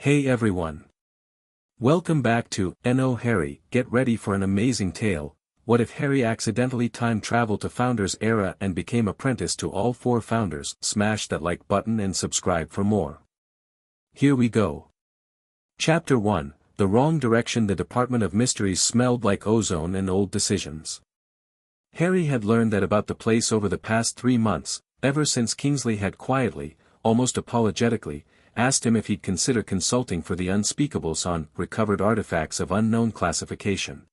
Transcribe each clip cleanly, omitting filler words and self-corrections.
Hey everyone. Welcome back to No Harry. Get ready for an amazing tale. What if Harry accidentally time traveled to Founders era and became apprentice to all four founders? Smash that like button and subscribe for more. Here we go. Chapter 1, The Wrong Direction. The Department of Mysteries smelled like ozone and old decisions. Harry had learned that about the place over the past 3 months, ever since Kingsley had quietly, almost apologetically, asked him if he'd consider consulting for the unspeakables on recovered artifacts of unknown classification.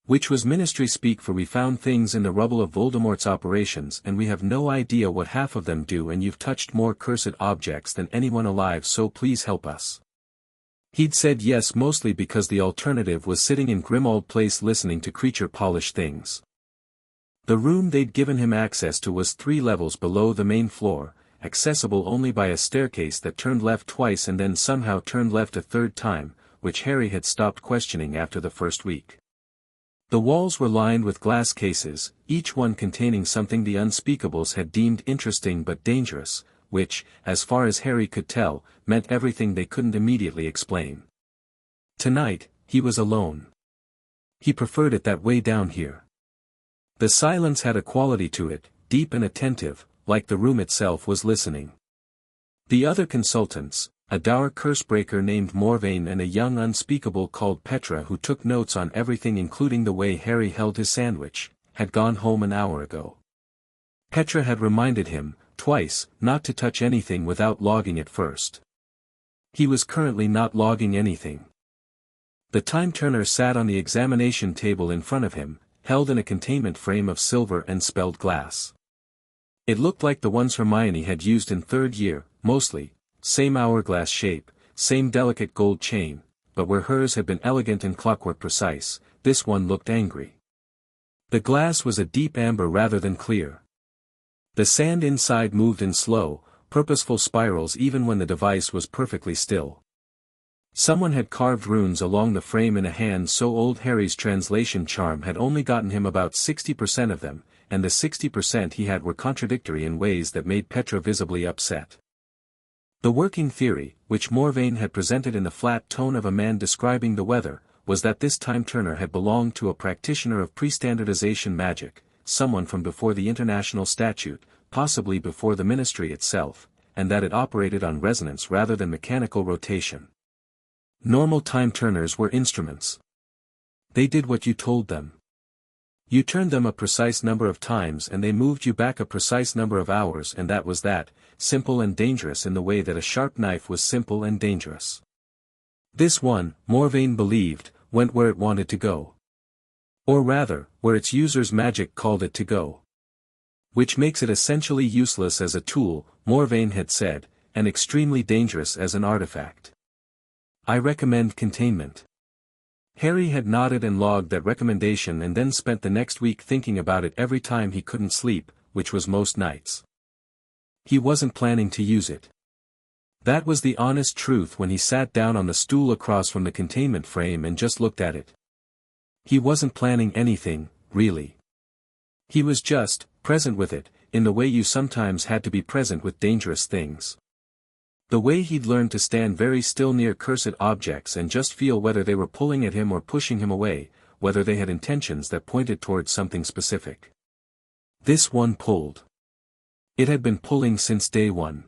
Which was ministry speak for we found things in the rubble of Voldemort's operations and we have no idea what half of them do and you've touched more cursed objects than anyone alive so please help us. He'd said yes mostly because the alternative was sitting in Grimmauld Place listening to creature-polished things. The room they'd given him access to was 3 levels below the main floor, accessible only by a staircase that turned left twice and then somehow turned left a third time, which Harry had stopped questioning after the first week. The walls were lined with glass cases, each one containing something the unspeakables had deemed interesting but dangerous, which, as far as Harry could tell, meant everything they couldn't immediately explain. Tonight, he was alone. He preferred it that way down here. The silence had a quality to it, deep and attentive, like the room itself was listening. The other consultants, a dour cursebreaker named Morvain and a young unspeakable called Petra who took notes on everything including the way Harry held his sandwich, had gone home an hour ago. Petra had reminded him, twice, not to touch anything without logging it first. He was currently not logging anything. The time-turner sat on the examination table in front of him, held in a containment frame of silver and spelled glass. It looked like the ones Hermione had used in 3rd year, mostly, same hourglass shape, same delicate gold chain, but where hers had been elegant and clockwork precise, this one looked angry. The glass was a deep amber rather than clear. The sand inside moved in slow, purposeful spirals even when the device was perfectly still. Someone had carved runes along the frame in a hand so old Harry's translation charm had only gotten him about 60% of them, and the 60% he had were contradictory in ways that made Petra visibly upset. The working theory, which Morvain had presented in the flat tone of a man describing the weather, was that this time-turner had belonged to a practitioner of pre-standardization magic, someone from before the international statute, possibly before the ministry itself, and that it operated on resonance rather than mechanical rotation. Normal time-turners were instruments. They did what you told them. You turned them a precise number of times and they moved you back a precise number of hours and that was that, simple and dangerous in the way that a sharp knife was simple and dangerous. This one, Morvain believed, went where it wanted to go. Or rather, where its user's magic called it to go. Which makes it essentially useless as a tool, Morvain had said, and extremely dangerous as an artifact. I recommend containment. Harry had nodded and logged that recommendation and then spent the next week thinking about it every time he couldn't sleep, which was most nights. He wasn't planning to use it. That was the honest truth when he sat down on the stool across from the containment frame and just looked at it. He wasn't planning anything, really. He was just, present with it, in the way you sometimes had to be present with dangerous things. The way he'd learned to stand very still near cursed objects and just feel whether they were pulling at him or pushing him away, whether they had intentions that pointed towards something specific. This one pulled. It had been pulling since day one.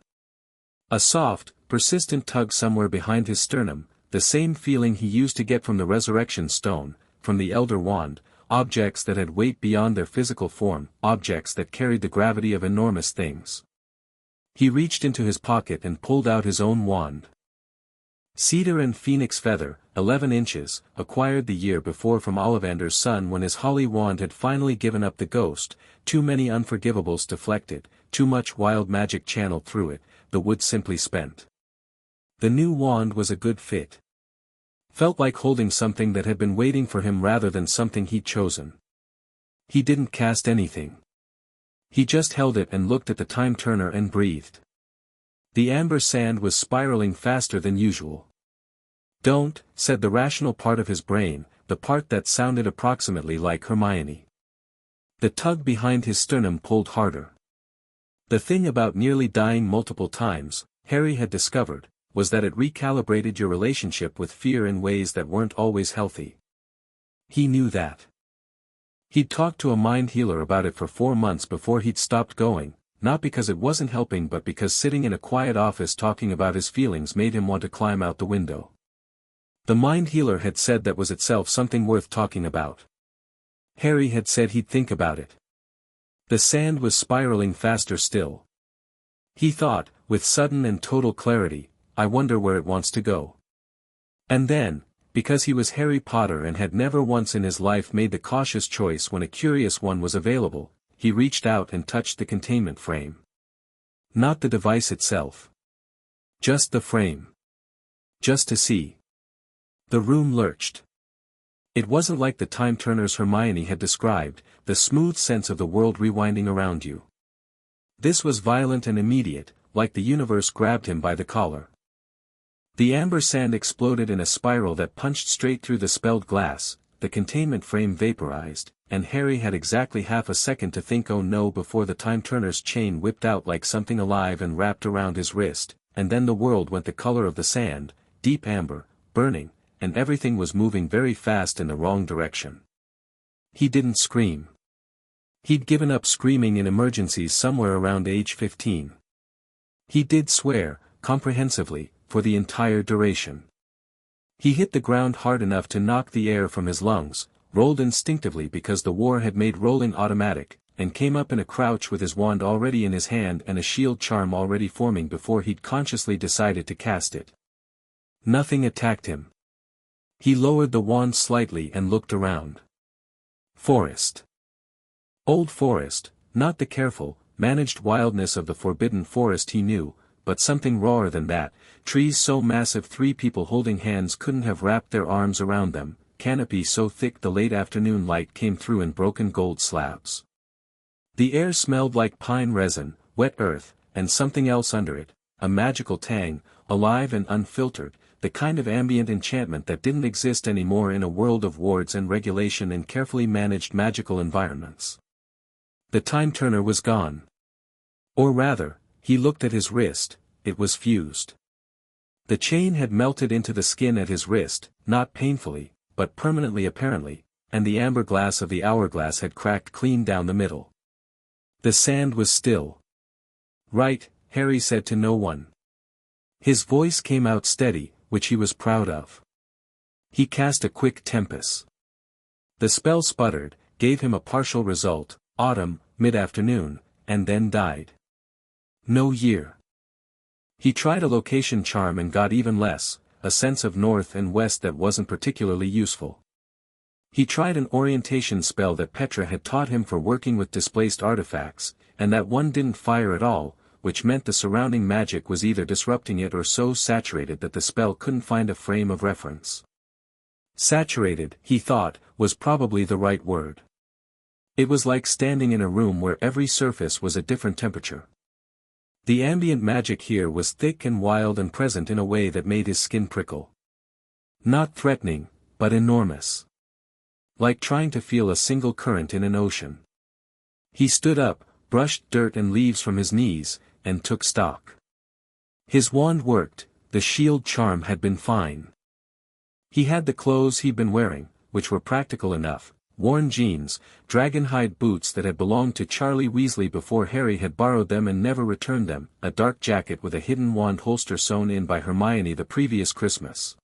A soft, persistent tug somewhere behind his sternum, the same feeling he used to get from the resurrection stone, from the Elder Wand, objects that had weight beyond their physical form, objects that carried the gravity of enormous things. He reached into his pocket and pulled out his own wand. Cedar and phoenix feather, 11 inches, acquired the year before from Ollivander's son when his holly wand had finally given up the ghost, too many unforgivables deflected, too much wild magic channeled through it, the wood simply spent. The new wand was a good fit. Felt like holding something that had been waiting for him rather than something he'd chosen. He didn't cast anything. He just held it and looked at the time-turner and breathed. The amber sand was spiraling faster than usual. Don't, said the rational part of his brain, the part that sounded approximately like Hermione. The tug behind his sternum pulled harder. The thing about nearly dying multiple times, Harry had discovered, was that it recalibrated your relationship with fear in ways that weren't always healthy. He knew that. He'd talked to a mind healer about it for 4 months before he'd stopped going, not because it wasn't helping but because sitting in a quiet office talking about his feelings made him want to climb out the window. The mind healer had said that was itself something worth talking about. Harry had said he'd think about it. The sand was spiraling faster still. He thought, with sudden and total clarity, I wonder where it wants to go. And then, because he was Harry Potter and had never once in his life made the cautious choice when a curious one was available, he reached out and touched the containment frame. Not the device itself. Just the frame. Just to see. The room lurched. It wasn't like the time turners Hermione had described, the smooth sense of the world rewinding around you. This was violent and immediate, like the universe grabbed him by the collar. The amber sand exploded in a spiral that punched straight through the spelled glass, the containment frame vaporized, and Harry had exactly half a second to think oh no before the time turner's chain whipped out like something alive and wrapped around his wrist, and then the world went the color of the sand, deep amber, burning, and everything was moving very fast in the wrong direction. He didn't scream. He'd given up screaming in emergencies somewhere around age 15. He did swear, comprehensively, for the entire duration. He hit the ground hard enough to knock the air from his lungs, rolled instinctively because the war had made rolling automatic, and came up in a crouch with his wand already in his hand and a shield charm already forming before he'd consciously decided to cast it. Nothing attacked him. He lowered the wand slightly and looked around. Forest. Old forest, not the careful, managed wildness of the forbidden forest he knew, but something rawer than that, trees so massive 3 people holding hands couldn't have wrapped their arms around them, canopy so thick the late afternoon light came through in broken gold slabs. The air smelled like pine resin, wet earth, and something else under it, a magical tang, alive and unfiltered, the kind of ambient enchantment that didn't exist anymore in a world of wards and regulation and carefully managed magical environments. The time turner was gone. Or rather, he looked at his wrist, it was fused. The chain had melted into the skin at his wrist, not painfully, but permanently apparently, and the amber glass of the hourglass had cracked clean down the middle. The sand was still. Right, Harry said to no one. His voice came out steady, which he was proud of. He cast a quick tempest. The spell sputtered, gave him a partial result, autumn, mid-afternoon, and then died. No year. He tried a location charm and got even less, a sense of north and west that wasn't particularly useful. He tried an orientation spell that Petra had taught him for working with displaced artifacts, and that one didn't fire at all, which meant the surrounding magic was either disrupting it or so saturated that the spell couldn't find a frame of reference. Saturated, he thought, was probably the right word. It was like standing in a room where every surface was a different temperature. The ambient magic here was thick and wild and present in a way that made his skin prickle. Not threatening, but enormous. Like trying to feel a single current in an ocean. He stood up, brushed dirt and leaves from his knees, and took stock. His wand worked, the shield charm had been fine. He had the clothes he'd been wearing, which were practical enough, worn jeans, dragonhide boots that had belonged to Charlie Weasley before Harry had borrowed them and never returned them, a dark jacket with a hidden wand holster sewn in by Hermione the previous Christmas.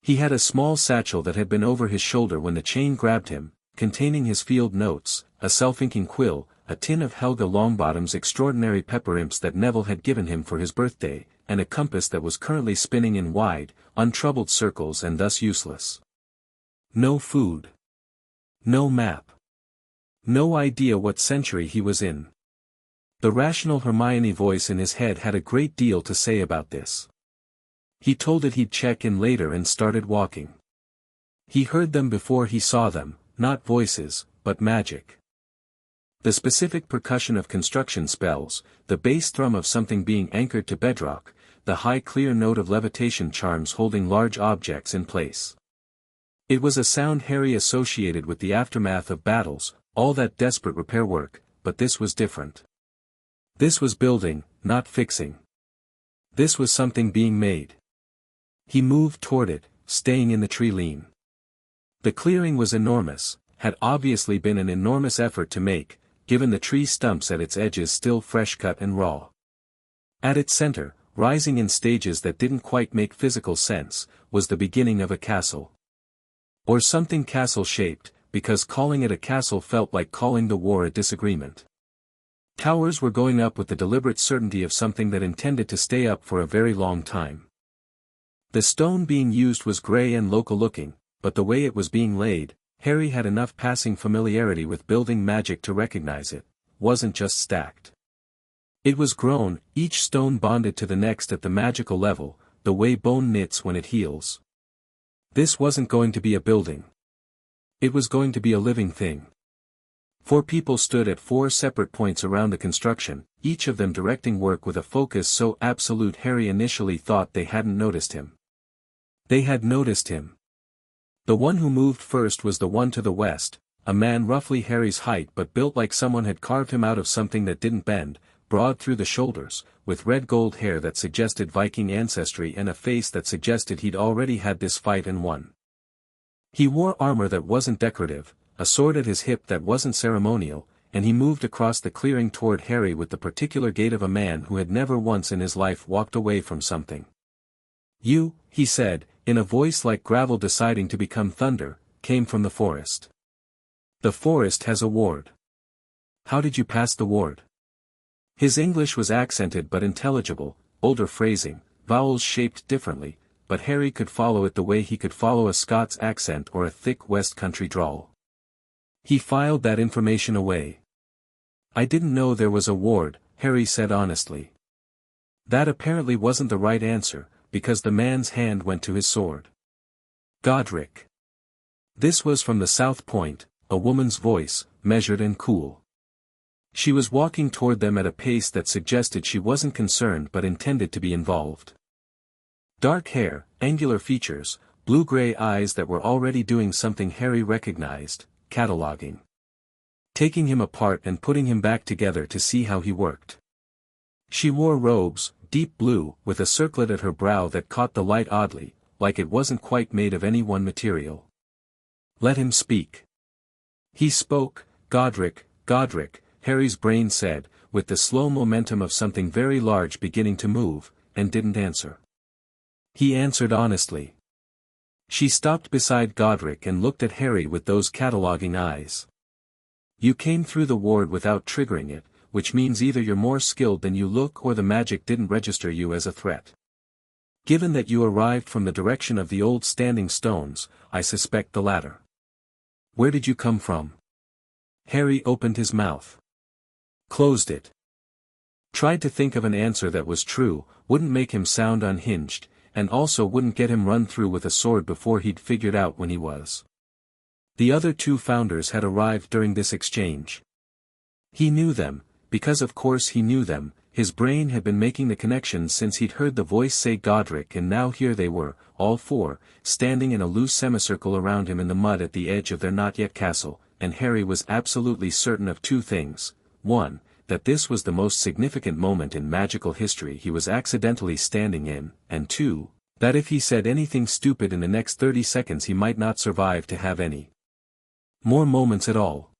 He had a small satchel that had been over his shoulder when the chain grabbed him, containing his field notes, a self-inking quill, a tin of Helga Longbottom's extraordinary pepper imps that Neville had given him for his birthday, and a compass that was currently spinning in wide, untroubled circles and thus useless. No food. No map. No idea what century he was in. The rational Hermione voice in his head had a great deal to say about this. He told it he'd check in later and started walking. He heard them before he saw them, not voices, but magic. The specific percussion of construction spells, the bass thrum of something being anchored to bedrock, the high clear note of levitation charms holding large objects in place. It was a sound Harry associated with the aftermath of battles, all that desperate repair work, but this was different. This was building, not fixing. This was something being made. He moved toward it, staying in the tree lean. The clearing was enormous, had obviously been an enormous effort to make, given the tree stumps at its edges still fresh cut and raw. At its center, rising in stages that didn't quite make physical sense, was the beginning of a castle. Or something castle-shaped, because calling it a castle felt like calling the war a disagreement. Towers were going up with the deliberate certainty of something that intended to stay up for a very long time. The stone being used was gray and local-looking, but the way it was being laid, Harry had enough passing familiarity with building magic to recognize it, wasn't just stacked. It was grown, each stone bonded to the next at the magical level, the way bone knits when it heals. This wasn't going to be a building. It was going to be a living thing. 4 people stood at 4 separate points around the construction, each of them directing work with a focus so absolute Harry initially thought they hadn't noticed him. They had noticed him. The one who moved first was the one to the west, a man roughly Harry's height but built like someone had carved him out of something that didn't bend, broad through the shoulders, with red gold hair that suggested Viking ancestry and a face that suggested he'd already had this fight and won. He wore armor that wasn't decorative, a sword at his hip that wasn't ceremonial, and he moved across the clearing toward Harry with the particular gait of a man who had never once in his life walked away from something. "You," he said, in a voice like gravel deciding to become thunder, came from the forest. "The forest has a ward. How did you pass the ward?" His English was accented but intelligible, older phrasing, vowels shaped differently, but Harry could follow it the way he could follow a Scots accent or a thick West Country drawl. He filed that information away. "I didn't know there was a ward," Harry said honestly. That apparently wasn't the right answer, because the man's hand went to his sword. "Godric." This was from the South Point, a woman's voice, measured and cool. She was walking toward them at a pace that suggested she wasn't concerned but intended to be involved. Dark hair, angular features, blue-gray eyes that were already doing something Harry recognized, cataloging. Taking him apart and putting him back together to see how he worked. She wore robes, deep blue, with a circlet at her brow that caught the light oddly, like it wasn't quite made of any one material. "Let him speak." He spoke. "Godric, Godric," Harry's brain said, with the slow momentum of something very large beginning to move, and didn't answer. He answered honestly. She stopped beside Godric and looked at Harry with those cataloging eyes. "You came through the ward without triggering it, which means either you're more skilled than you look or the magic didn't register you as a threat. Given that you arrived from the direction of the old standing stones, I suspect the latter. Where did you come from?" Harry opened his mouth. Closed it. Tried to think of an answer that was true, wouldn't make him sound unhinged, and also wouldn't get him run through with a sword before he'd figured out when he was. The other 2 founders had arrived during this exchange. He knew them, because of course he knew them. His brain had been making the connections since he'd heard the voice say Godric, and now here they were, all 4, standing in a loose semicircle around him in the mud at the edge of their not-yet castle, and Harry was absolutely certain of 2 things. 1, that this was the most significant moment in magical history he was accidentally standing in, and 2, that if he said anything stupid in the next 30 seconds he might not survive to have any more moments at all.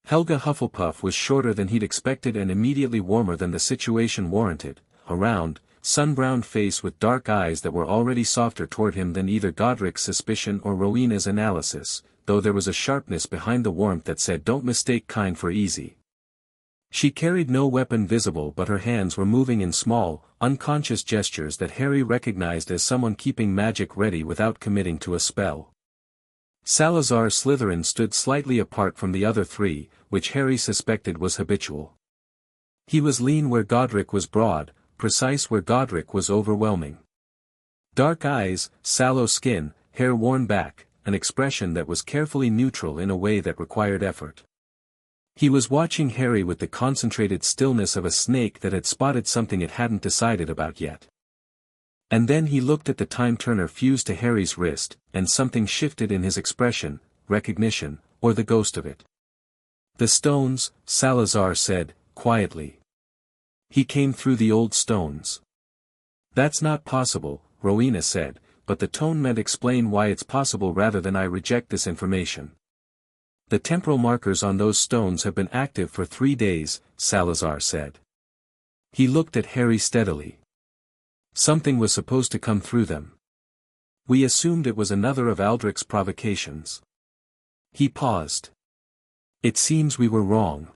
Helga Hufflepuff was shorter than he'd expected and immediately warmer than the situation warranted, a round, sun-browned face with dark eyes that were already softer toward him than either Godric's suspicion or Rowena's analysis, though there was a sharpness behind the warmth that said don't mistake kind for easy. She carried no weapon visible but her hands were moving in small, unconscious gestures that Harry recognized as someone keeping magic ready without committing to a spell. Salazar Slytherin stood slightly apart from the other 3, which Harry suspected was habitual. He was lean where Godric was broad, precise where Godric was overwhelming. Dark eyes, sallow skin, hair worn back, an expression that was carefully neutral in a way that required effort. He was watching Harry with the concentrated stillness of a snake that had spotted something it hadn't decided about yet. And then he looked at the time-turner fused to Harry's wrist, and something shifted in his expression, recognition, or the ghost of it. "The stones," Salazar said, quietly. "He came through the old stones." That's not possible, Rowena said, but the tone meant explain why it's possible rather than I reject this information. The temporal markers on those stones have been active for 3 days, Salazar said. He looked at Harry steadily. Something was supposed to come through them. We assumed it was another of Aldrich's provocations. He paused. It seems we were wrong.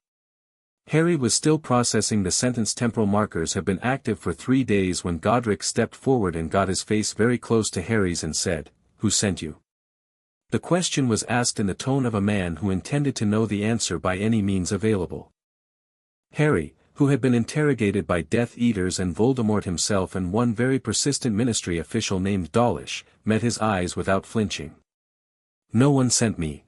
Harry was still processing the sentence. Temporal markers have been active for 3 days when Godric stepped forward and got his face very close to Harry's and said, "Who sent you?" The question was asked in the tone of a man who intended to know the answer by any means available. Harry, who had been interrogated by Death Eaters and Voldemort himself and one very persistent ministry official named Dawlish, met his eyes without flinching. No one sent me.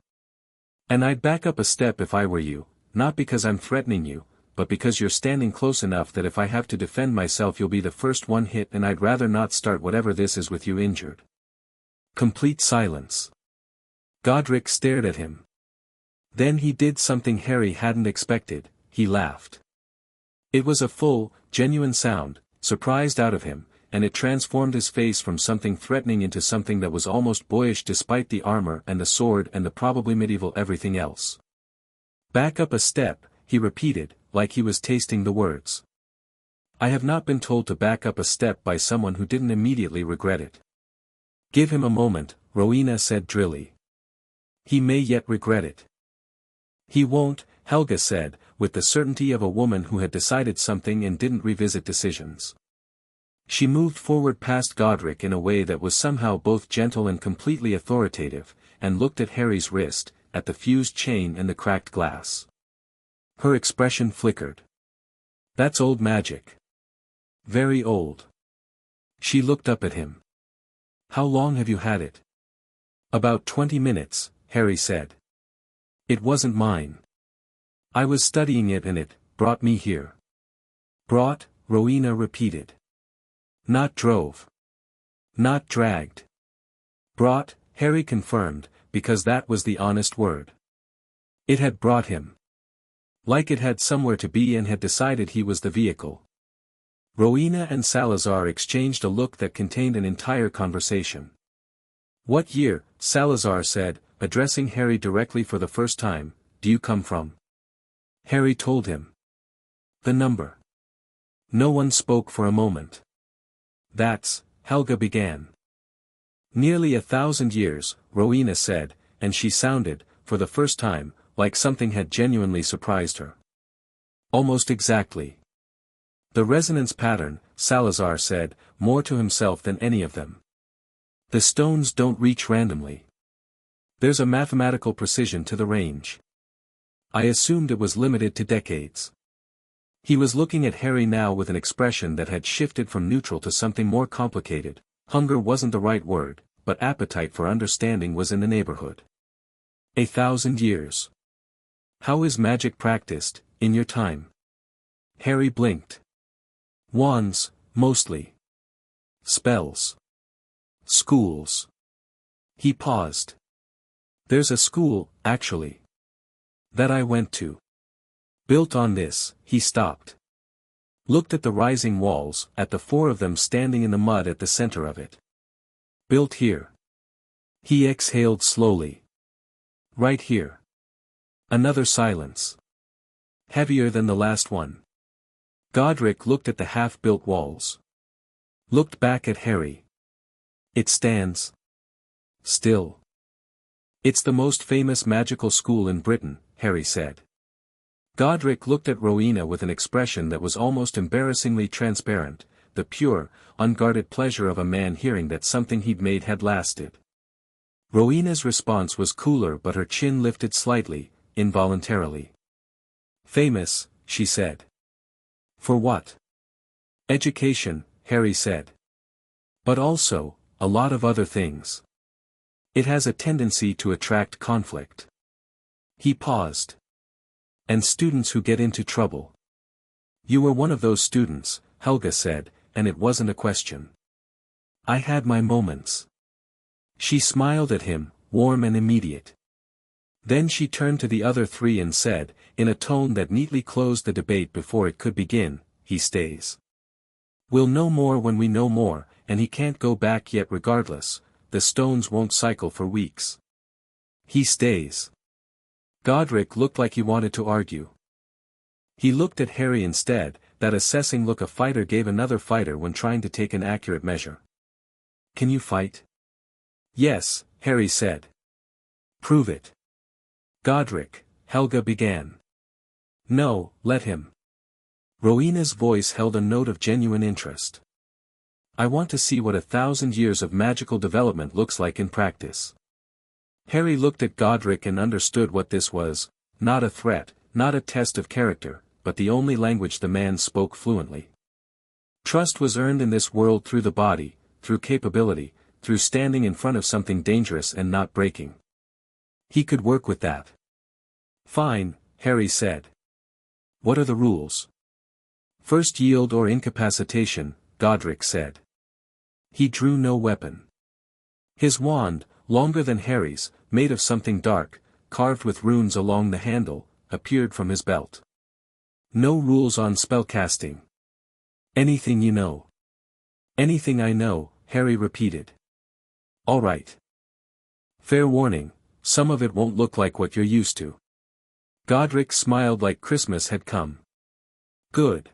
And I'd back up a step if I were you, not because I'm threatening you, but because you're standing close enough that if I have to defend myself you'll be the first one hit and I'd rather not start whatever this is with you injured. Complete silence. Godric stared at him. Then he did something Harry hadn't expected, he laughed. It was a full, genuine sound, surprised out of him, and it transformed his face from something threatening into something that was almost boyish despite the armor and the sword and the probably medieval everything else. Back up a step, he repeated, like he was tasting the words. I have not been told to back up a step by someone who didn't immediately regret it. Give him a moment, Rowena said drily. He may yet regret it. He won't, Helga said, with the certainty of a woman who had decided something and didn't revisit decisions. She moved forward past Godric in a way that was somehow both gentle and completely authoritative, and looked at Harry's wrist, at the fused chain and the cracked glass. Her expression flickered. That's old magic. Very old. She looked up at him. How long have you had it? About 20 minutes, Harry said. It wasn't mine. I was studying it and it brought me here. Brought, Rowena repeated. Not drove. Not dragged. Brought, Harry confirmed, because that was the honest word. It had brought him. Like it had somewhere to be and had decided he was the vehicle. Rowena and Salazar exchanged a look that contained an entire conversation. What year, Salazar said, addressing Harry directly for the first time, do you come from? Harry told him. The number. No one spoke for a moment. That's, Helga began. Nearly 1,000 years, Rowena said, and she sounded, for the first time, like something had genuinely surprised her. Almost exactly. The resonance pattern, Salazar said, more to himself than any of them. The stones don't reach randomly. There's a mathematical precision to the range. I assumed it was limited to decades. He was looking at Harry now with an expression that had shifted from neutral to something more complicated. Hunger wasn't the right word, but appetite for understanding was in the neighborhood. 1,000 years. How is magic practiced, in your time? Harry blinked. Wands, mostly. Spells. Schools. He paused. There's a school, actually. That I went to. Built on this, he stopped. Looked at the rising walls, at the 4 of them standing in the mud at the center of it. Built here. He exhaled slowly. Right here. Another silence. Heavier than the last one. Godric looked at the half-built walls. Looked back at Harry. It stands. Still. It's the most famous magical school in Britain, Harry said. Godric looked at Rowena with an expression that was almost embarrassingly transparent, the pure, unguarded pleasure of a man hearing that something he'd made had lasted. Rowena's response was cooler but her chin lifted slightly, involuntarily. Famous, she said. For what? Education, Harry said. But also, a lot of other things. It has a tendency to attract conflict. He paused. And students who get into trouble. You were one of those students, Helga said, and it wasn't a question. I had my moments. She smiled at him, warm and immediate. Then she turned to the other 3 and said, in a tone that neatly closed the debate before it could begin, he stays. We'll know more when we know more, and he can't go back yet regardless, the stones won't cycle for weeks. He stays. Godric looked like he wanted to argue. He looked at Harry instead, that assessing look a fighter gave another fighter when trying to take an accurate measure. Can you fight? Yes, Harry said. Prove it. Godric, Helga began. No, let him. Rowena's voice held a note of genuine interest. I want to see what 1,000 years of magical development looks like in practice. Harry looked at Godric and understood what this was, not a threat, not a test of character, but the only language the man spoke fluently. Trust was earned in this world through the body, through capability, through standing in front of something dangerous and not breaking. He could work with that. Fine, Harry said. What are the rules? First yield or incapacitation, Godric said. He drew no weapon. His wand, longer than Harry's, made of something dark, carved with runes along the handle, appeared from his belt. No rules on spellcasting. Anything you know. Anything I know, Harry repeated. All right. Fair warning, some of it won't look like what you're used to. Godric smiled like Christmas had come. Good.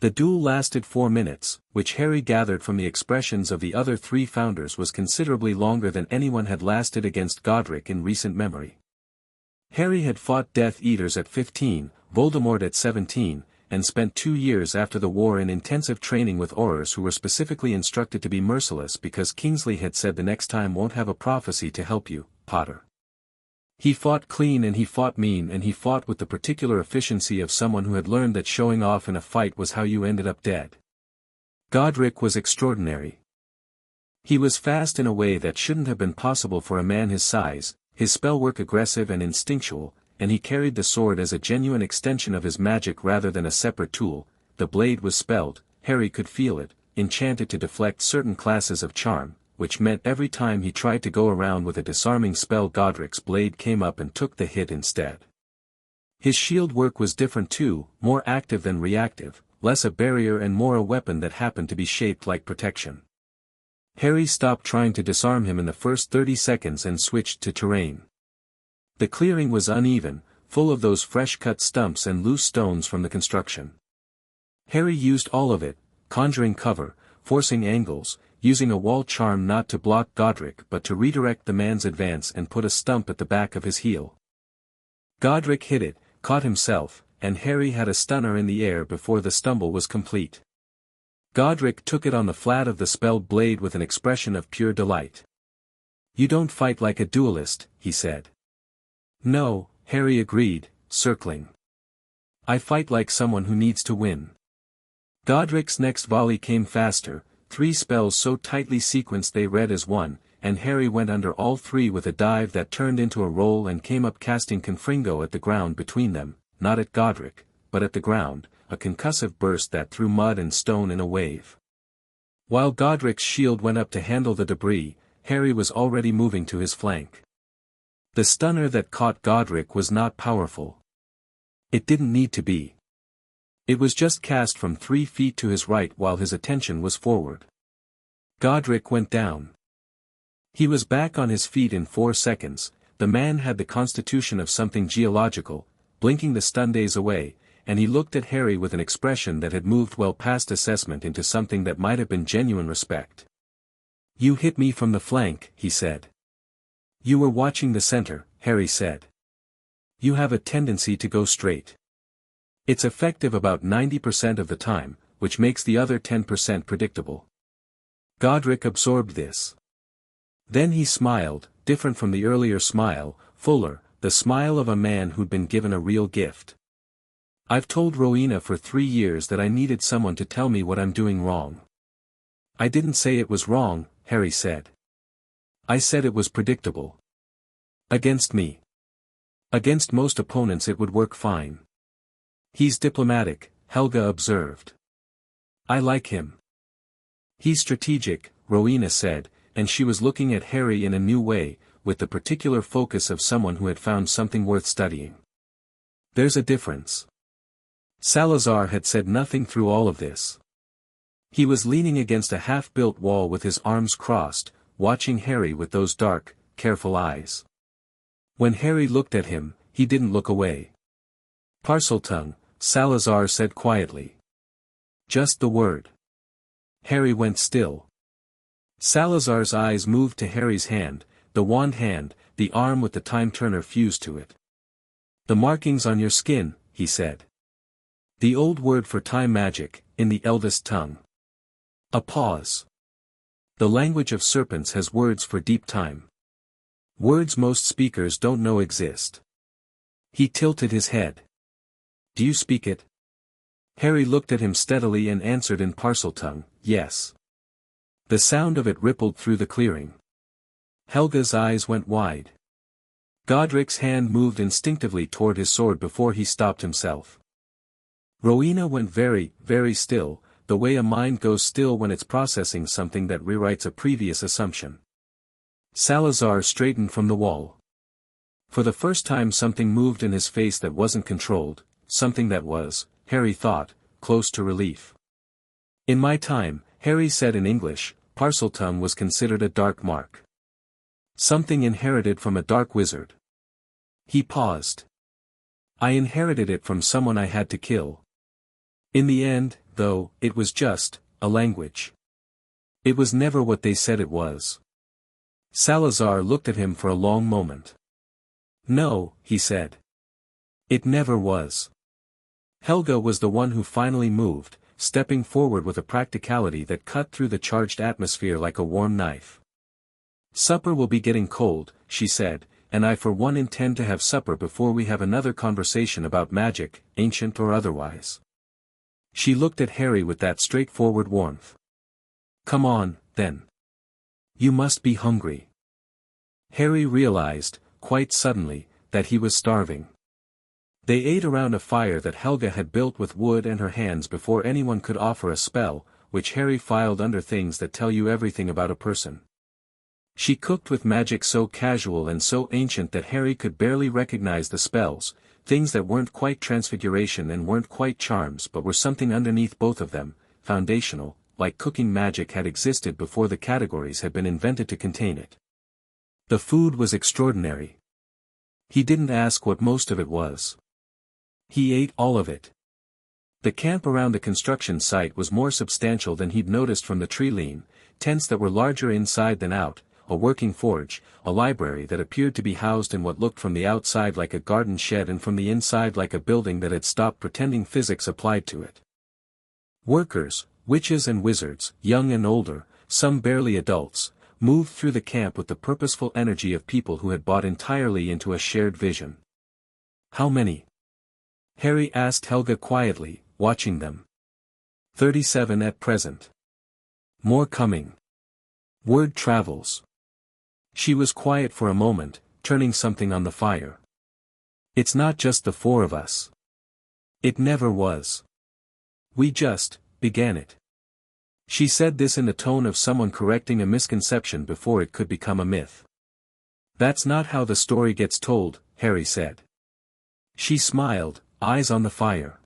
The duel lasted 4 minutes, which Harry gathered from the expressions of the other 3 founders was considerably longer than anyone had lasted against Godric in recent memory. Harry had fought Death Eaters at 15, Voldemort at 17, and spent 2 years after the war in intensive training with Aurors who were specifically instructed to be merciless because Kingsley had said the next time won't have a prophecy to help you, Potter. He fought clean and he fought mean and he fought with the particular efficiency of someone who had learned that showing off in a fight was how you ended up dead. Godric was extraordinary. He was fast in a way that shouldn't have been possible for a man his size, his spellwork aggressive and instinctual, and he carried the sword as a genuine extension of his magic rather than a separate tool. The blade was spelled, Harry could feel it, enchanted to deflect certain classes of charm, which meant every time he tried to go around with a disarming spell Godric's blade came up and took the hit instead. His shield work was different too, more active than reactive, less a barrier and more a weapon that happened to be shaped like protection. Harry stopped trying to disarm him in the first 30 seconds and switched to terrain. The clearing was uneven, full of those fresh-cut stumps and loose stones from the construction. Harry used all of it, conjuring cover, forcing angles, using a wall charm not to block Godric but to redirect the man's advance and put a stump at the back of his heel. Godric hit it, caught himself, and Harry had a stunner in the air before the stumble was complete. Godric took it on the flat of the spelled blade with an expression of pure delight. You don't fight like a duelist, he said. No, Harry agreed, circling. I fight like someone who needs to win. Godric's next volley came faster, 3 spells so tightly sequenced they read as one, and Harry went under all 3 with a dive that turned into a roll and came up casting Confringo at the ground between them, not at Godric, but at the ground, a concussive burst that threw mud and stone in a wave. While Godric's shield went up to handle the debris, Harry was already moving to his flank. The stunner that caught Godric was not powerful. It didn't need to be. It was just cast from 3 feet to his right while his attention was forward. Godric went down. He was back on his feet in 4 seconds, the man had the constitution of something geological, blinking the stun days away, and he looked at Harry with an expression that had moved well past assessment into something that might have been genuine respect. You hit me from the flank, he said. You were watching the center, Harry said. You have a tendency to go straight. It's effective about 90% of the time, which makes the other 10% predictable. Godric absorbed this. Then he smiled, different from the earlier smile, fuller, the smile of a man who'd been given a real gift. I've told Rowena for 3 years that I needed someone to tell me what I'm doing wrong. I didn't say it was wrong, Harry said. I said it was predictable. Against me. Against most opponents it would work fine. He's diplomatic, Helga observed. I like him. He's strategic, Rowena said, and she was looking at Harry in a new way, with the particular focus of someone who had found something worth studying. There's a difference. Salazar had said nothing through all of this. He was leaning against a half-built wall with his arms crossed, watching Harry with those dark, careful eyes. When Harry looked at him, he didn't look away. "Parseltongue," Salazar said quietly. "Just the word." Harry went still. Salazar's eyes moved to Harry's hand, the wand hand, the arm with the time-turner fused to it. "The markings on your skin," he said. "The old word for time magic, in the eldest tongue." A pause. "The language of serpents has words for deep time. Words most speakers don't know exist." He tilted his head. "Do you speak it?" Harry looked at him steadily and answered in Parseltongue, "Yes." The sound of it rippled through the clearing. Helga's eyes went wide. Godric's hand moved instinctively toward his sword before he stopped himself. Rowena went very, very still, the way a mind goes still when it's processing something that rewrites a previous assumption. Salazar straightened from the wall. For the first time something moved in his face that wasn't controlled, something that was, Harry thought, close to relief. "In my time," Harry said in English, "Parseltongue was considered a dark mark. Something inherited from a dark wizard." He paused. "I inherited it from someone I had to kill. In the end, though, it was just a language. It was never what they said it was." Salazar looked at him for a long moment. "No," he said. "It never was." Helga was the one who finally moved, stepping forward with a practicality that cut through the charged atmosphere like a warm knife. "Supper will be getting cold," she said, "and I for one intend to have supper before we have another conversation about magic, ancient or otherwise." She looked at Harry with that straightforward warmth. "Come on, then. You must be hungry." Harry realized, quite suddenly, that he was starving. They ate around a fire that Helga had built with wood and her hands before anyone could offer a spell, which Harry filed under things that tell you everything about a person. She cooked with magic so casual and so ancient that Harry could barely recognize the spells, things that weren't quite transfiguration and weren't quite charms but were something underneath both of them, foundational, like cooking magic had existed before the categories had been invented to contain it. The food was extraordinary. He didn't ask what most of it was. He ate all of it. The camp around the construction site was more substantial than he'd noticed from the tree lean, tents that were larger inside than out, a working forge, a library that appeared to be housed in what looked from the outside like a garden shed and from the inside like a building that had stopped pretending physics applied to it. Workers, witches and wizards, young and older, some barely adults, moved through the camp with the purposeful energy of people who had bought entirely into a shared vision. "How many?" Harry asked Helga quietly, watching them. 37 at present. More coming. Word travels." She was quiet for a moment, turning something on the fire. "It's not just the four of us. It never was. We just began it." She said this in the tone of someone correcting a misconception before it could become a myth. "That's not how the story gets told," Harry said. She smiled, eyes on the fire.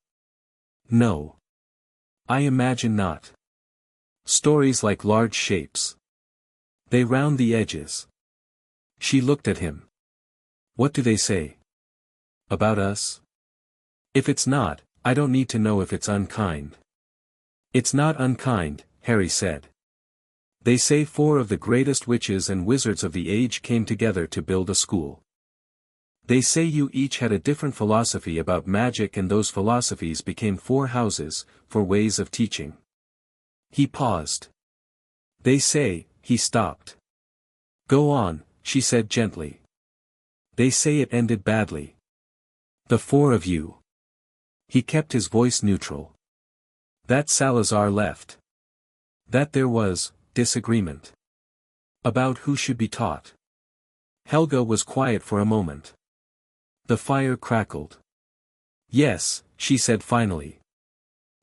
"No. I imagine not. Stories like large shapes. They round the edges." She looked at him. "What do they say? About us? If it's not, I don't need to know if it's unkind." "It's not unkind," Harry said. "They say four of the greatest witches and wizards of the age came together to build a school. They say you each had a different philosophy about magic and those philosophies became four houses, for ways of teaching." He paused. "They say," he stopped. "Go on," she said gently. "They say it ended badly. The four of you." He kept his voice neutral. "That Salazar left. That there was disagreement. About who should be taught." Helga was quiet for a moment. The fire crackled. "Yes," she said finally.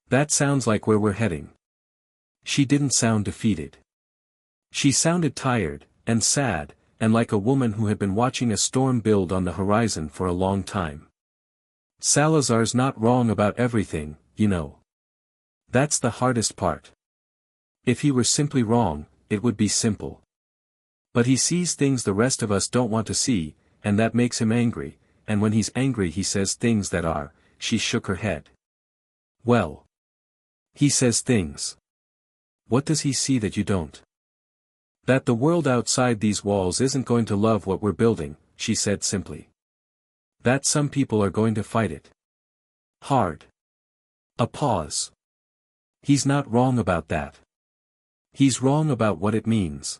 "That sounds like where we're heading." She didn't sound defeated. She sounded tired, and sad, and like a woman who had been watching a storm build on the horizon for a long time. "Salazar's not wrong about everything, you know. That's the hardest part. If he were simply wrong, it would be simple. But he sees things the rest of us don't want to see, and that makes him angry, and when he's angry he says things that are, she shook her head. Well. He says things. What does he see that you don't? That the world outside these walls isn't going to love what we're building, she said simply. That some people are going to fight it. Hard. A pause. He's not wrong about that. He's wrong about what it means.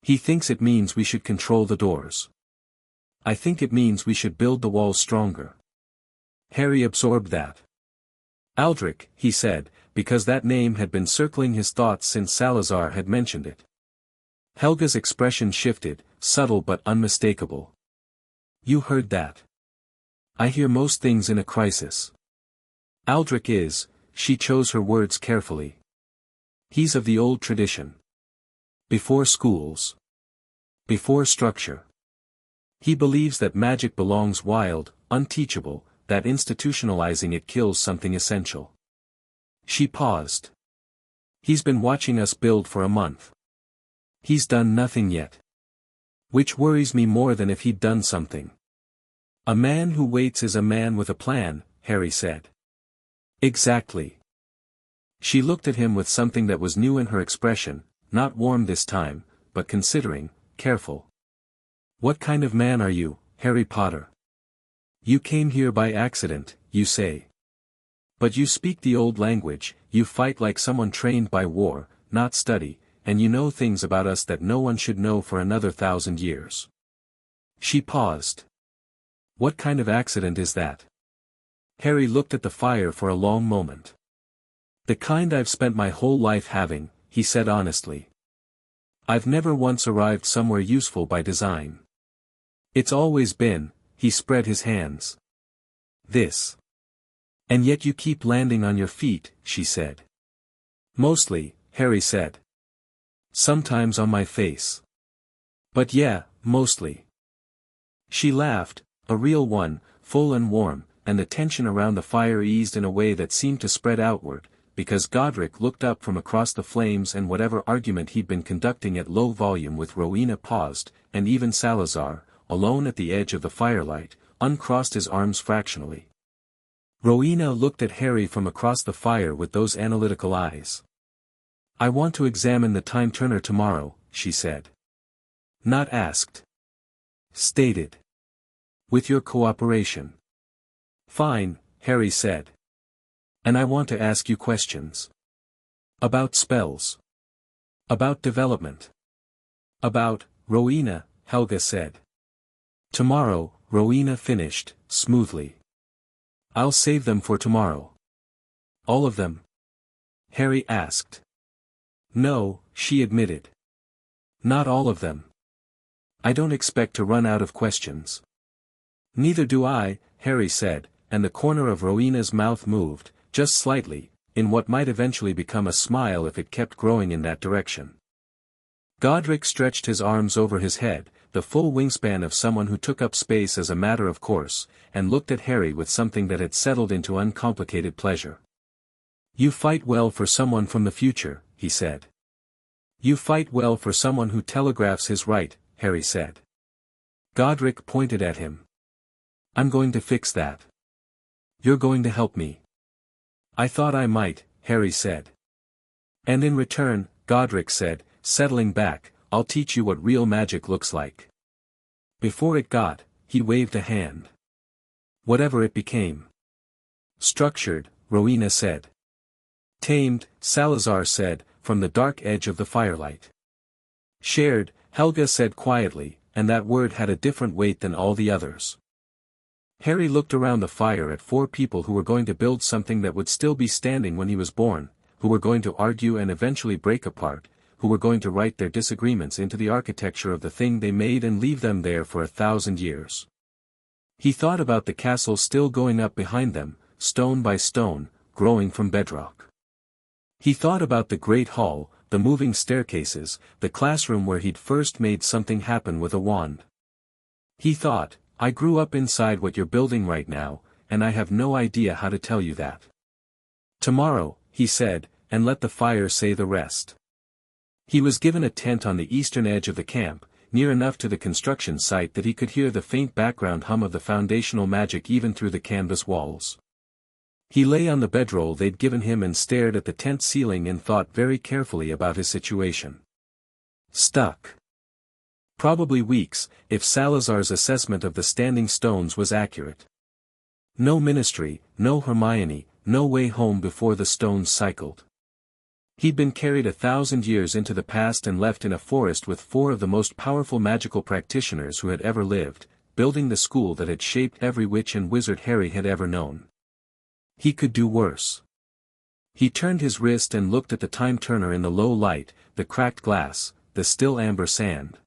He thinks it means we should control the doors. I think it means we should build the walls stronger. Harry absorbed that. Aldrich, he said, because that name had been circling his thoughts since Salazar had mentioned it. Helga's expression shifted, subtle but unmistakable. You heard that. I hear most things in a crisis. Aldrich is, she chose her words carefully. He's of the old tradition. Before schools. Before structure. He believes that magic belongs wild, unteachable, that institutionalizing it kills something essential. She paused. He's been watching us build for a month. He's done nothing yet. Which worries me more than if he'd done something. A man who waits is a man with a plan, Harry said. Exactly. She looked at him with something that was new in her expression, not warm this time, but considering, careful. What kind of man are you, Harry Potter? You came here by accident, you say. But you speak the old language, you fight like someone trained by war, not study, and you know things about us that no one should know for another 1,000 years. She paused. What kind of accident is that? Harry looked at the fire for a long moment. The kind I've spent my whole life having, he said honestly. I've never once arrived somewhere useful by design. It's always been, he spread his hands. This. And yet you keep landing on your feet, she said. Mostly, Harry said. Sometimes on my face. But yeah, mostly. She laughed, a real one, full and warm, and the tension around the fire eased in a way that seemed to spread outward, because Godric looked up from across the flames and whatever argument he'd been conducting at low volume with Rowena paused, and even Salazar, alone at the edge of the firelight, uncrossed his arms fractionally. Rowena looked at Harry from across the fire with those analytical eyes. I want to examine the time turner tomorrow, she said. Not asked. Stated. With your cooperation. Fine, Harry said. And I want to ask you questions. About spells. About development. About, Rowena, Helga said. Tomorrow, Rowena finished, smoothly. I'll save them for tomorrow. All of them? Harry asked. No, she admitted. Not all of them. I don't expect to run out of questions. Neither do I, Harry said, and the corner of Rowena's mouth moved, just slightly, in what might eventually become a smile if it kept growing in that direction. Godric stretched his arms over his head, the full wingspan of someone who took up space as a matter of course, and looked at Harry with something that had settled into uncomplicated pleasure. You fight well for someone from the future, he said. You fight well for someone who telegraphs his right, Harry said. Godric pointed at him. I'm going to fix that. You're going to help me. I thought I might, Harry said. And in return, Godric said, settling back, I'll teach you what real magic looks like. Before it got, he waved a hand. Whatever it became. Structured, Rowena said. Tamed, Salazar said, from the dark edge of the firelight. Shared, Helga said quietly, and that word had a different weight than all the others. Harry looked around the fire at 4 people who were going to build something that would still be standing when he was born, who were going to argue and eventually break apart, who were going to write their disagreements into the architecture of the thing they made and leave them there for 1,000 years. He thought about the castle still going up behind them, stone by stone, growing from bedrock. He thought about the great hall, the moving staircases, the classroom where he'd first made something happen with a wand. He thought, I grew up inside what you're building right now, and I have no idea how to tell you that. Tomorrow, he said, and let the fire say the rest. He was given a tent on the eastern edge of the camp, near enough to the construction site that he could hear the faint background hum of the foundational magic even through the canvas walls. He lay on the bedroll they'd given him and stared at the tent ceiling and thought very carefully about his situation. Stuck. Probably weeks, if Salazar's assessment of the standing stones was accurate. No ministry, no Hermione, no way home before the stones cycled. He'd been carried 1,000 years into the past and left in a forest with 4 of the most powerful magical practitioners who had ever lived, building the school that had shaped every witch and wizard Harry had ever known. He could do worse. He turned his wrist and looked at the time turner in the low light, the cracked glass, the still amber sand.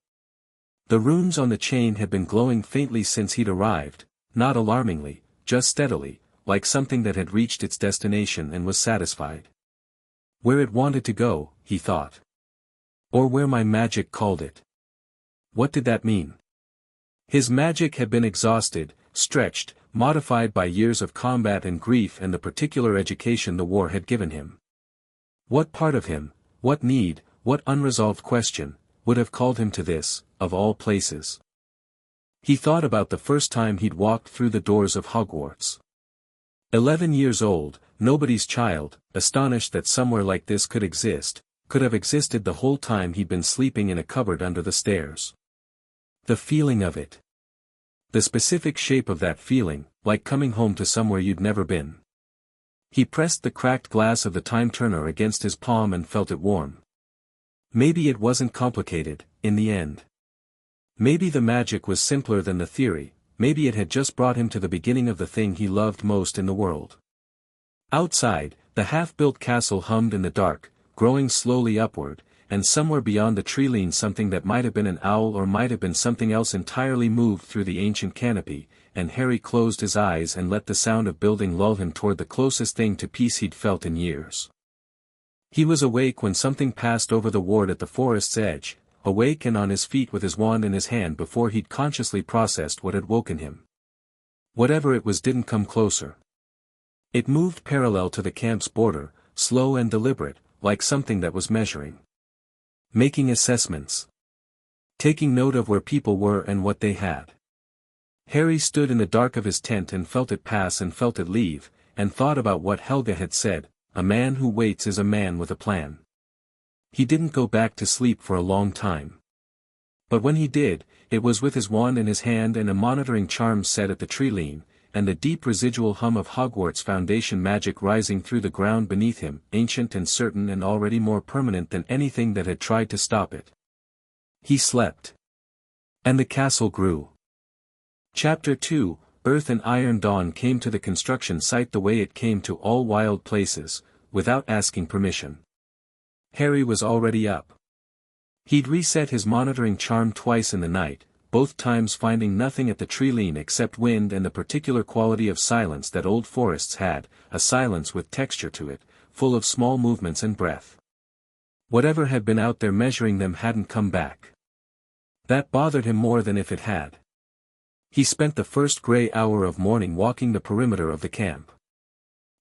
The runes on the chain had been glowing faintly since he'd arrived, not alarmingly, just steadily, like something that had reached its destination and was satisfied. Where it wanted to go, he thought. Or where my magic called it. What did that mean? His magic had been exhausted, stretched, modified by years of combat and grief and the particular education the war had given him. What part of him, what need, what unresolved question, would have called him to this, of all places? He thought about the first time he'd walked through the doors of Hogwarts. 11 years old, nobody's child, astonished that somewhere like this could exist, could have existed the whole time he'd been sleeping in a cupboard under the stairs. The feeling of it. The specific shape of that feeling, like coming home to somewhere you'd never been. He pressed the cracked glass of the time turner against his palm and felt it warm. Maybe it wasn't complicated, in the end. Maybe the magic was simpler than the theory, maybe it had just brought him to the beginning of the thing he loved most in the world. Outside, the half-built castle hummed in the dark, growing slowly upward, and somewhere beyond the tree leaned something that might have been an owl or might have been something else entirely moved through the ancient canopy, and Harry closed his eyes and let the sound of building lull him toward the closest thing to peace he'd felt in years. He was awake when something passed over the ward at the forest's edge, awake and on his feet with his wand in his hand before he'd consciously processed what had woken him. Whatever it was didn't come closer. It moved parallel to the camp's border, slow and deliberate, like something that was measuring. Making assessments. Taking note of where people were and what they had. Harry stood in the dark of his tent and felt it pass and felt it leave, and thought about what Helga had said, a man who waits is a man with a plan. He didn't go back to sleep for a long time. But when he did, it was with his wand in his hand and a monitoring charm set at the tree lean, and the deep residual hum of Hogwarts foundation magic rising through the ground beneath him, ancient and certain and already more permanent than anything that had tried to stop it. He slept. And the castle grew. Chapter 2, Earth and Iron Dawn came to the construction site the way it came to all wild places, without asking permission. Harry was already up. He'd reset his monitoring charm twice in the night, both times finding nothing at the tree lean except wind and the particular quality of silence that old forests had, a silence with texture to it, full of small movements and breath. Whatever had been out there measuring them hadn't come back. That bothered him more than if it had. He spent the first gray hour of morning walking the perimeter of the camp.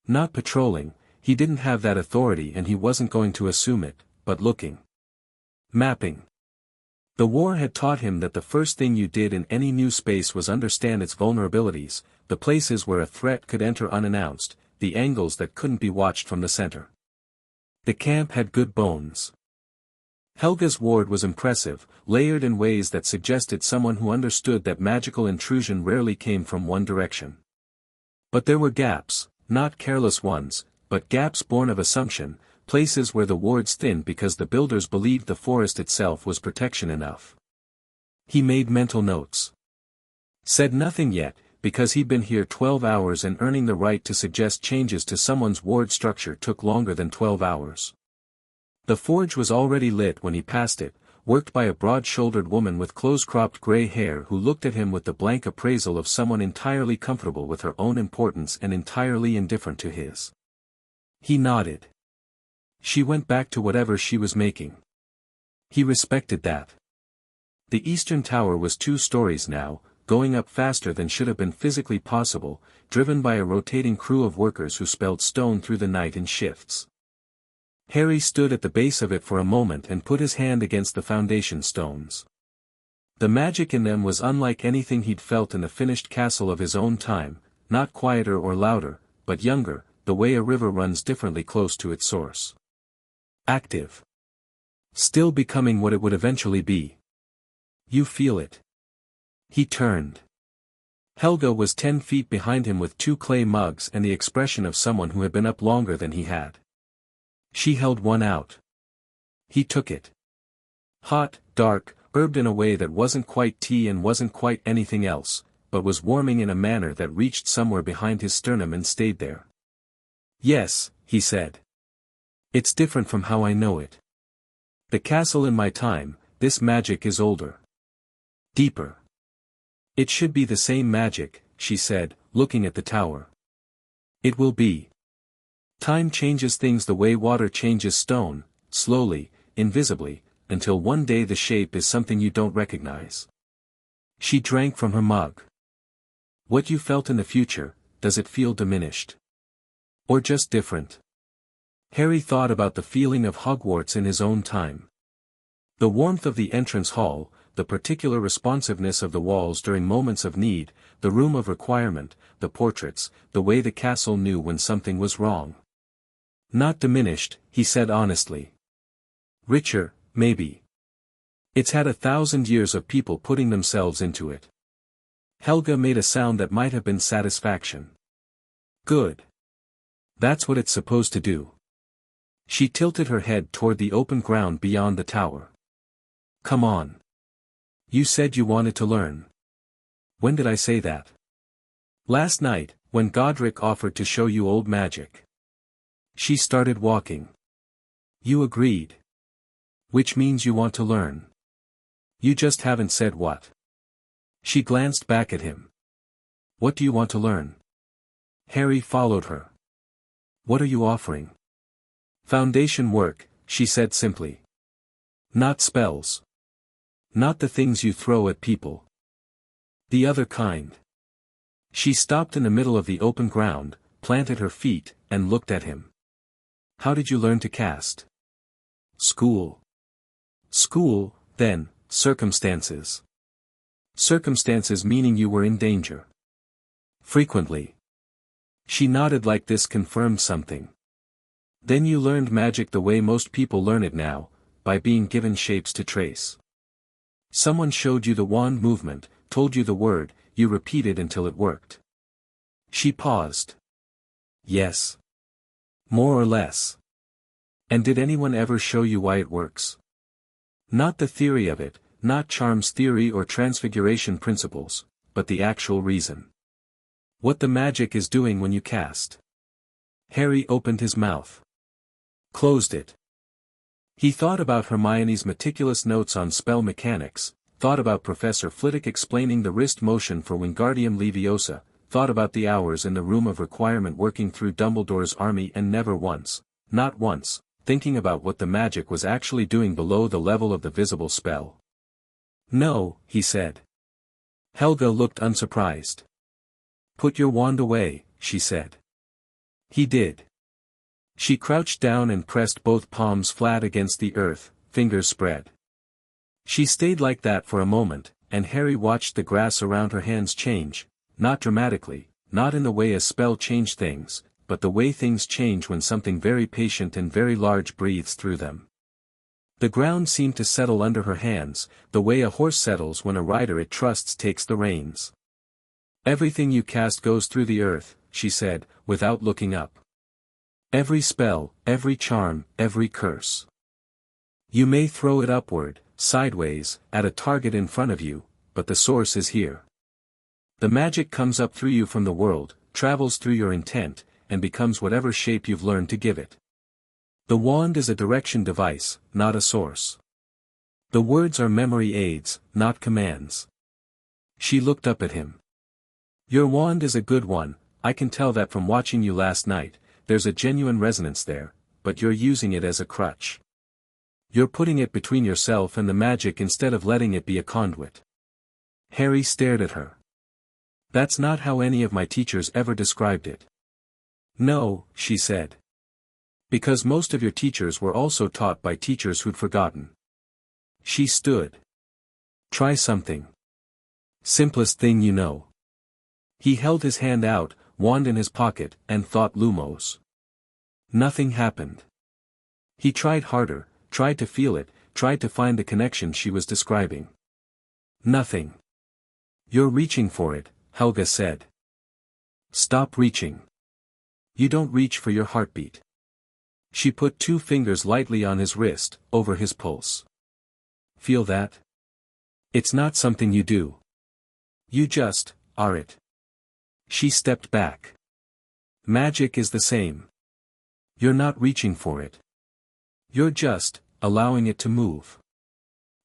Not patrolling, he didn't have that authority and he wasn't going to assume it, but looking. Mapping. The war had taught him that the first thing you did in any new space was understand its vulnerabilities, the places where a threat could enter unannounced, the angles that couldn't be watched from the center. The camp had good bones. Helga's ward was impressive, layered in ways that suggested someone who understood that magical intrusion rarely came from one direction. But there were gaps, not careless ones, but gaps born of assumption, places where the wards thinned because the builders believed the forest itself was protection enough. He made mental notes. Said nothing yet, because he'd been here 12 hours and earning the right to suggest changes to someone's ward structure took longer than 12 hours. The forge was already lit when he passed it, worked by a broad-shouldered woman with close-cropped gray hair who looked at him with the blank appraisal of someone entirely comfortable with her own importance and entirely indifferent to his. He nodded. She went back to whatever she was making. He respected that. The eastern tower was 2 stories now, going up faster than should have been physically possible, driven by a rotating crew of workers who spelled stone through the night in shifts. Harry stood at the base of it for a moment and put his hand against the foundation stones. The magic in them was unlike anything he'd felt in the finished castle of his own time, not quieter or louder, but younger, the way a river runs differently close to its source. Active. Still becoming what it would eventually be. You feel it. He turned. Helga was 10 feet behind him with 2 clay mugs and the expression of someone who had been up longer than he had. She held one out. He took it. Hot, dark, herbed in a way that wasn't quite tea and wasn't quite anything else, but was warming in a manner that reached somewhere behind his sternum and stayed there. Yes, he said. It's different from how I know it. The castle in my time, this magic is older. Deeper. It should be the same magic, she said, looking at the tower. It will be. Time changes things the way water changes stone, slowly, invisibly, until one day the shape is something you don't recognize. She drank from her mug. What you felt in the future, does it feel diminished? Or just different? Harry thought about the feeling of Hogwarts in his own time. The warmth of the entrance hall, the particular responsiveness of the walls during moments of need, the room of requirement, the portraits, the way the castle knew when something was wrong. Not diminished, he said honestly. Richer, maybe. It's had 1,000 years of people putting themselves into it. Helga made a sound that might have been satisfaction. Good. That's what it's supposed to do. She tilted her head toward the open ground beyond the tower. Come on. You said you wanted to learn. When did I say that? Last night, when Godric offered to show you old magic. She started walking. You agreed. Which means you want to learn. You just haven't said what. She glanced back at him. What do you want to learn? Harry followed her. What are you offering? Foundation work, she said simply. Not spells. Not the things you throw at people. The other kind. She stopped in the middle of the open ground, planted her feet, and looked at him. How did you learn to cast? School. School, then, circumstances. Circumstances meaning you were in danger. Frequently. She nodded like this confirmed something. Then you learned magic the way most people learn it now, by being given shapes to trace. Someone showed you the wand movement, told you the word, you repeated until it worked. She paused. Yes. More or less. And did anyone ever show you why it works? Not the theory of it, not charms theory or transfiguration principles, but the actual reason. What the magic is doing when you cast. Harry opened his mouth. Closed it. He thought about Hermione's meticulous notes on spell mechanics, thought about Professor Flitwick explaining the wrist motion for Wingardium Leviosa, thought about the hours in the room of requirement working through Dumbledore's army and never once, not once, thinking about what the magic was actually doing below the level of the visible spell. No, he said. Helga looked unsurprised. Put your wand away, she said. He did. She crouched down and pressed both palms flat against the earth, fingers spread. She stayed like that for a moment, and Harry watched the grass around her hands change, not dramatically, not in the way a spell changed things, but the way things change when something very patient and very large breathes through them. The ground seemed to settle under her hands, the way a horse settles when a rider it trusts takes the reins. Everything you cast goes through the earth, she said, without looking up. Every spell, every charm, every curse. You may throw it upward, sideways, at a target in front of you, but the source is here. The magic comes up through you from the world, travels through your intent, and becomes whatever shape you've learned to give it. The wand is a direction device, not a source. The words are memory aids, not commands. She looked up at him. Your wand is a good one, I can tell that from watching you last night, there's a genuine resonance there, but you're using it as a crutch. You're putting it between yourself and the magic instead of letting it be a conduit. Harry stared at her. That's not how any of my teachers ever described it. No, she said. Because most of your teachers were also taught by teachers who'd forgotten. She stood. Try something. Simplest thing you know. He held his hand out, wand in his pocket, and thought Lumos. Nothing happened. He tried harder, tried to feel it, tried to find the connection she was describing. Nothing. You're reaching for it, Helga said. Stop reaching. You don't reach for your heartbeat. She put 2 fingers lightly on his wrist, over his pulse. Feel that? It's not something you do. You just are it. She stepped back. Magic is the same. You're not reaching for it. You're just allowing it to move.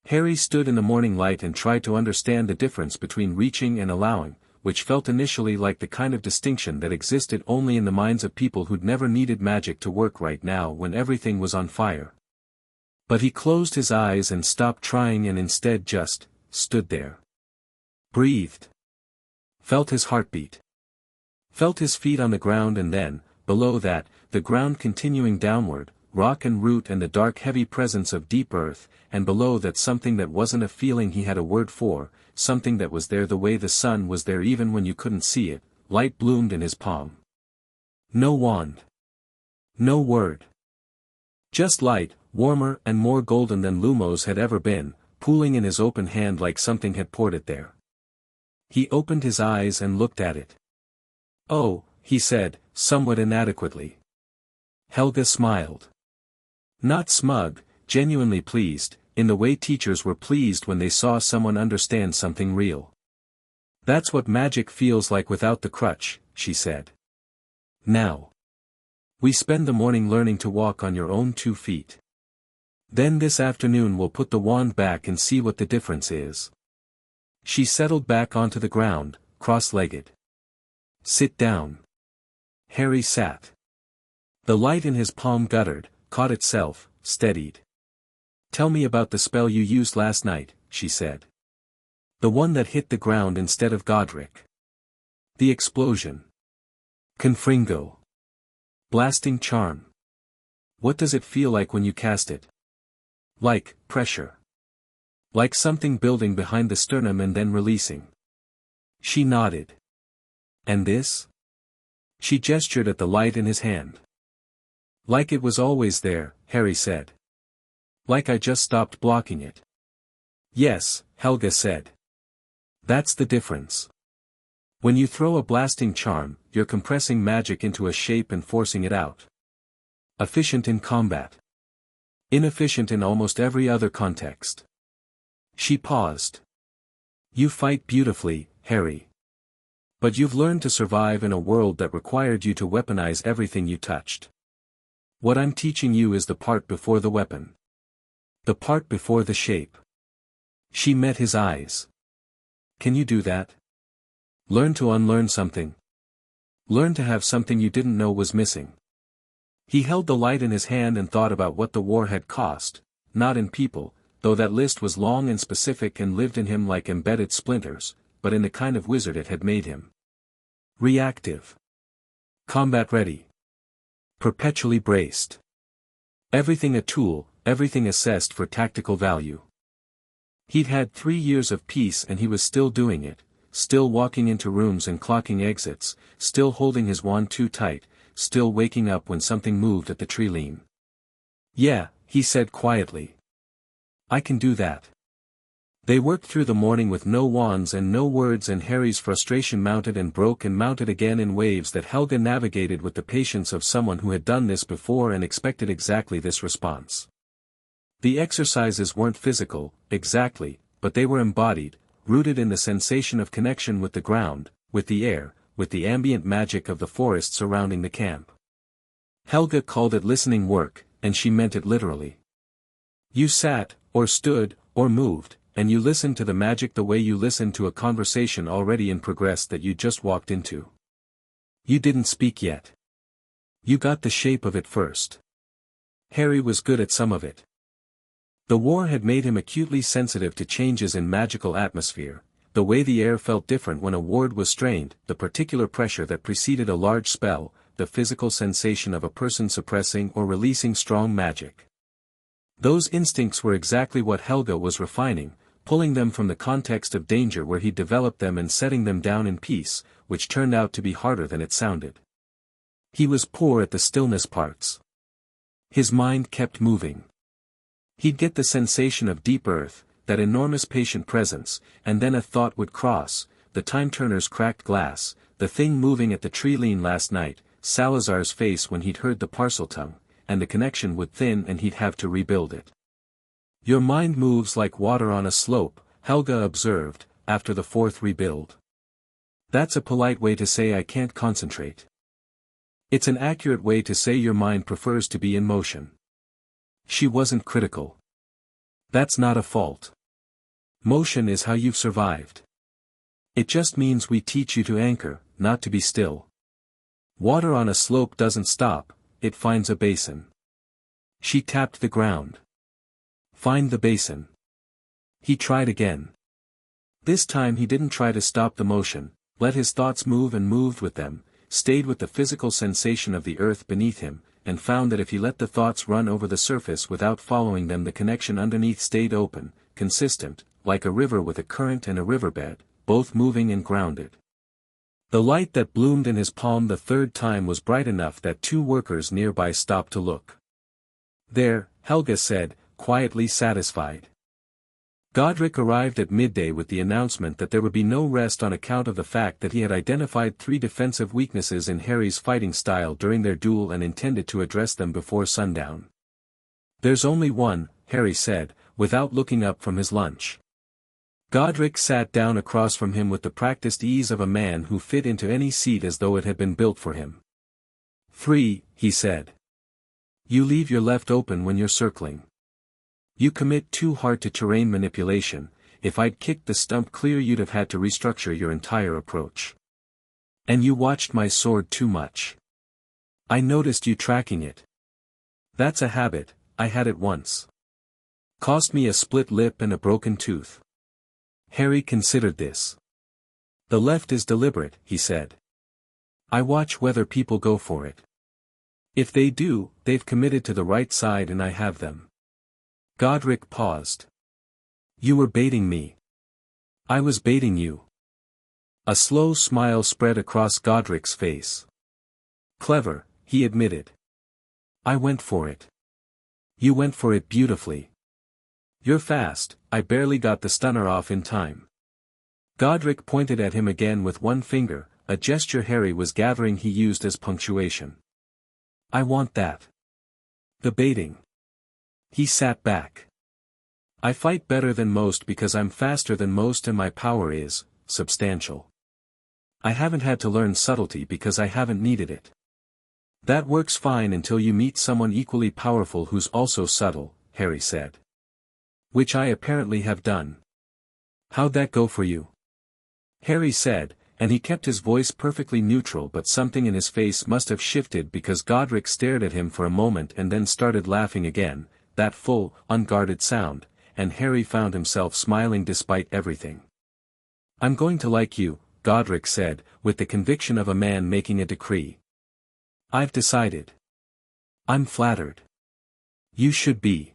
Harry stood in the morning light and tried to understand the difference between reaching and allowing, which felt initially like the kind of distinction that existed only in the minds of people who'd never needed magic to work right now when everything was on fire. But he closed his eyes and stopped trying and instead just stood there. Breathed. Felt his heartbeat. Felt his feet on the ground and then, below that, the ground continuing downward, rock and root and the dark heavy presence of deep earth, and below that something that wasn't a feeling he had a word for, something that was there the way the sun was there even when you couldn't see it. Light bloomed in his palm. No wand. No word. Just light, warmer and more golden than Lumos had ever been, pooling in his open hand like something had poured it there. He opened his eyes and looked at it. Oh, he said, somewhat inadequately. Helga smiled. Not smug, genuinely pleased, in the way teachers were pleased when they saw someone understand something real. That's what magic feels like without the crutch, she said. Now. We spend the morning learning to walk on your own 2 feet. Then this afternoon we'll put the wand back and see what the difference is. She settled back onto the ground, cross-legged. Sit down. Harry sat. The light in his palm guttered, caught itself, steadied. Tell me about the spell you used last night, she said. The one that hit the ground instead of Godric. The explosion. Confringo. Blasting charm. What does it feel like when you cast it? Like pressure. Like something building behind the sternum and then releasing. She nodded. And this? She gestured at the light in his hand. Like it was always there, Harry said. Like I just stopped blocking it. Yes, Helga said. That's the difference. When you throw a blasting charm, you're compressing magic into a shape and forcing it out. Efficient in combat. Inefficient in almost every other context. She paused. You fight beautifully, Harry. But you've learned to survive in a world that required you to weaponize everything you touched. What I'm teaching you is the part before the weapon. The part before the shape. She met his eyes. Can you do that? Learn to unlearn something. Learn to have something you didn't know was missing. He held the light in his hand and thought about what the war had cost, not in people, though that list was long and specific and lived in him like embedded splinters, but in the kind of wizard it had made him. Reactive. Combat ready. Perpetually braced. Everything a tool, everything assessed for tactical value. He'd had 3 years of peace and he was still doing it, still walking into rooms and clocking exits, still holding his wand too tight, still waking up when something moved at the tree-line. Yeah, he said quietly. I can do that. They worked through the morning with no wands and no words, and Harry's frustration mounted and broke and mounted again in waves that Helga navigated with the patience of someone who had done this before and expected exactly this response. The exercises weren't physical, exactly, but they were embodied, rooted in the sensation of connection with the ground, with the air, with the ambient magic of the forest surrounding the camp. Helga called it listening work, and she meant it literally. You sat, or stood, or moved, and you listened to the magic the way you listen to a conversation already in progress that you just walked into. You didn't speak yet. You got the shape of it first. Harry was good at some of it. The war had made him acutely sensitive to changes in magical atmosphere, the way the air felt different when a ward was strained, the particular pressure that preceded a large spell, the physical sensation of a person suppressing or releasing strong magic. Those instincts were exactly what Helga was refining, pulling them from the context of danger where he developed them and setting them down in peace, which turned out to be harder than it sounded. He was poor at the stillness parts. His mind kept moving. He'd get the sensation of deep earth, that enormous patient presence, and then a thought would cross, the time-turner's cracked glass, the thing moving at the tree lean last night, Salazar's face when he'd heard the Parseltongue, and the connection would thin and he'd have to rebuild it. Your mind moves like water on a slope, Helga observed, after the fourth rebuild. That's a polite way to say I can't concentrate. It's an accurate way to say your mind prefers to be in motion. She wasn't critical. That's not a fault. Motion is how you've survived. It just means we teach you to anchor, not to be still. Water on a slope doesn't stop, it finds a basin. She tapped the ground. Find the basin. He tried again. This time he didn't try to stop the motion, let his thoughts move and moved with them, stayed with the physical sensation of the earth beneath him, and found that if he let the thoughts run over the surface without following them, the connection underneath stayed open, consistent, like a river with a current and a riverbed, both moving and grounded. The light that bloomed in his palm the third time was bright enough that two workers nearby stopped to look. There, Helga said, quietly satisfied. Godric arrived at midday with the announcement that there would be no rest on account of the fact that he had identified 3 defensive weaknesses in Harry's fighting style during their duel and intended to address them before sundown. There's only one, Harry said, without looking up from his lunch. Godric sat down across from him with the practiced ease of a man who fit into any seat as though it had been built for him. 3, he said. You leave your left open when you're circling. You commit too hard to terrain manipulation. If I'd kicked the stump clear you'd have had to restructure your entire approach. And you watched my sword too much. I noticed you tracking it. That's a habit, I had it once. Cost me a split lip and a broken tooth. Harry considered this. The left is deliberate, he said. I watch whether people go for it. If they do, they've committed to the right side and I have them. Godric paused. You were baiting me. I was baiting you. A slow smile spread across Godric's face. Clever, he admitted. I went for it. You went for it beautifully. You're fast, I barely got the stunner off in time. Godric pointed at him again with one finger, a gesture Harry was gathering he used as punctuation. I want that. The baiting. He sat back. I fight better than most because I'm faster than most and my power is substantial. I haven't had to learn subtlety because I haven't needed it. That works fine until you meet someone equally powerful who's also subtle, Harry said. Which I apparently have done. How'd that go for you? Harry said, and he kept his voice perfectly neutral, but something in his face must have shifted because Godric stared at him for a moment and then started laughing again, that full, unguarded sound, and Harry found himself smiling despite everything. I'm going to like you, Godric said, with the conviction of a man making a decree. I've decided. I'm flattered. You should be.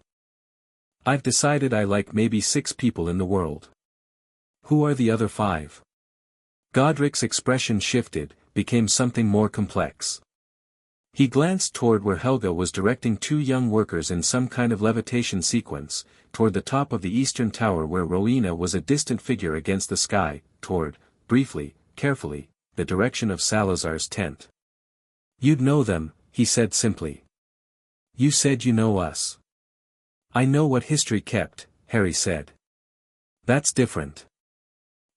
I've decided I like maybe 6 people in the world. Who are the other 5? Godric's expression shifted, became something more complex. He glanced toward where Helga was directing 2 young workers in some kind of levitation sequence, toward the top of the eastern tower where Rowena was a distant figure against the sky, toward, briefly, carefully, the direction of Salazar's tent. You'd know them, he said simply. You said you know us. I know what history kept, Harry said. That's different.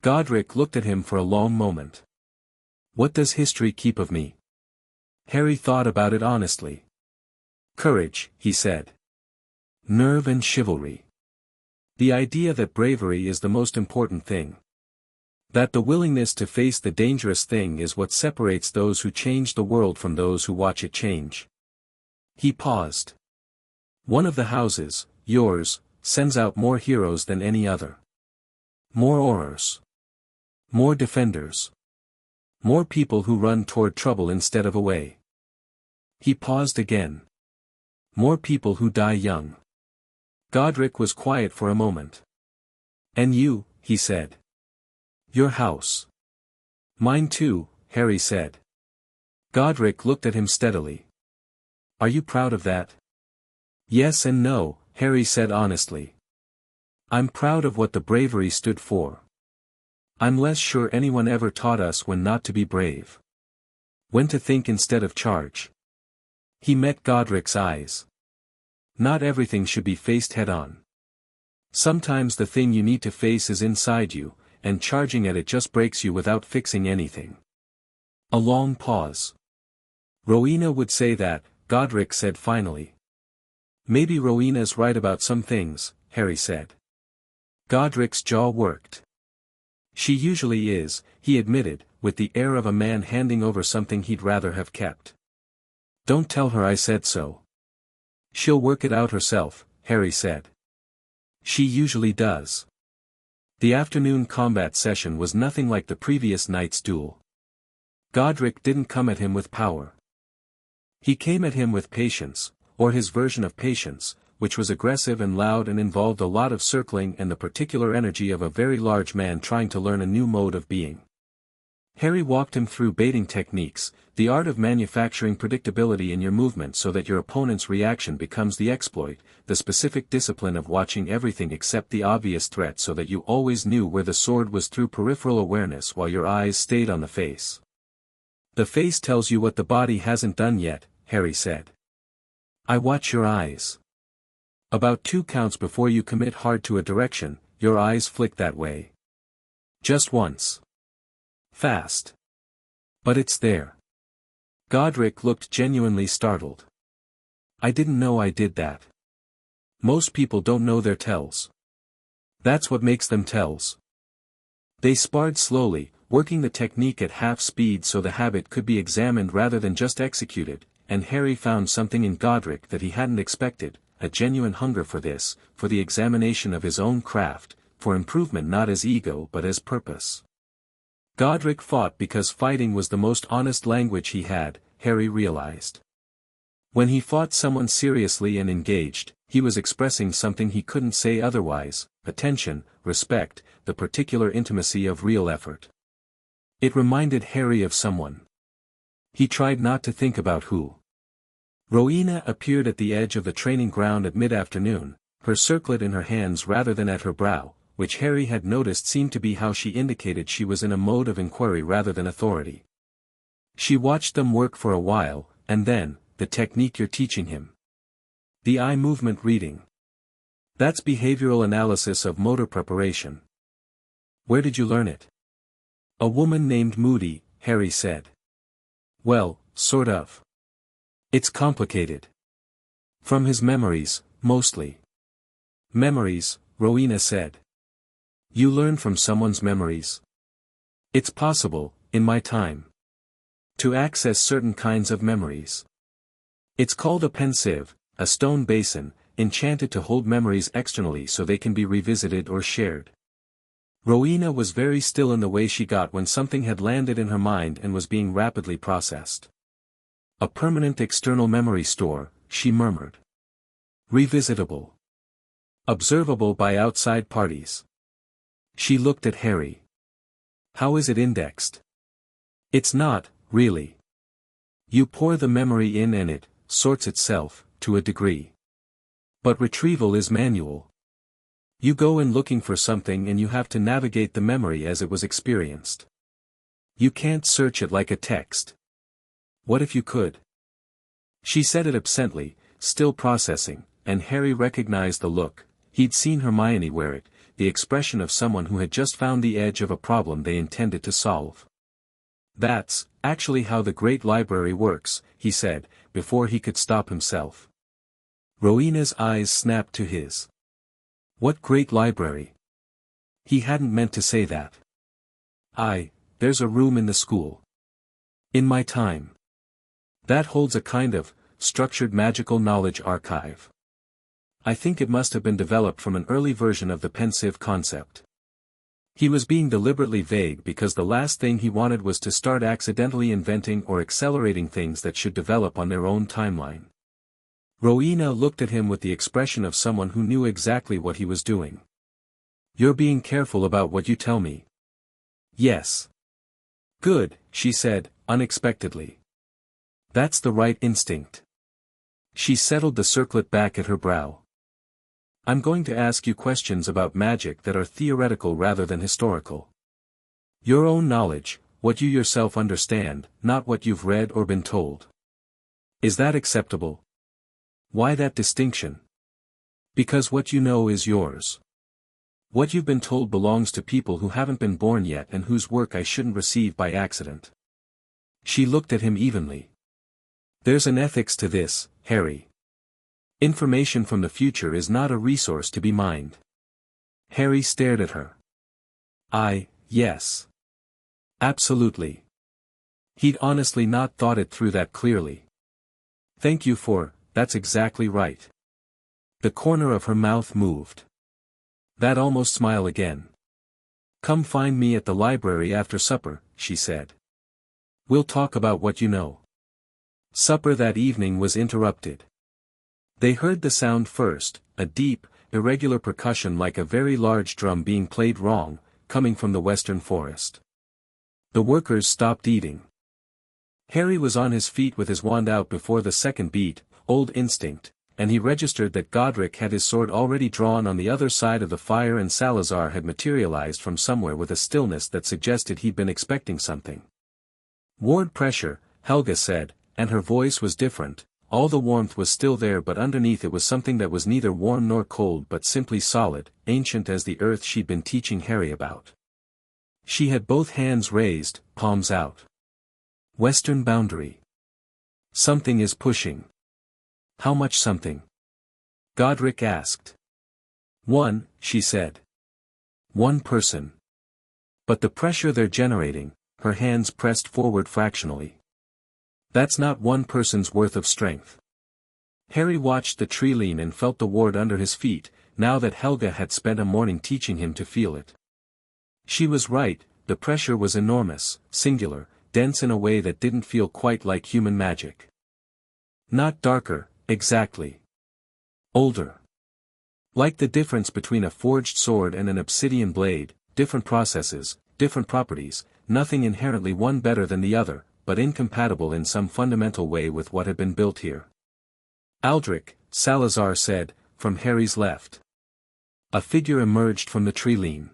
Godric looked at him for a long moment. What does history keep of me? Harry thought about it honestly. Courage, he said. Nerve and chivalry. The idea that bravery is the most important thing. That the willingness to face the dangerous thing is what separates those who change the world from those who watch it change. He paused. One of the houses, yours, sends out more heroes than any other. More aurors. More defenders. More people who run toward trouble instead of away. He paused again. More people who die young. Godric was quiet for a moment. And you, he said. Your house. Mine too, Harry said. Godric looked at him steadily. Are you proud of that? Yes and no, Harry said honestly. I'm proud of what the bravery stood for. I'm less sure anyone ever taught us when not to be brave. When to think instead of charge. He met Godric's eyes. Not everything should be faced head-on. Sometimes the thing you need to face is inside you, and charging at it just breaks you without fixing anything. A long pause. Rowena would say that, Godric said finally. Maybe Rowena's right about some things, Harry said. Godric's jaw worked. She usually is, he admitted, with the air of a man handing over something he'd rather have kept. Don't tell her I said so. She'll work it out herself, Harry said. She usually does. The afternoon combat session was nothing like the previous night's duel. Godric didn't come at him with power. He came at him with patience, or his version of patience, which was aggressive and loud and involved a lot of circling and the particular energy of a very large man trying to learn a new mode of being. Harry walked him through baiting techniques, the art of manufacturing predictability in your movement so that your opponent's reaction becomes the exploit, the specific discipline of watching everything except the obvious threat so that you always knew where the sword was through peripheral awareness while your eyes stayed on the face. The face tells you what the body hasn't done yet, Harry said. I watch your eyes. About 2 counts before you commit hard to a direction, your eyes flick that way. Just once. Fast. But it's there. Godric looked genuinely startled. I didn't know I did that. Most people don't know their tells. That's what makes them tells. They sparred slowly, working the technique at half speed so the habit could be examined rather than just executed, and Harry found something in Godric that he hadn't expected, a genuine hunger for this, for the examination of his own craft, for improvement not as ego but as purpose. Godric fought because fighting was the most honest language he had, Harry realized. When he fought someone seriously and engaged, he was expressing something he couldn't say otherwise, attention, respect, the particular intimacy of real effort. It reminded Harry of someone. He tried not to think about who. Rowena appeared at the edge of the training ground at mid-afternoon, her circlet in her hands rather than at her brow, which Harry had noticed seemed to be how she indicated she was in a mode of inquiry rather than authority. She watched them work for a while, and then, the technique you're teaching him. The eye movement reading. That's behavioral analysis of motor preparation. Where did you learn it? A woman named Moody, Harry said. Well, sort of. It's complicated. From his memories, mostly. Memories, Rowena said. You learn from someone's memories. It's possible, in my time. To access certain kinds of memories. It's called a pensieve, a stone basin, enchanted to hold memories externally so they can be revisited or shared. Rowena was very still in the way she got when something had landed in her mind and was being rapidly processed. A permanent external memory store, she murmured. Revisitable. Observable by outside parties. She looked at Harry. How is it indexed? It's not, really. You pour the memory in and it sorts itself, to a degree. But retrieval is manual. You go in looking for something and you have to navigate the memory as it was experienced. You can't search it like a text. What if you could? She said it absently, still processing, and Harry recognized the look. He'd seen Hermione wear it, the expression of someone who had just found the edge of a problem they intended to solve. That's actually how the Great Library works, he said, before he could stop himself. Rowena's eyes snapped to his. What Great Library? He hadn't meant to say that. There's a room in the school. In my time. That holds a kind of structured magical knowledge archive. I think it must have been developed from an early version of the pensieve concept. He was being deliberately vague because the last thing he wanted was to start accidentally inventing or accelerating things that should develop on their own timeline. Rowena looked at him with the expression of someone who knew exactly what he was doing. "You're being careful about what you tell me." "Yes." "Good," she said, unexpectedly. "That's the right instinct." She settled the circlet back at her brow. "I'm going to ask you questions about magic that are theoretical rather than historical. Your own knowledge, what you yourself understand, not what you've read or been told. Is that acceptable?" "Why that distinction?" "Because what you know is yours. What you've been told belongs to people who haven't been born yet and whose work I shouldn't receive by accident." She looked at him evenly. "There's an ethics to this, Harry. Information from the future is not a resource to be mined." Harry stared at her. Yes. Absolutely. He'd honestly not thought it through that clearly. "Thank you that's exactly right." The corner of her mouth moved. That almost smile again. "Come find me at the library after supper," she said. "We'll talk about what you know." Supper that evening was interrupted. They heard the sound first, a deep, irregular percussion like a very large drum being played wrong, coming from the western forest. The workers stopped eating. Harry was on his feet with his wand out before the second beat, old instinct, and he registered that Godric had his sword already drawn on the other side of the fire and Salazar had materialized from somewhere with a stillness that suggested he'd been expecting something. "Ward pressure," Helga said, and her voice was different. All the warmth was still there, but underneath it was something that was neither warm nor cold but simply solid, ancient as the earth she'd been teaching Harry about. She had both hands raised, palms out. "Western boundary. Something is pushing." "How much something?" Godric asked. "One," she said. "One person. But the pressure they're generating," her hands pressed forward fractionally. "That's not one person's worth of strength." Harry watched the tree lean and felt the ward under his feet, now that Helga had spent a morning teaching him to feel it. She was right, the pressure was enormous, singular, dense in a way that didn't feel quite like human magic. Not darker, exactly. Older. Like the difference between a forged sword and an obsidian blade, different processes, different properties, nothing inherently one better than the other, but incompatible in some fundamental way with what had been built here. "Aldrich," Salazar said, from Harry's left. A figure emerged from the tree lean.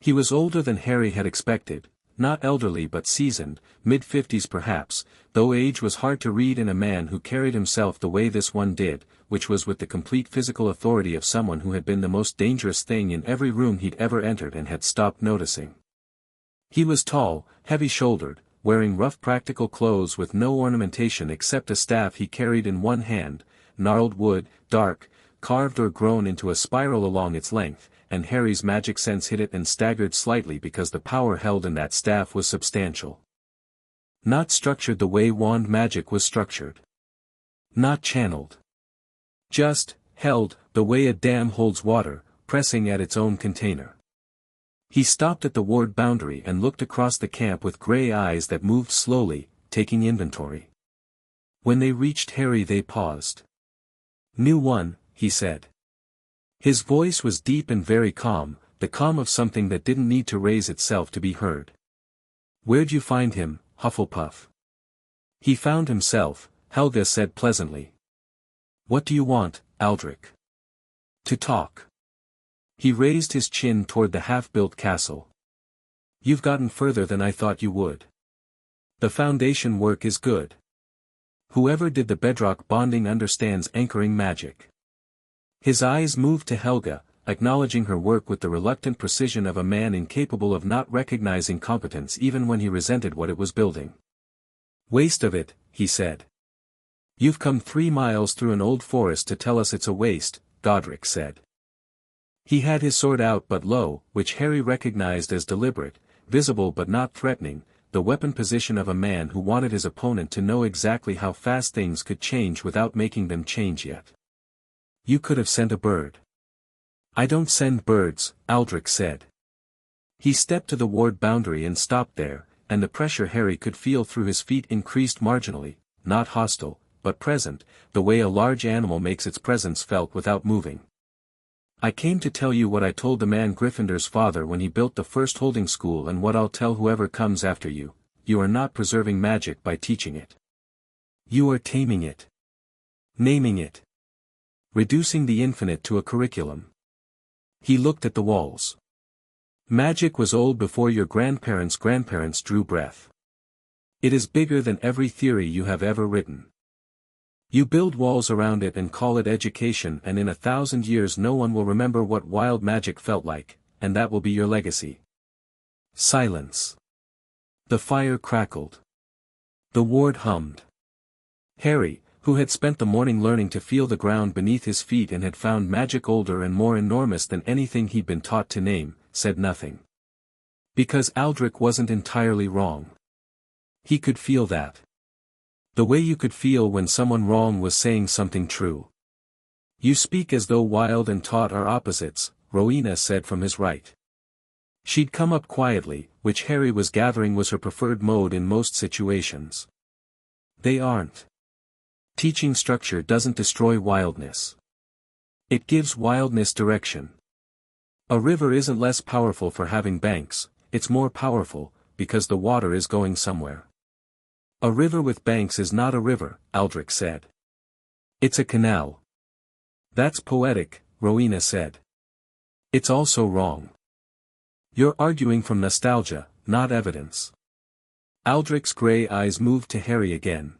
He was older than Harry had expected, not elderly but seasoned, mid-50s perhaps, though age was hard to read in a man who carried himself the way this one did, which was with the complete physical authority of someone who had been the most dangerous thing in every room he'd ever entered and had stopped noticing. He was tall, heavy-shouldered, wearing rough practical clothes with no ornamentation except a staff he carried in one hand, gnarled wood, dark, carved or grown into a spiral along its length, and Harry's magic sense hit it and staggered slightly because the power held in that staff was substantial. Not structured the way wand magic was structured. Not channeled. Just, held, the way a dam holds water, pressing at its own container. He stopped at the ward boundary and looked across the camp with gray eyes that moved slowly, taking inventory. When they reached Harry they paused. "New one," he said. His voice was deep and very calm, the calm of something that didn't need to raise itself to be heard. "Where'd you find him, Hufflepuff?" "He found himself," Helga said pleasantly. "What do you want, Aldrich?" "To talk." He raised his chin toward the half-built castle. "You've gotten further than I thought you would. The foundation work is good. Whoever did the bedrock bonding understands anchoring magic." His eyes moved to Helga, acknowledging her work with the reluctant precision of a man incapable of not recognizing competence even when he resented what it was building. "Waste of it," he said. "You've come 3 miles through an old forest to tell us it's a waste," Godric said. He had his sword out but low, which Harry recognized as deliberate, visible but not threatening, the weapon position of a man who wanted his opponent to know exactly how fast things could change without making them change yet. "You could have sent a bird." "I don't send birds," Aldrich said. He stepped to the ward boundary and stopped there, and the pressure Harry could feel through his feet increased marginally, not hostile, but present, the way a large animal makes its presence felt without moving. I came to tell you what I told the man Gryffindor's father when he built the first holding school and what I'll tell whoever comes after you. You are not preserving magic by teaching it. You are taming it. Naming it. Reducing the infinite to a curriculum. He looked at the walls. Magic was old before your grandparents' drew breath. It is bigger than every theory you have ever written. You build walls around it and call it education, and in 1,000 years no one will remember what wild magic felt like, and that will be your legacy. Silence. The fire crackled. The ward hummed. Harry, who had spent the morning learning to feel the ground beneath his feet and had found magic older and more enormous than anything he'd been taught to name, said nothing. Because Aldrich wasn't entirely wrong. He could feel that. The way you could feel when someone wrong was saying something true. You speak as though wild and taught are opposites, Rowena said from his right. She'd come up quietly, which Harry was gathering was her preferred mode in most situations. They aren't. Teaching structure doesn't destroy wildness. It gives wildness direction. A river isn't less powerful for having banks, it's more powerful, because the water is going somewhere. A river with banks is not a river, Aldrich said. It's a canal. That's poetic, Rowena said. It's also wrong. You're arguing from nostalgia, not evidence. Aldrich's grey eyes moved to Harry again.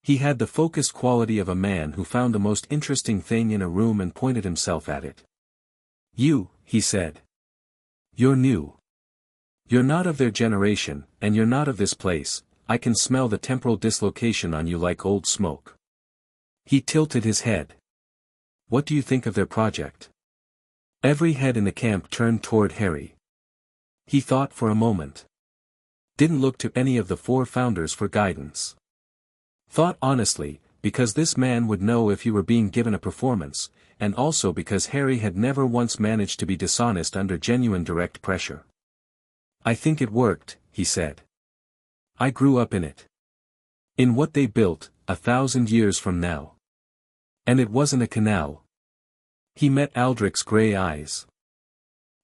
He had the focused quality of a man who found the most interesting thing in a room and pointed himself at it. You, he said. You're new. You're not of their generation, and you're not of this place. I can smell the temporal dislocation on you like old smoke. He tilted his head. What do you think of their project? Every head in the camp turned toward Harry. He thought for a moment. Didn't look to any of the 4 founders for guidance. Thought honestly, because this man would know if he were being given a performance, and also because Harry had never once managed to be dishonest under genuine direct pressure. I think it worked, he said. I grew up in it. In what they built, 1,000 years from now. And it wasn't a canal. He met Aldrich's grey eyes.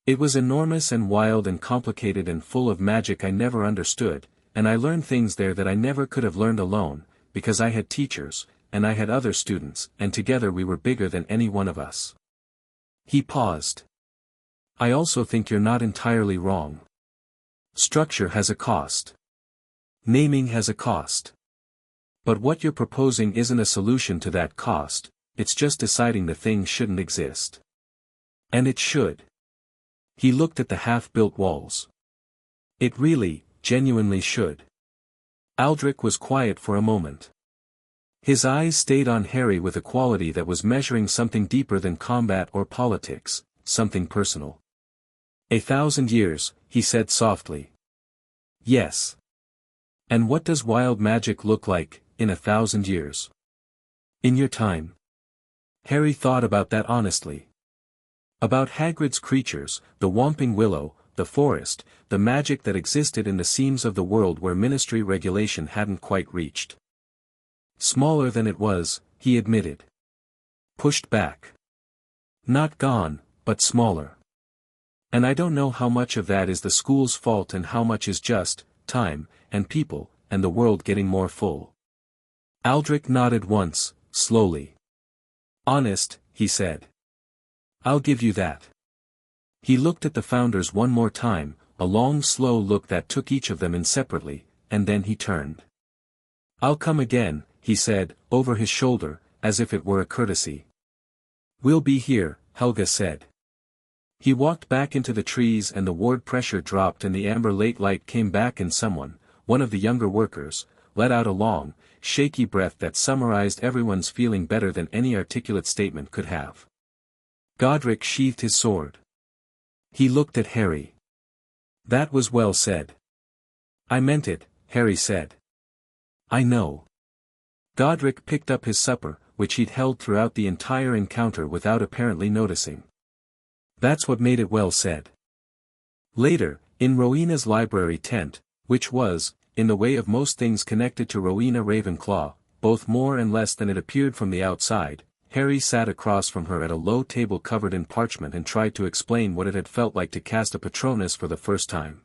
It was enormous and wild and complicated and full of magic I never understood, and I learned things there that I never could have learned alone, because I had teachers, and I had other students, and together we were bigger than any one of us. He paused. I also think you're not entirely wrong. Structure has a cost. Naming has a cost. But what you're proposing isn't a solution to that cost, it's just deciding the thing shouldn't exist. And it should. He looked at the half-built walls. It really, genuinely should. Aldrich was quiet for a moment. His eyes stayed on Harry with a quality that was measuring something deeper than combat or politics, something personal. 1,000 years, he said softly. Yes. And what does wild magic look like, in 1,000 years? In your time? Harry thought about that honestly. About Hagrid's creatures, the Whomping Willow, the forest, the magic that existed in the seams of the world where ministry regulation hadn't quite reached. Smaller than it was, he admitted. Pushed back. Not gone, but smaller. And I don't know how much of that is the school's fault and how much is just, time, and people, and the world getting more full. Aldrich nodded once, slowly. Honest, he said. I'll give you that. He looked at the founders one more time, a long slow look that took each of them in separately, and then he turned. I'll come again, he said, over his shoulder, as if it were a courtesy. We'll be here, Helga said. He walked back into the trees and the ward pressure dropped and the amber late light came back and someone, one of the younger workers, let out a long, shaky breath that summarized everyone's feeling better than any articulate statement could have. Godric sheathed his sword. He looked at Harry. That was well said. I meant it, Harry said. I know. Godric picked up his supper, which he'd held throughout the entire encounter without apparently noticing. That's what made it well said. Later, in Rowena's library tent, which was, in the way of most things connected to Rowena Ravenclaw, both more and less than it appeared from the outside, Harry sat across from her at a low table covered in parchment and tried to explain what it had felt like to cast a Patronus for the first time.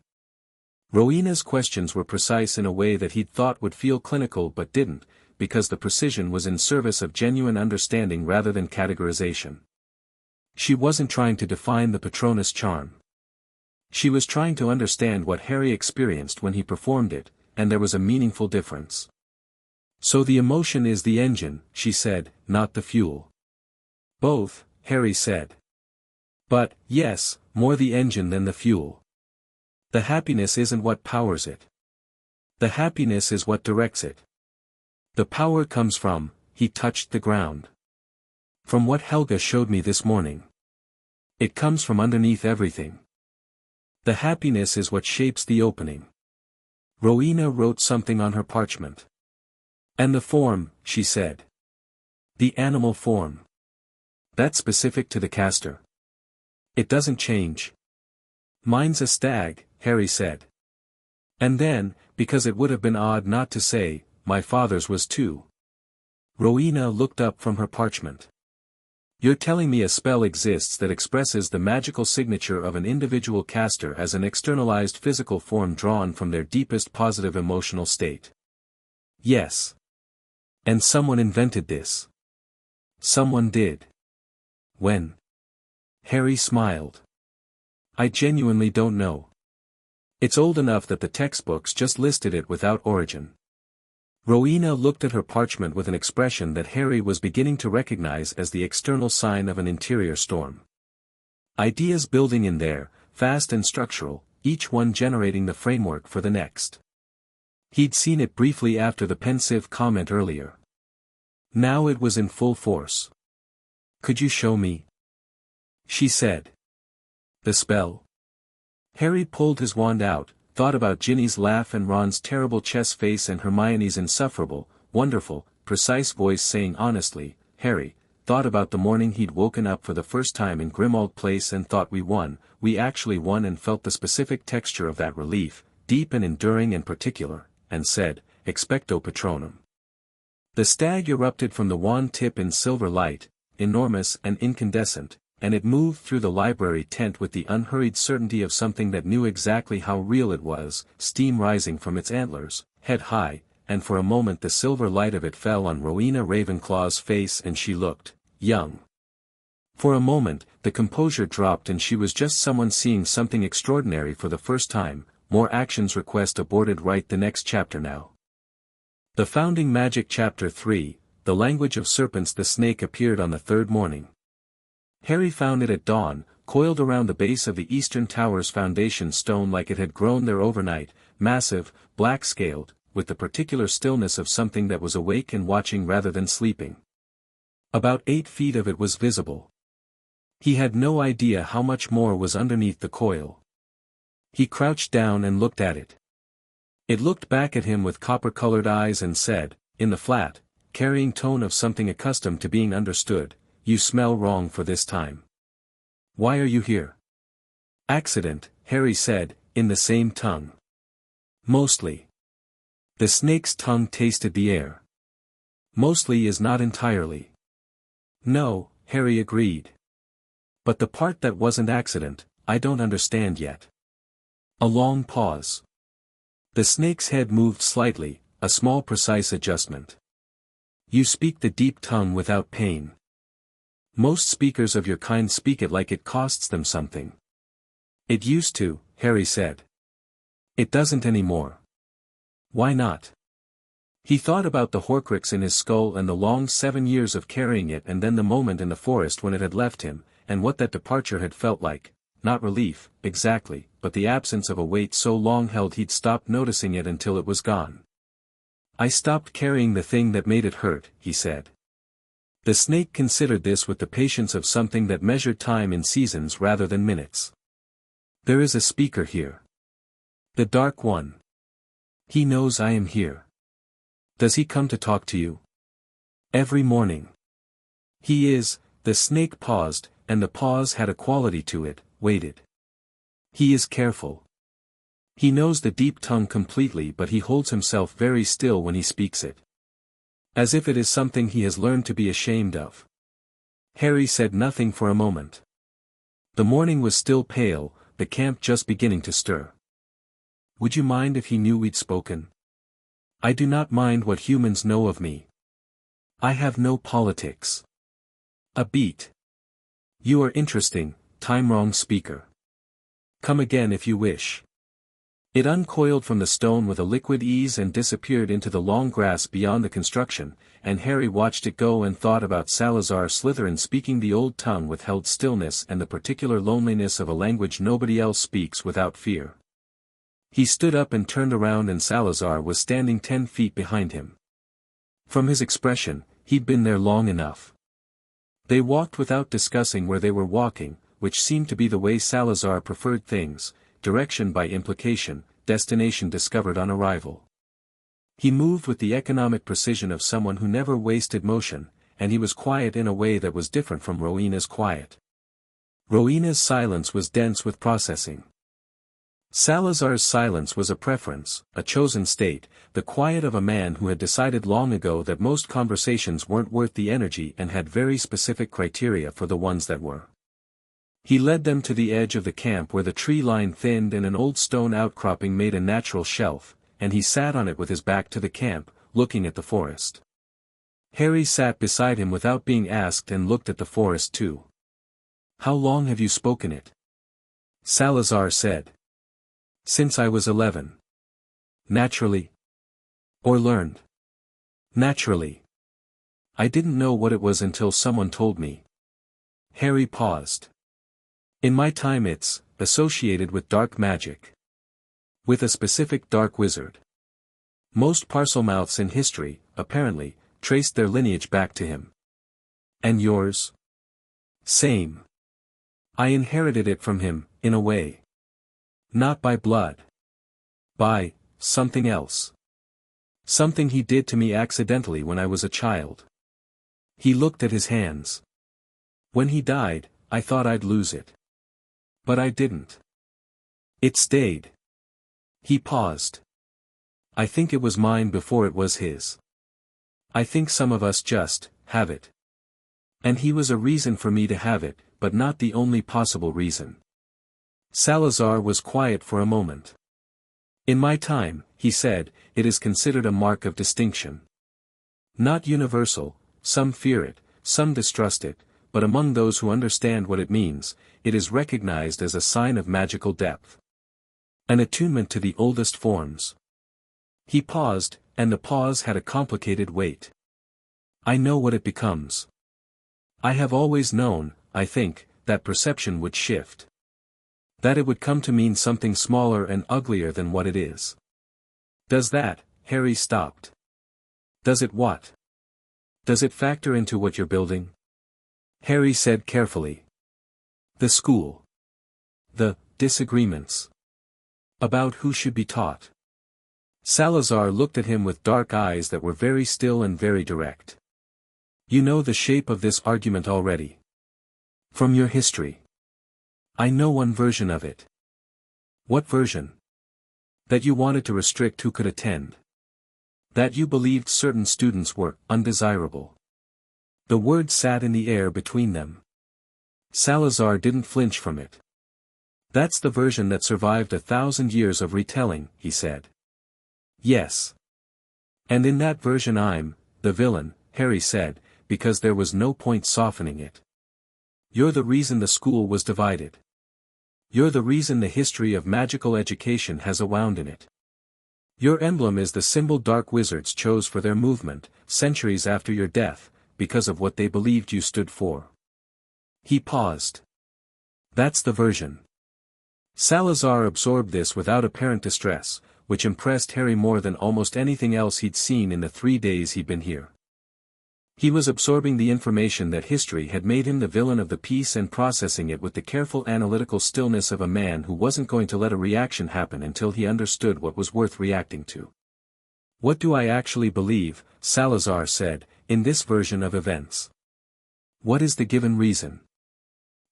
Rowena's questions were precise in a way that he'd thought would feel clinical but didn't, because the precision was in service of genuine understanding rather than categorization. She wasn't trying to define the Patronus charm. She was trying to understand what Harry experienced when he performed it, and there was a meaningful difference. So the emotion is the engine, she said, not the fuel. Both, Harry said. But, yes, more the engine than the fuel. The happiness isn't what powers it. The happiness is what directs it. The power comes from, he touched the ground. From what Helga showed me this morning. It comes from underneath everything. The happiness is what shapes the opening. Rowena wrote something on her parchment. And the form, she said. The animal form. That's specific to the caster. It doesn't change. Mine's a stag, Harry said. And then, because it would have been odd not to say, my father's was too. Rowena looked up from her parchment. You're telling me a spell exists that expresses the magical signature of an individual caster as an externalized physical form drawn from their deepest positive emotional state. Yes. And someone invented this. Someone did. When? Harry smiled. I genuinely don't know. It's old enough that the textbooks just listed it without origin. Rowena looked at her parchment with an expression that Harry was beginning to recognize as the external sign of an interior storm. Ideas building in there, fast and structural, each one generating the framework for the next. He'd seen it briefly after the pensive comment earlier. Now it was in full force. Could you show me? She said. The spell? Harry pulled his wand out, thought about Ginny's laugh and Ron's terrible chess face and Hermione's insufferable, wonderful, precise voice saying honestly, Harry, thought about the morning he'd woken up for the first time in Grimmauld Place and thought we actually won and felt the specific texture of that relief, deep and enduring and particular, and said, expecto patronum. The stag erupted from the wand tip in silver light, enormous and incandescent, and it moved through the library tent with the unhurried certainty of something that knew exactly how real it was, steam rising from its antlers, head high, and for a moment the silver light of it fell on Rowena Ravenclaw's face and she looked young. For a moment, the composure dropped and she was just someone seeing something extraordinary for the first time. More actions request aborted. Write the next chapter now. The Founding Magic Chapter 3, The Language of Serpents. The snake appeared on the third morning. Harry found it at dawn, coiled around the base of the eastern tower's foundation stone like it had grown there overnight, massive, black-scaled, with the particular stillness of something that was awake and watching rather than sleeping. About 8 feet of it was visible. He had no idea how much more was underneath the coil. He crouched down and looked at it. It looked back at him with copper-colored eyes and said, in the flat, carrying tone of something accustomed to being understood, you smell wrong for this time. Why are you here? Accident, Harry said, in the same tongue. Mostly. The snake's tongue tasted the air. Mostly is not entirely. No, Harry agreed. But the part that wasn't accident, I don't understand yet. A long pause. The snake's head moved slightly, a small precise adjustment. You speak the deep tongue without pain. Most speakers of your kind speak it like it costs them something. It used to, Harry said. It doesn't anymore. Why not? He thought about the Horcrux in his skull and the long 7 years of carrying it and then the moment in the forest when it had left him, and what that departure had felt like, not relief, exactly, but the absence of a weight so long held he'd stopped noticing it until it was gone. I stopped carrying the thing that made it hurt, he said. The snake considered this with the patience of something that measured time in seasons rather than minutes. There is a speaker here. The Dark One. He knows I am here. Does he come to talk to you? Every morning. He is. The snake paused, and the pause had a quality to it, waited. He is careful. He knows the deep tongue completely, but he holds himself very still when he speaks it. As if it is something he has learned to be ashamed of. Harry said nothing for a moment. The morning was still pale, the camp just beginning to stir. Would you mind if he knew we'd spoken? I do not mind what humans know of me. I have no politics. A beat. You are interesting, time-wrong speaker. Come again if you wish. It uncoiled from the stone with a liquid ease and disappeared into the long grass beyond the construction, and Harry watched it go and thought about Salazar Slytherin speaking the old tongue with held stillness and the particular loneliness of a language nobody else speaks without fear. He stood up and turned around, and Salazar was standing 10 feet behind him. From his expression, he'd been there long enough. They walked without discussing where they were walking, which seemed to be the way Salazar preferred things. Direction by implication, destination discovered on arrival. He moved with the economic precision of someone who never wasted motion, and he was quiet in a way that was different from Rowena's quiet. Rowena's silence was dense with processing. Salazar's silence was a preference, a chosen state, the quiet of a man who had decided long ago that most conversations weren't worth the energy and had very specific criteria for the ones that were. He led them to the edge of the camp where the tree line thinned and an old stone outcropping made a natural shelf, and he sat on it with his back to the camp, looking at the forest. Harry sat beside him without being asked and looked at the forest too. How long have you spoken it? Salazar said. Since I was 11. Naturally? Or learned? Naturally. I didn't know what it was until someone told me. Harry paused. In my time it's associated with dark magic. With a specific dark wizard. Most Parselmouths in history, apparently, traced their lineage back to him. And yours? Same. I inherited it from him, in a way. Not by blood. By something else. Something he did to me accidentally when I was a child. He looked at his hands. When he died, I thought I'd lose it. But I didn't. It stayed. He paused. I think it was mine before it was his. I think some of us just have it. And he was a reason for me to have it, but not the only possible reason. Salazar was quiet for a moment. In my time, he said, it is considered a mark of distinction. Not universal, some fear it, some distrust it, but among those who understand what it means, it is recognized as a sign of magical depth. An attunement to the oldest forms. He paused, and the pause had a complicated weight. I know what it becomes. I have always known, I think, that perception would shift. That it would come to mean something smaller and uglier than what it is. Does that? Harry stopped. Does it what? Does it factor into what you're building? Harry said carefully. The school. The disagreements. About who should be taught. Salazar looked at him with dark eyes that were very still and very direct. You know the shape of this argument already. From your history. I know one version of it. What version? That you wanted to restrict who could attend. That you believed certain students were undesirable. The word sat in the air between them. Salazar didn't flinch from it. That's the version that survived 1,000 years of retelling, he said. Yes. And in that version I'm the villain, Harry said, because there was no point softening it. You're the reason the school was divided. You're the reason the history of magical education has a wound in it. Your emblem is the symbol dark wizards chose for their movement, centuries after your death, because of what they believed you stood for. He paused. That's the version. Salazar absorbed this without apparent distress, which impressed Harry more than almost anything else he'd seen in the 3 days he'd been here. He was absorbing the information that history had made him the villain of the piece and processing it with the careful analytical stillness of a man who wasn't going to let a reaction happen until he understood what was worth reacting to. What do I actually believe, Salazar said, in this version of events? What is the given reason?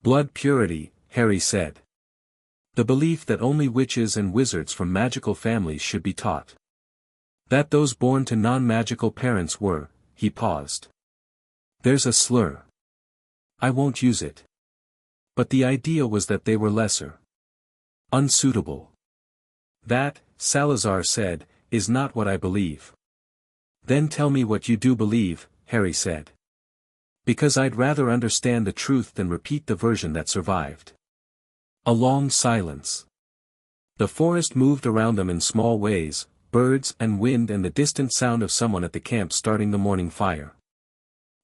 Blood purity, Harry said. The belief that only witches and wizards from magical families should be taught. That those born to non-magical parents were, he paused. There's a slur. I won't use it. But the idea was that they were lesser. Unsuitable. That, Salazar said, is not what I believe. Then tell me what you do believe, Harry said. Because I'd rather understand the truth than repeat the version that survived. A long silence. The forest moved around them in small ways, birds and wind and the distant sound of someone at the camp starting the morning fire.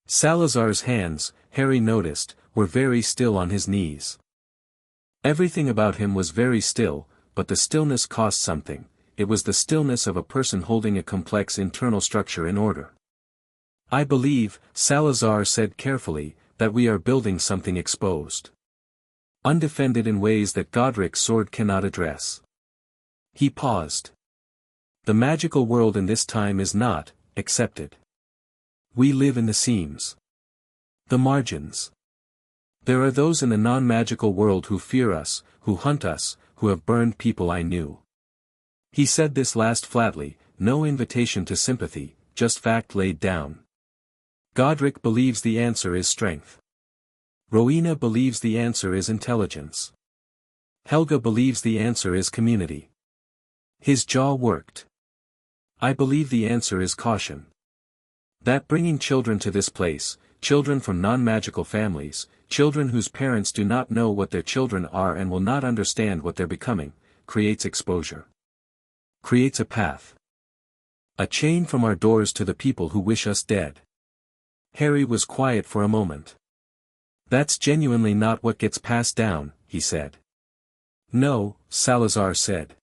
Salazar's hands, Harry noticed, were very still on his knees. Everything about him was very still, but the stillness cost something. It was the stillness of a person holding a complex internal structure in order. I believe, Salazar said carefully, that we are building something exposed. Undefended in ways that Godric's sword cannot address. He paused. The magical world in this time is not accepted. We live in the seams. The margins. There are those in the non-magical world who fear us, who hunt us, who have burned people I knew. He said this last flatly, no invitation to sympathy, just fact laid down. Godric believes the answer is strength. Rowena believes the answer is intelligence. Helga believes the answer is community. His jaw worked. I believe the answer is caution. That bringing children to this place, children from non-magical families, children whose parents do not know what their children are and will not understand what they're becoming, creates exposure. Creates a path. A chain from our doors to the people who wish us dead. Harry was quiet for a moment. That's genuinely not what gets passed down, he said. No, Salazar said.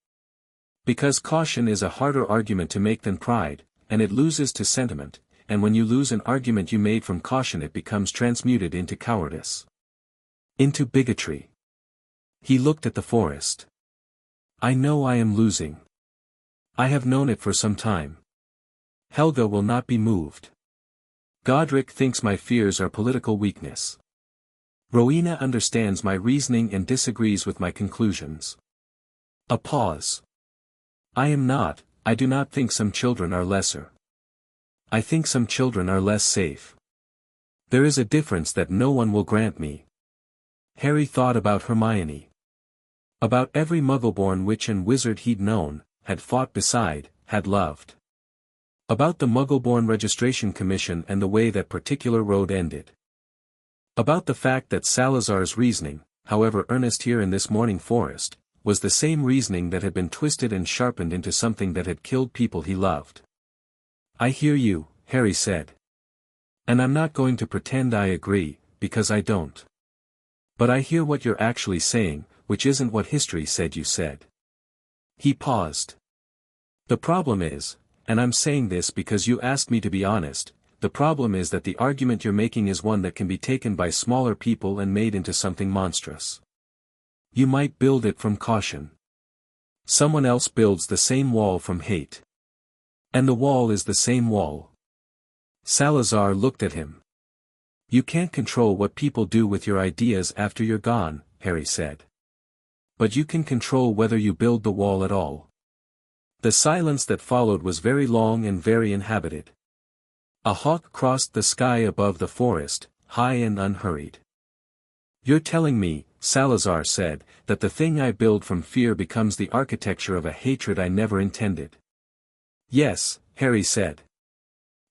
Because caution is a harder argument to make than pride, and it loses to sentiment, and when you lose an argument you made from caution it becomes transmuted into cowardice. Into bigotry. He looked at the forest. I know I am losing. I have known it for some time. Helga will not be moved. Godric thinks my fears are political weakness. Rowena understands my reasoning and disagrees with my conclusions. A pause. I do not think some children are lesser. I think some children are less safe. There is a difference that no one will grant me. Harry thought about Hermione. About every Muggleborn witch and wizard he'd known, had fought beside, had loved. About the Muggleborn Registration Commission and the way that particular road ended. About the fact that Salazar's reasoning, however earnest here in this morning forest, was the same reasoning that had been twisted and sharpened into something that had killed people he loved. I hear you, Harry said. And I'm not going to pretend I agree, because I don't. But I hear what you're actually saying, which isn't what history said you said. He paused. The problem is, and I'm saying this because you asked me to be honest, the problem is that the argument you're making is one that can be taken by smaller people and made into something monstrous. You might build it from caution. Someone else builds the same wall from hate. And the wall is the same wall. Salazar looked at him. You can't control what people do with your ideas after you're gone, Harry said. But you can control whether you build the wall at all. The silence that followed was very long and very inhabited. A hawk crossed the sky above the forest, high and unhurried. You're telling me, Salazar said, that the thing I build from fear becomes the architecture of a hatred I never intended. Yes, Harry said.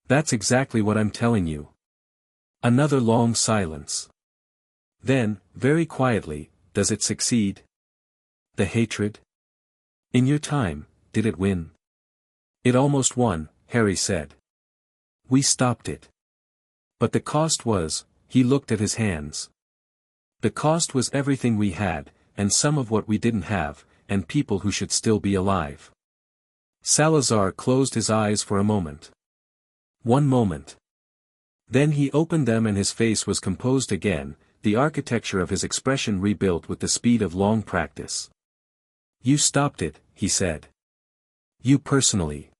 That's exactly what I'm telling you. Another long silence. Then, very quietly, does it succeed? The hatred? In your time, did it win? It almost won, Harry said. We stopped it. But the cost was, he looked at his hands. The cost was everything we had, and some of what we didn't have, and people who should still be alive. Salazar closed his eyes for a moment. One moment. Then he opened them and his face was composed again, the architecture of his expression rebuilt with the speed of long practice. You stopped it, he said. You personally.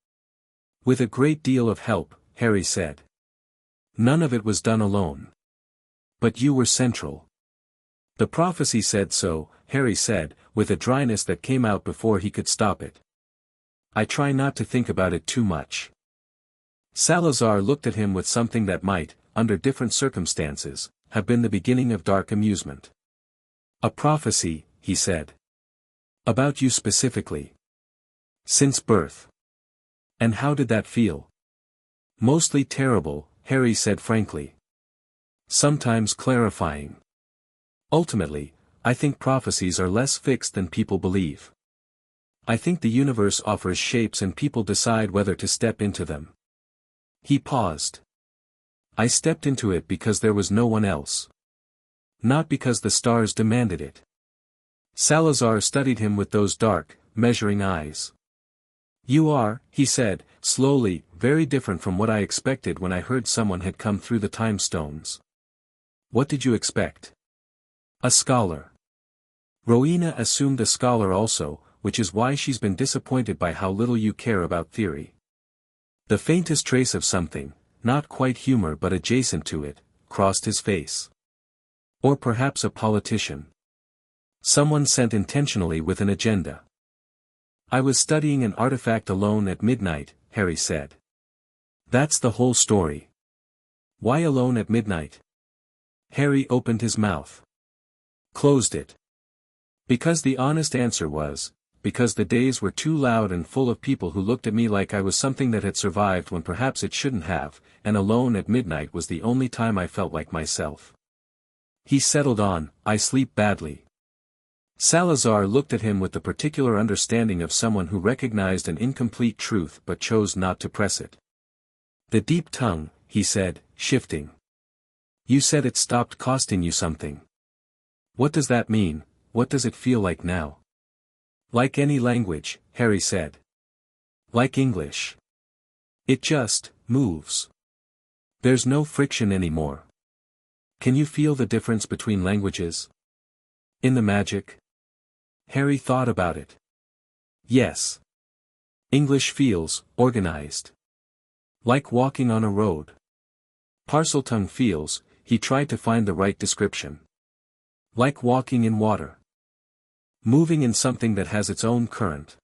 With a great deal of help, Harry said. None of it was done alone. But you were central. The prophecy said so, Harry said, with a dryness that came out before he could stop it. I try not to think about it too much. Salazar looked at him with something that might, under different circumstances, have been the beginning of dark amusement. A prophecy, he said. About you specifically. Since birth. And how did that feel? Mostly terrible, Harry said frankly. Sometimes clarifying. Ultimately, I think prophecies are less fixed than people believe. I think the universe offers shapes and people decide whether to step into them. He paused. I stepped into it because there was no one else. Not because the stars demanded it. Salazar studied him with those dark, measuring eyes. You are, he said, slowly, very different from what I expected when I heard someone had come through the time stones. What did you expect? A scholar. Rowena assumed a scholar also, which is why she's been disappointed by how little you care about theory. The faintest trace of something, not quite humor but adjacent to it, crossed his face. Or perhaps a politician. Someone sent intentionally with an agenda. I was studying an artifact alone at midnight, Harry said. That's the whole story. Why alone at midnight? Harry opened his mouth. Closed it. Because the honest answer was, because the days were too loud and full of people who looked at me like I was something that had survived when perhaps it shouldn't have, and alone at midnight was the only time I felt like myself. He settled on, I sleep badly. Salazar looked at him with the particular understanding of someone who recognized an incomplete truth but chose not to press it. The deep tongue, he said, shifting. You said it stopped costing you something. What does that mean? What does it feel like now? Like any language, Harry said. Like English. It just moves. There's no friction anymore. Can you feel the difference between languages? In the magic? Harry thought about it. Yes. English feels organized. Like walking on a road. Parseltongue feels, he tried to find the right description. Like walking in water. Moving in something that has its own current.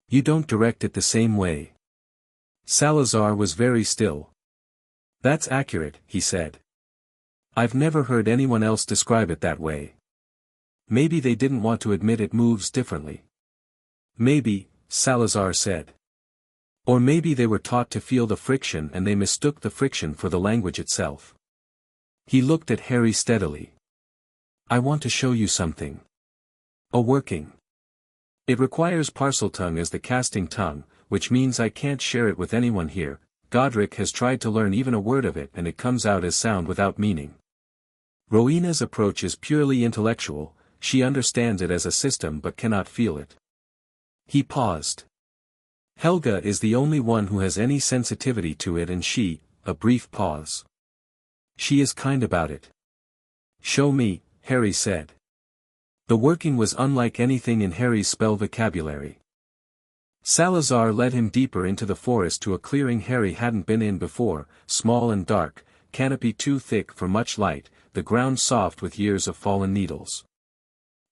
You don't direct it the same way. Salazar was very still. That's accurate, he said. I've never heard anyone else describe it that way. Maybe they didn't want to admit it moves differently. Maybe, Salazar said. Or maybe they were taught to feel the friction and they mistook the friction for the language itself. He looked at Harry steadily. I want to show you something. A working. It requires Parseltongue as the casting tongue, which means I can't share it with anyone here. Godric has tried to learn even a word of it and it comes out as sound without meaning. Rowena's approach is purely intellectual, she understands it as a system but cannot feel it. He paused. Helga is the only one who has any sensitivity to it and she, a brief pause. She is kind about it. Show me, Harry said. The working was unlike anything in Harry's spell vocabulary. Salazar led him deeper into the forest to a clearing Harry hadn't been in before, small and dark, canopy too thick for much light, the ground soft with years of fallen needles.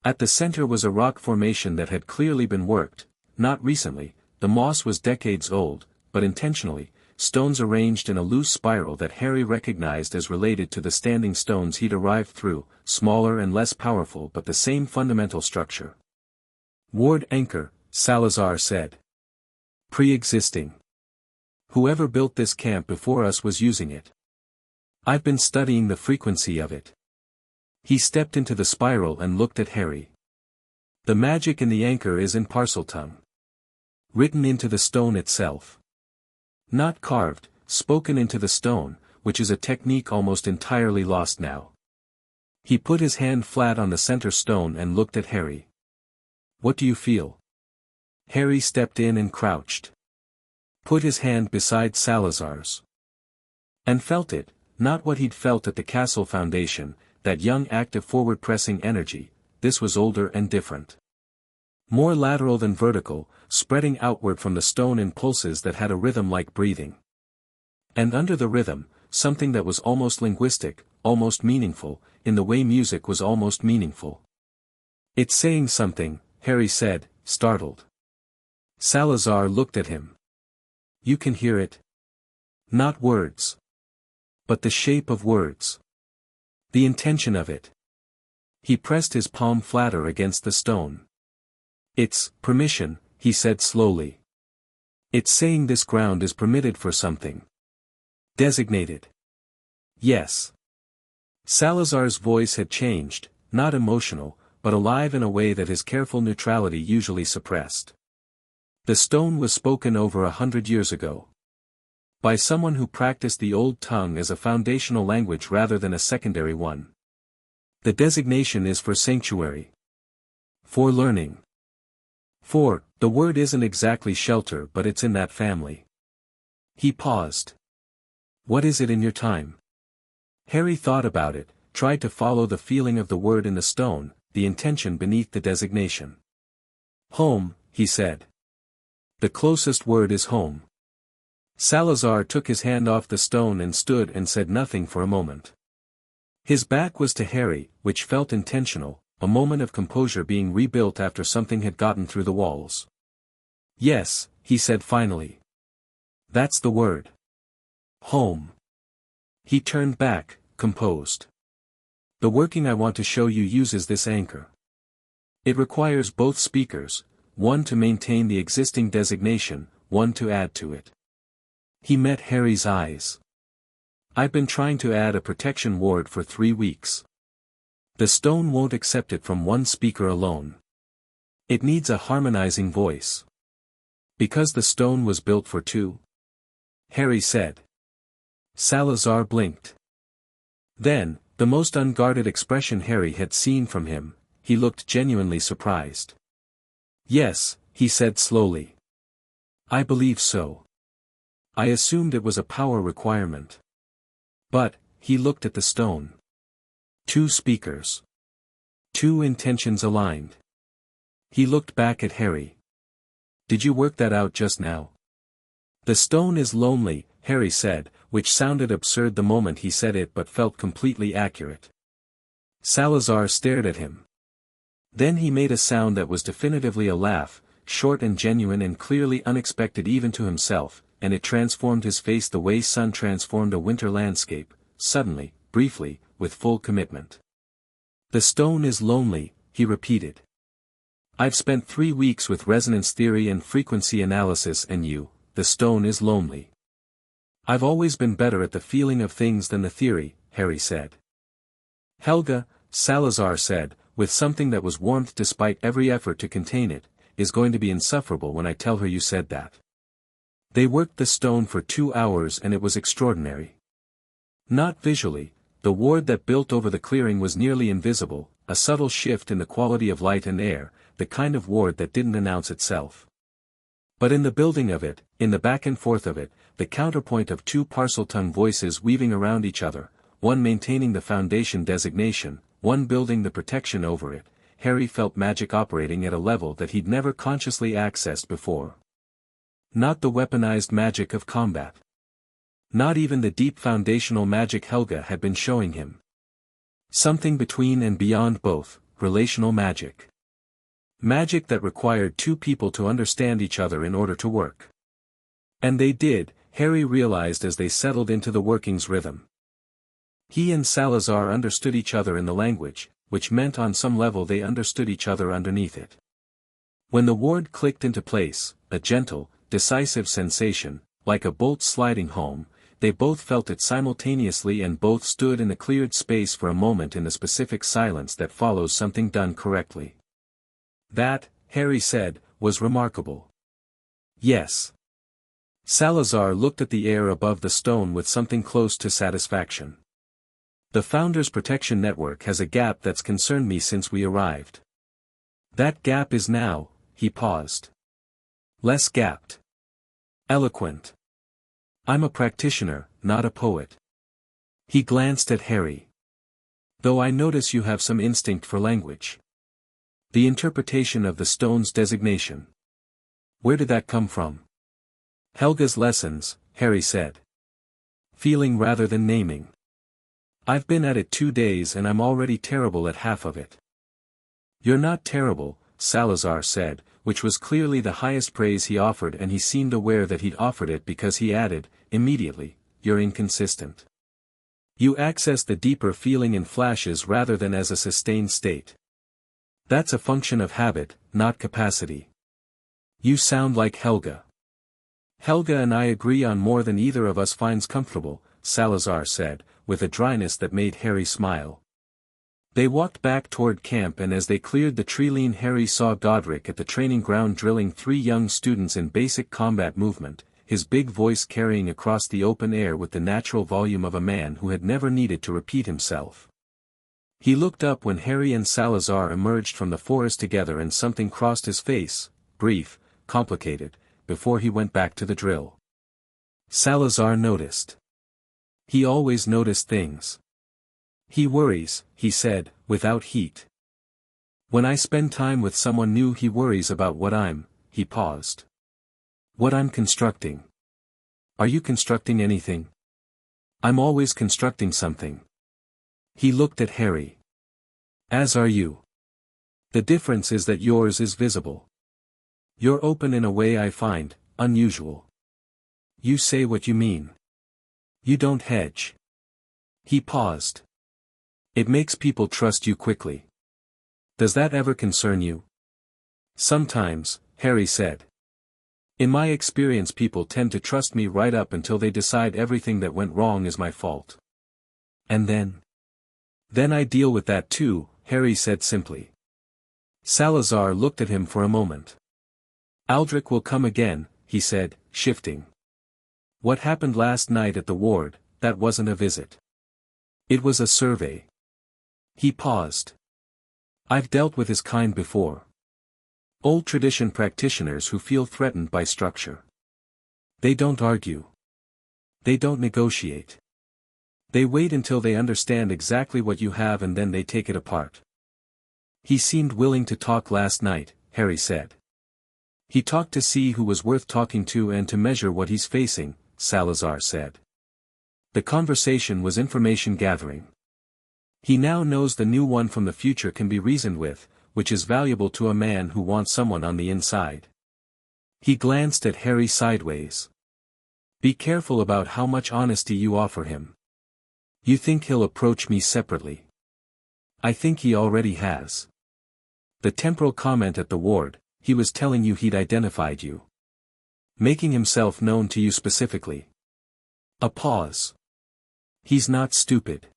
At the center was a rock formation that had clearly been worked, not recently, the moss was decades old, but intentionally, stones arranged in a loose spiral that Harry recognized as related to the standing stones he'd arrived through, smaller and less powerful but the same fundamental structure. Ward anchor, Salazar said. Pre-existing. Whoever built this camp before us was using it. I've been studying the frequency of it. He stepped into the spiral and looked at Harry. The magic in the anchor is in Parseltongue. Written into the stone itself. Not carved, spoken into the stone, which is a technique almost entirely lost now. He put his hand flat on the center stone and looked at Harry. What do you feel? Harry stepped in and crouched. Put his hand beside Salazar's. And felt it, not what he'd felt at the castle foundation, that young active forward-pressing energy, this was older and different. More lateral than vertical, spreading outward from the stone in pulses that had a rhythm like breathing. And under the rhythm, something that was almost linguistic, almost meaningful, in the way music was almost meaningful. It's saying something, Harry said, startled. Salazar looked at him. You can hear it? Not words. But the shape of words. The intention of it. He pressed his palm flatter against the stone. It's permission, he said slowly. It's saying this ground is permitted for something. Designated. Yes. Salazar's voice had changed, not emotional, but alive in a way that his careful neutrality usually suppressed. The stone was spoken over 100 years ago. By someone who practiced the old tongue as a foundational language rather than a secondary one. The designation is for sanctuary. For learning. The word isn't exactly shelter but it's in that family. He paused. What is it in your time? Harry thought about it, tried to follow the feeling of the word in the stone, the intention beneath the designation. Home, he said. The closest word is home. Salazar took his hand off the stone and stood and said nothing for a moment. His back was to Harry, which felt intentional, a moment of composure being rebuilt after something had gotten through the walls. Yes, he said finally. That's the word. Home. He turned back, composed. The working I want to show you uses this anchor. It requires both speakers, one to maintain the existing designation, one to add to it. He met Harry's eyes. I've been trying to add a protection ward for 3 weeks. The stone won't accept it from one speaker alone. It needs a harmonizing voice. Because the stone was built for 2? Harry said. Salazar blinked. Then, the most unguarded expression Harry had seen from him, he looked genuinely surprised. Yes, he said slowly. I believe so. I assumed it was a power requirement. But, he looked at the stone. 2 speakers. 2 intentions aligned. He looked back at Harry. Did you work that out just now? The stone is lonely, Harry said, which sounded absurd the moment he said it but felt completely accurate. Salazar stared at him. Then he made a sound that was definitively a laugh, short and genuine and clearly unexpected even to himself, and it transformed his face the way sun transformed a winter landscape, suddenly, briefly, with full commitment. The stone is lonely, he repeated. I've spent 3 weeks with resonance theory and frequency analysis and the stone is lonely. I've always been better at the feeling of things than the theory, Harry said. Helga, Salazar said, with something that was warmth despite every effort to contain it, is going to be insufferable when I tell her you said that. They worked the stone for 2 hours and it was extraordinary. Not visually, the ward that built over the clearing was nearly invisible, a subtle shift in the quality of light and air, the kind of ward that didn't announce itself. But in the building of it, in the back and forth of it, the counterpoint of 2 Parseltongue voices weaving around each other, one maintaining the foundation designation, one building the protection over it, Harry felt magic operating at a level that he'd never consciously accessed before. Not the weaponized magic of combat. Not even the deep foundational magic Helga had been showing him. Something between and beyond both, relational magic. Magic that required 2 people to understand each other in order to work. And they did, Harry realized as they settled into the working's rhythm. He and Salazar understood each other in the language, which meant on some level they understood each other underneath it. When the ward clicked into place, a gentle, decisive sensation, like a bolt sliding home, they both felt it simultaneously and both stood in a cleared space for a moment in the specific silence that follows something done correctly. That, Harry said, was remarkable. Yes. Salazar looked at the air above the stone with something close to satisfaction. The Founders Protection Network has a gap that's concerned me since we arrived. That gap is now, he paused. Less gapped. Eloquent. I'm a practitioner, not a poet. He glanced at Harry. Though I notice you have some instinct for language. The interpretation of the stone's designation. Where did that come from? Helga's lessons, Harry said. Feeling rather than naming. I've been at it 2 days and I'm already terrible at half of it. "You're not terrible," Salazar said, which was clearly the highest praise he offered, and he seemed aware that he'd offered it because he added, immediately, "You're inconsistent. You access the deeper feeling in flashes rather than as a sustained state. That's a function of habit, not capacity. You sound like Helga." "Helga and I agree on more than either of us finds comfortable," Salazar said, with a dryness that made Harry smile. They walked back toward camp, and as they cleared the tree-line, Harry saw Godric at the training ground drilling 3 young students in basic combat movement, his big voice carrying across the open air with the natural volume of a man who had never needed to repeat himself. He looked up when Harry and Salazar emerged from the forest together, and something crossed his face, brief, complicated, before he went back to the drill. Salazar noticed. He always noticed things. "He worries," he said, without heat. "When I spend time with someone new, he worries about what he paused. "What I'm constructing." "Are you constructing anything?" "I'm always constructing something." He looked at Harry. "As are you. The difference is that yours is visible. You're open in a way I find unusual. You say what you mean. You don't hedge." He paused. "It makes people trust you quickly. Does that ever concern you?" "Sometimes," Harry said. "In my experience, people tend to trust me right up until they decide everything that went wrong is my fault. And then? Then I deal with that too," Harry said simply. Salazar looked at him for a moment. "Aldrich will come again," he said, shifting. "What happened last night at the ward, that wasn't a visit. It was a survey." He paused. "I've dealt with his kind before. Old tradition practitioners who feel threatened by structure. They don't argue. They don't negotiate. They wait until they understand exactly what you have, and then they take it apart." "He seemed willing to talk last night," Harry said. "He talked to see who was worth talking to and to measure what he's facing," Salazar said. "The conversation was information gathering. He now knows the new one from the future can be reasoned with, which is valuable to a man who wants someone on the inside." He glanced at Harry sideways. "Be careful about how much honesty you offer him. You think he'll approach me separately? I think he already has. The temporal comment at the ward, he was telling you he'd identified you. Making himself known to you specifically." A pause. "He's not stupid.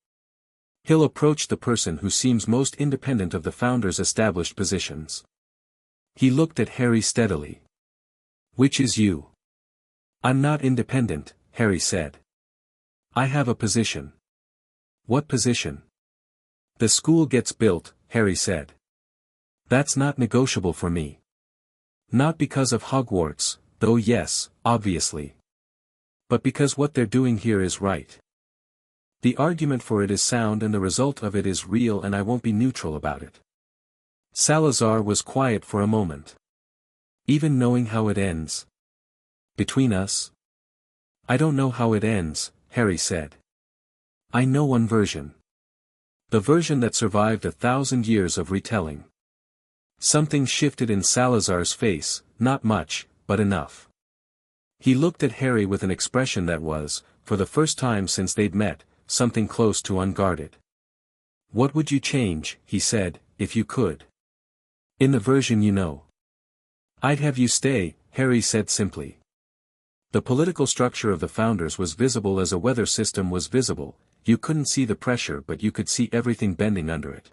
He'll approach the person who seems most independent of the Founder's established positions." He looked at Harry steadily. "Which is you?" "I'm not independent," Harry said. "I have a position." "What position?" "The school gets built," Harry said. "That's not negotiable for me. Not because of Hogwarts, though yes, obviously. But because what they're doing here is right. The argument for it is sound and the result of it is real, and I won't be neutral about it." Salazar was quiet for a moment. "Even knowing how it ends? Between us?" "I don't know how it ends," Harry said. "I know one version. The version that survived 1,000 years of retelling." Something shifted in Salazar's face, not much, but enough. He looked at Harry with an expression that was, for the first time since they'd met, something close to unguarded. "What would you change," he said, "if you could? In the version you know?" "I'd have you stay," Harry said simply. The political structure of the Founders was visible as a weather system was visible. You couldn't see the pressure, but you could see everything bending under it.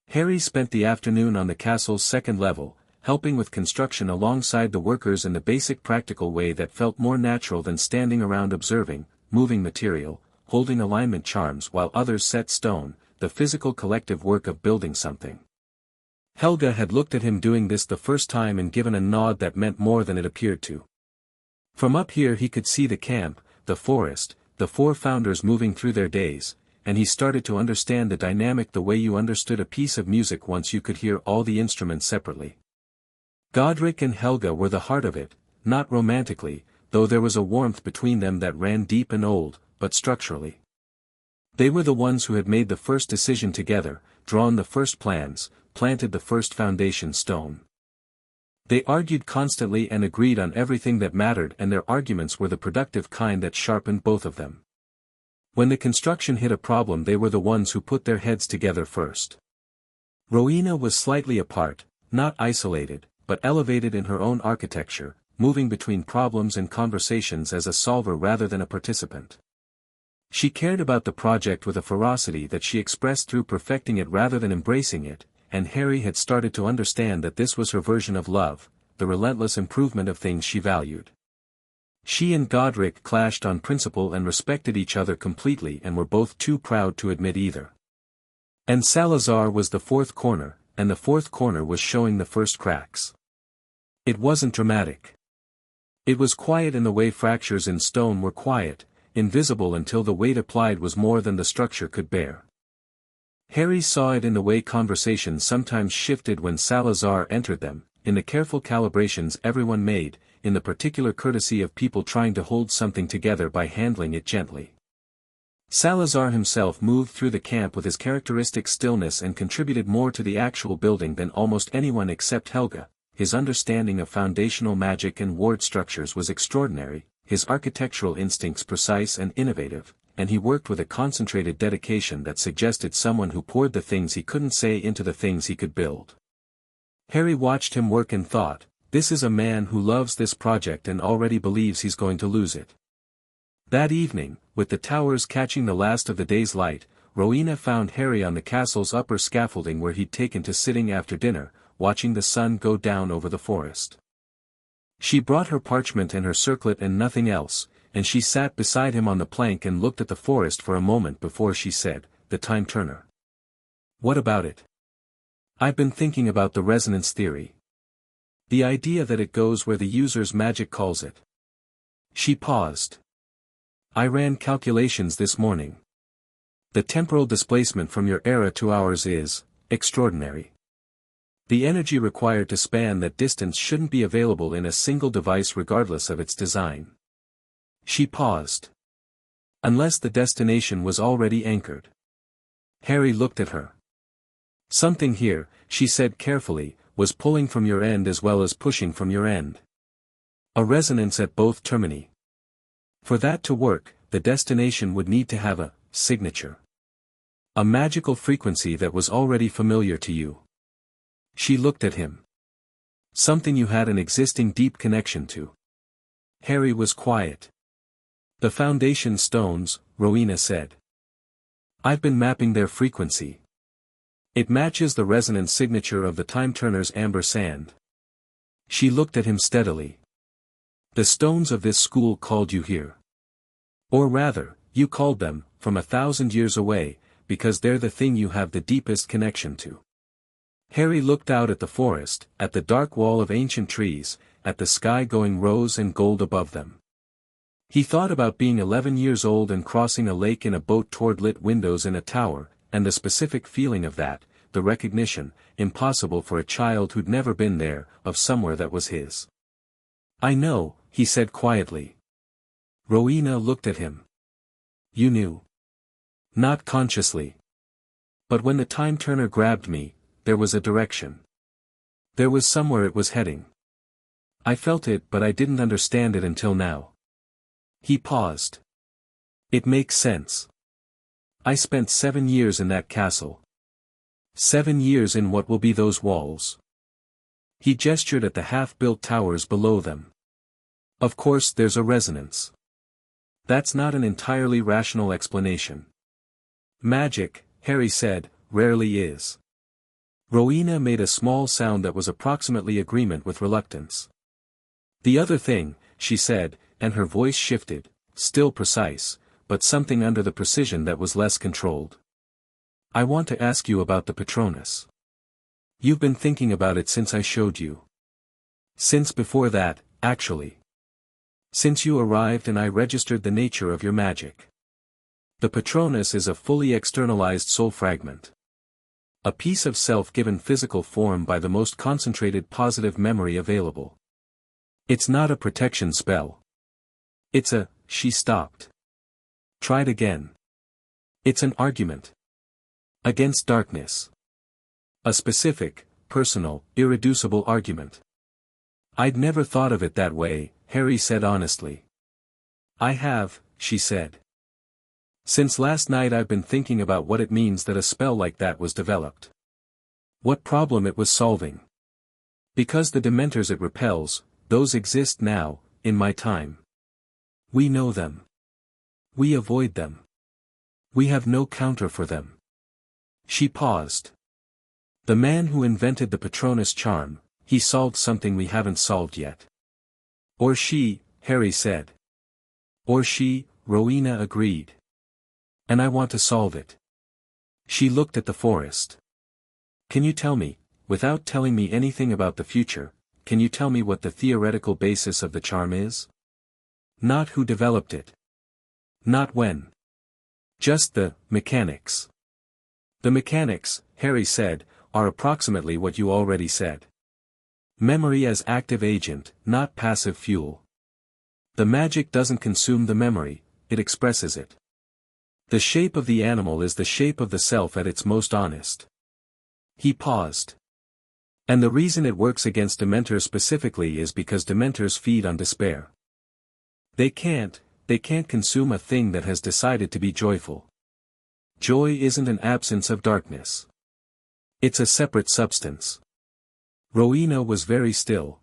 Harry spent the afternoon on the castle's second level, helping with construction alongside the workers in the basic practical way that felt more natural than standing around observing, moving material, holding alignment charms while others set stone, the physical collective work of building something. Helga had looked at him doing this the first time and given a nod that meant more than it appeared to. From up here he could see the camp, the forest, the 4 Founders moving through their days, and he started to understand the dynamic the way you understood a piece of music once you could hear all the instruments separately. Godric and Helga were the heart of it, not romantically, though there was a warmth between them that ran deep and old, but structurally. They were the ones who had made the first decision together, drawn the first plans, planted the first foundation stone. They argued constantly and agreed on everything that mattered, and their arguments were the productive kind that sharpened both of them. When the construction hit a problem, they were the ones who put their heads together first. Rowena was slightly apart, not isolated, but elevated in her own architecture, moving between problems and conversations as a solver rather than a participant. She cared about the project with a ferocity that she expressed through perfecting it rather than embracing it, and Harry had started to understand that this was her version of love, the relentless improvement of things she valued. She and Godric clashed on principle and respected each other completely and were both too proud to admit either. And Salazar was the fourth corner, and the fourth corner was showing the first cracks. It wasn't dramatic. It was quiet in the way fractures in stone were quiet, invisible until the weight applied was more than the structure could bear. Harry saw it in the way conversations sometimes shifted when Salazar entered them, in the careful calibrations everyone made, in the particular courtesy of people trying to hold something together by handling it gently. Salazar himself moved through the camp with his characteristic stillness and contributed more to the actual building than almost anyone except Helga. His understanding of foundational magic and ward structures was extraordinary, his architectural instincts precise and innovative, and he worked with a concentrated dedication that suggested someone who poured the things he couldn't say into the things he could build. Harry watched him work and thought, this is a man who loves this project and already believes he's going to lose it. That evening, with the towers catching the last of the day's light, Rowena found Harry on the castle's upper scaffolding where he'd taken to sitting after dinner, watching the sun go down over the forest. She brought her parchment and her circlet and nothing else, and she sat beside him on the plank and looked at the forest for a moment before she said, "The time turner. What about it?" "I've been thinking about the resonance theory. The idea that it goes where the user's magic calls it." She paused. "I ran calculations this morning. The temporal displacement from your era to ours is extraordinary. The energy required to span that distance shouldn't be available in a single device regardless of its design." She paused. "Unless the destination was already anchored." Harry looked at her. "Something here," she said carefully, "was pulling from your end as well as pushing from your end. A resonance at both termini. For that to work, the destination would need to have a signature. A magical frequency that was already familiar to you." She looked at him. "Something you had an existing deep connection to." Harry was quiet. "The foundation stones," Rowena said. "I've been mapping their frequency. It matches the resonance signature of the time turner's amber sand." She looked at him steadily. "The stones of this school called you here. Or rather, you called them, from 1,000 years away, because they're the thing you have the deepest connection to." Harry looked out at the forest, at the dark wall of ancient trees, at the sky going rose and gold above them. He thought about being 11 years old and crossing a lake in a boat toward lit windows in a tower, and the specific feeling of that, the recognition, impossible for a child who'd never been there, of somewhere that was his. "I know," he said quietly. Rowena looked at him. "You knew." "Not consciously. But when the time turner grabbed me, there was a direction. There was somewhere it was heading. I felt it but I didn't understand it until now." He paused. "It makes sense. I spent 7 years in that castle. 7 years in what will be those walls." He gestured at the half-built towers below them. "Of course there's a resonance. That's not an entirely rational explanation. Magic," Harry said, "rarely is." Rowena made a small sound that was approximately agreement with reluctance. "The other thing," she said, and her voice shifted, still precise, but something under the precision that was less controlled. "I want to ask you about the Patronus. You've been thinking about it since I showed you." "Since before that, actually. Since you arrived and I registered the nature of your magic. The Patronus is a fully externalized soul fragment. A piece of self given physical form by the most concentrated positive memory available. It's not a protection spell. It's a—" she stopped. "Tried again. It's an argument. Against darkness. A specific, personal, irreducible argument. I'd never thought of it that way, Harry said honestly. I have, she said. Since last night I've been thinking about what it means that a spell like that was developed. What problem it was solving. Because the Dementors it repels, those exist now, in my time. We know them. We avoid them. We have no counter for them. She paused. The man who invented the Patronus charm, he solved something we haven't solved yet. Or she, Harry said. Or she, Rowena agreed. And I want to solve it. She looked at the forest. Can you tell me, without telling me anything about the future, can you tell me what the theoretical basis of the charm is? Not who developed it. Not when. Just the mechanics. The mechanics, Harry said, are approximately what you already said. Memory as active agent, not passive fuel. The magic doesn't consume the memory, it expresses it. The shape of the animal is the shape of the self at its most honest. He paused. And the reason it works against Dementors specifically is because Dementors feed on despair. They can't consume a thing that has decided to be joyful. Joy isn't an absence of darkness. It's a separate substance. Rowena was very still.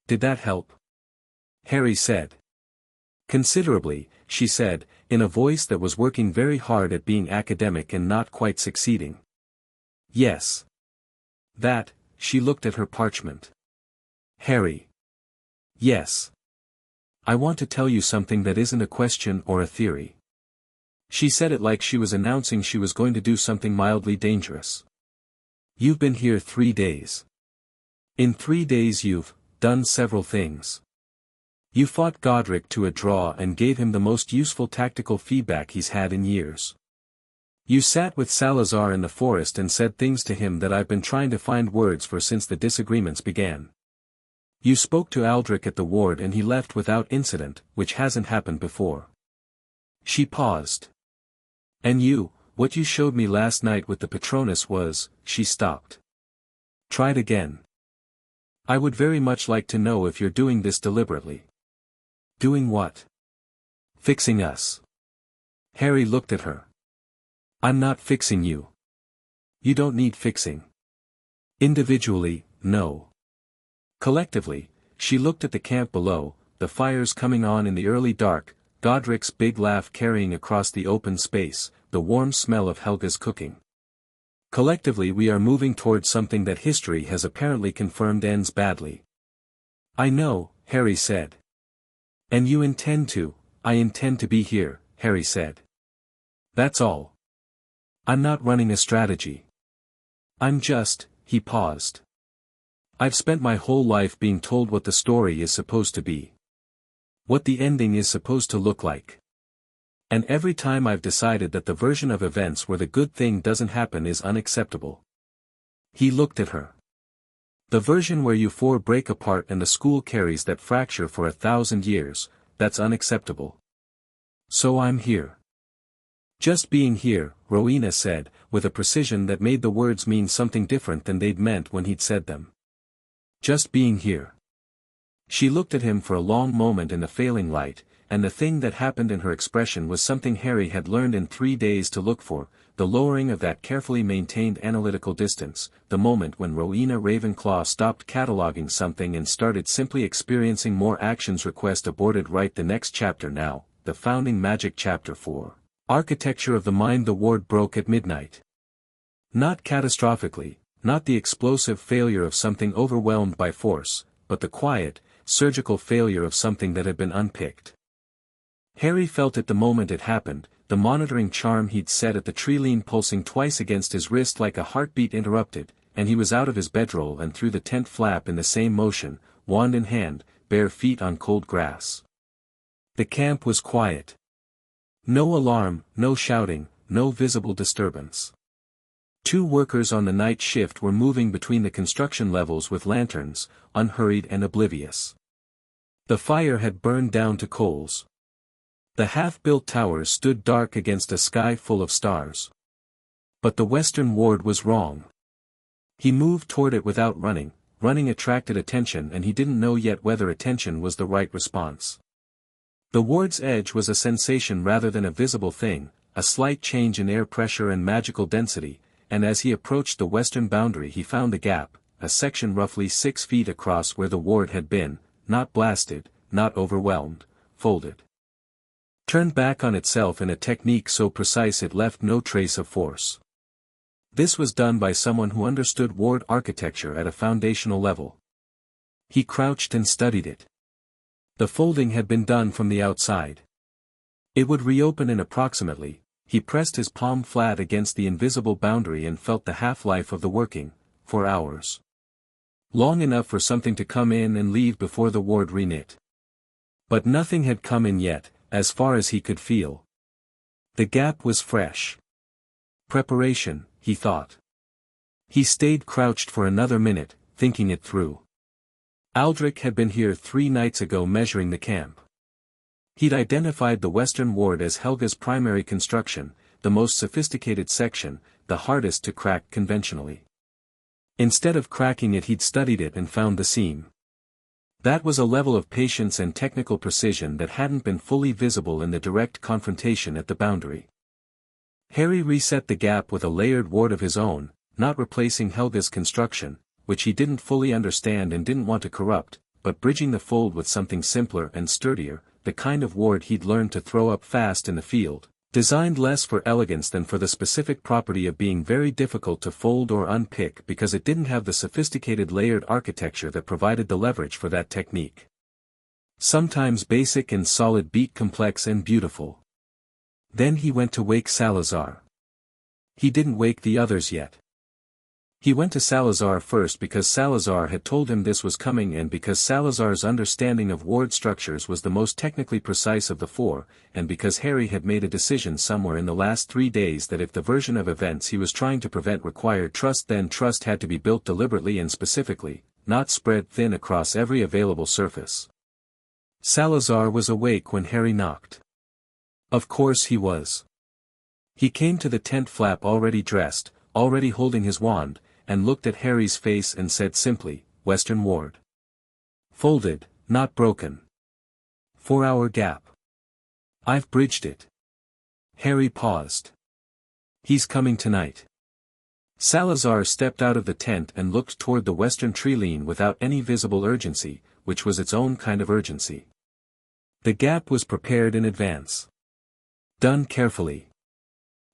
Did that help? Harry said. Considerably, she said, in a voice that was working very hard at being academic and not quite succeeding. Yes. That, she looked at her parchment. Harry. Yes. I want to tell you something that isn't a question or a theory. She said it like she was announcing she was going to do something mildly dangerous. You've been here 3 days. In 3 days you've done several things. You fought Godric to a draw and gave him the most useful tactical feedback he's had in years. You sat with Salazar in the forest and said things to him that I've been trying to find words for since the disagreements began. You spoke to Aldrich at the ward and he left without incident, which hasn't happened before. She paused. And what you showed me last night with the Patronus was, she stopped. Tried again. I would very much like to know if you're doing this deliberately. Doing what? Fixing us. Harry looked at her. I'm not fixing you. You don't need fixing. Individually, no. Collectively, she looked at the camp below, the fires coming on in the early dark, Godric's big laugh carrying across the open space, the warm smell of Helga's cooking. Collectively we are moving towards something that history has apparently confirmed ends badly. I know, Harry said. And you intend to, I intend to be here, Harry said. That's all. I'm not running a strategy. I'm just, he paused. I've spent my whole life being told what the story is supposed to be. What the ending is supposed to look like. And every time I've decided that the version of events where the good thing doesn't happen is unacceptable. He looked at her. The version where you four break apart and the school carries that fracture for 1,000 years, that's unacceptable. So I'm here. Just being here, Rowena said, with a precision that made the words mean something different than they'd meant when he'd said them. Just being here. She looked at him for a long moment in the failing light, and the thing that happened in her expression was something Harry had learned in 3 days to look for, the lowering of that carefully maintained analytical distance, the moment when Rowena Ravenclaw stopped cataloging something and started simply experiencing more actions. Request aborted. Write the next chapter now, the Founding Magic Chapter 4. Architecture of the Mind. The ward broke at midnight. Not catastrophically, not the explosive failure of something overwhelmed by force, but the quiet, surgical failure of something that had been unpicked. Harry felt it the moment it happened, the monitoring charm he'd set at the Trilene pulsing twice against his wrist like a heartbeat interrupted, and he was out of his bedroll and through the tent flap in the same motion, wand in hand, bare feet on cold grass. The camp was quiet. No alarm, no shouting, no visible disturbance. 2 workers on the night shift were moving between the construction levels with lanterns, unhurried and oblivious. The fire had burned down to coals. The half-built towers stood dark against a sky full of stars. But the western ward was wrong. He moved toward it without running. Running attracted attention and he didn't know yet whether attention was the right response. The ward's edge was a sensation rather than a visible thing, a slight change in air pressure and magical density, and as he approached the western boundary he found a gap, a section roughly 6 feet across where the ward had been, not blasted, not overwhelmed, folded. Turned back on itself in a technique so precise it left no trace of force. This was done by someone who understood ward architecture at a foundational level. He crouched and studied it. The folding had been done from the outside. It would reopen in approximately. He pressed his palm flat against the invisible boundary and felt the half-life of the working, 4 hours. Long enough for something to come in and leave before the ward reknit. But nothing had come in yet, as far as he could feel. The gap was fresh. Preparation, he thought. He stayed crouched for another minute, thinking it through. Aldrich had been here 3 nights ago measuring the camp. He'd identified the western ward as Helga's primary construction, the most sophisticated section, the hardest to crack conventionally. Instead of cracking it he'd studied it and found the seam. That was a level of patience and technical precision that hadn't been fully visible in the direct confrontation at the boundary. Harry reset the gap with a layered ward of his own, not replacing Helga's construction, which he didn't fully understand and didn't want to corrupt, but bridging the fold with something simpler and sturdier, the kind of ward he'd learned to throw up fast in the field, designed less for elegance than for the specific property of being very difficult to fold or unpick because it didn't have the sophisticated layered architecture that provided the leverage for that technique. Sometimes basic and solid beat complex and beautiful. Then he went to wake Salazar. He didn't wake the others yet. He went to Salazar first because Salazar had told him this was coming and because Salazar's understanding of ward structures was the most technically precise of the 4, and because Harry had made a decision somewhere in the last 3 days that if the version of events he was trying to prevent required trust, then trust had to be built deliberately and specifically, not spread thin across every available surface. Salazar was awake when Harry knocked. Of course he was. He came to the tent flap already dressed, already holding his wand, and looked at Harry's face and said simply, "Western ward. Folded, not broken. 4-hour gap. I've bridged it." Harry paused. "He's coming tonight." Salazar stepped out of the tent and looked toward the western tree-line without any visible urgency, which was its own kind of urgency. The gap was prepared in advance. Done carefully.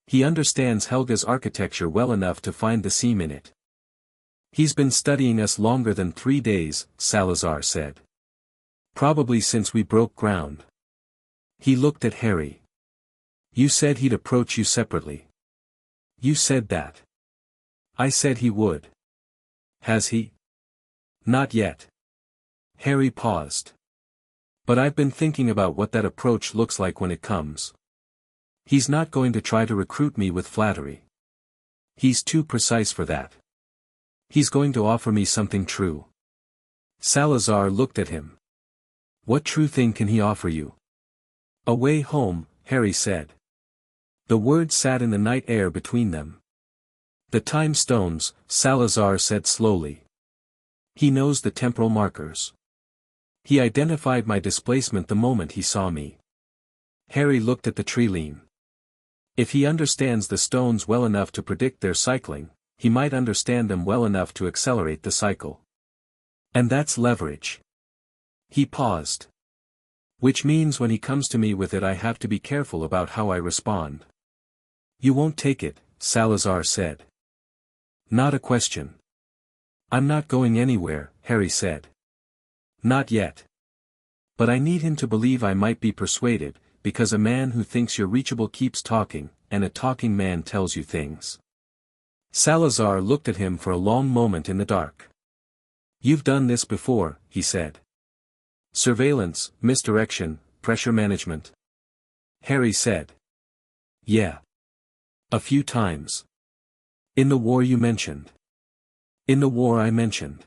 He understands Helga's architecture well enough to find the seam in it. "He's been studying us longer than 3 days, Salazar said. "Probably since we broke ground." He looked at Harry. "You said he'd approach you separately." "You said that." "I said he would." "Has he?" "Not yet." Harry paused. "But I've been thinking about what that approach looks like when it comes. He's not going to try to recruit me with flattery. He's too precise for that. He's going to offer me something true." Salazar looked at him. "What true thing can he offer you?" "A way home," Harry said. The words sat in the night air between them. "The time stones," Salazar said slowly. "He knows the temporal markers. He identified my displacement the moment he saw me." Harry looked at the tree-line. If he understands the stones well enough to predict their cycling, he might understand them well enough to accelerate the cycle. And that's leverage. He paused. "Which means when he comes to me with it I have to be careful about how I respond." "You won't take it," Salazar said. "Not a question." "I'm not going anywhere," Harry said. "Not yet. But I need him to believe I might be persuaded, because a man who thinks you're reachable keeps talking, and a talking man tells you things." Salazar looked at him for a long moment in the dark. "You've done this before," he said. "Surveillance, misdirection, pressure management." Harry said. "Yeah. A few times. In the war you mentioned." "In the war I mentioned."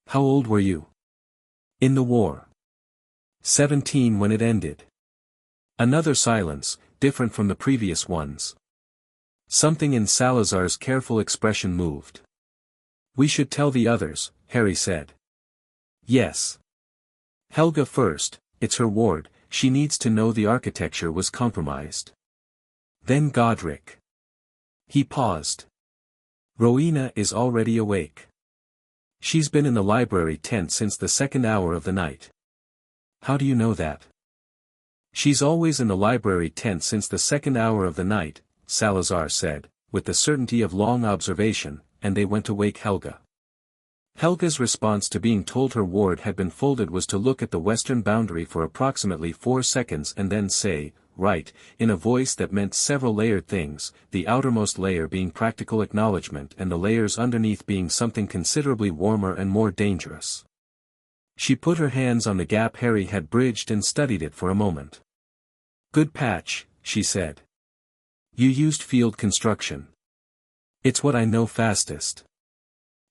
"How old were you?" "In the war." 17 when it ended." Another silence, different from the previous ones. Something in Salazar's careful expression moved. "We should tell the others," Harry said. "Yes. Helga first, it's her ward, she needs to know the architecture was compromised. Then Godric." He paused. "Rowena is already awake. She's been in the library tent since the second hour of the night." "How do you know that?" "She's always in the library tent since the second hour of the night," Salazar said, with the certainty of long observation, and they went to wake Helga. Helga's response to being told her ward had been folded was to look at the western boundary for approximately 4 seconds and then say, "Right," in a voice that meant several layered things, the outermost layer being practical acknowledgement and the layers underneath being something considerably warmer and more dangerous. She put her hands on the gap Harry had bridged and studied it for a moment. "Good patch," she said. "You used field construction. It's what I know fastest.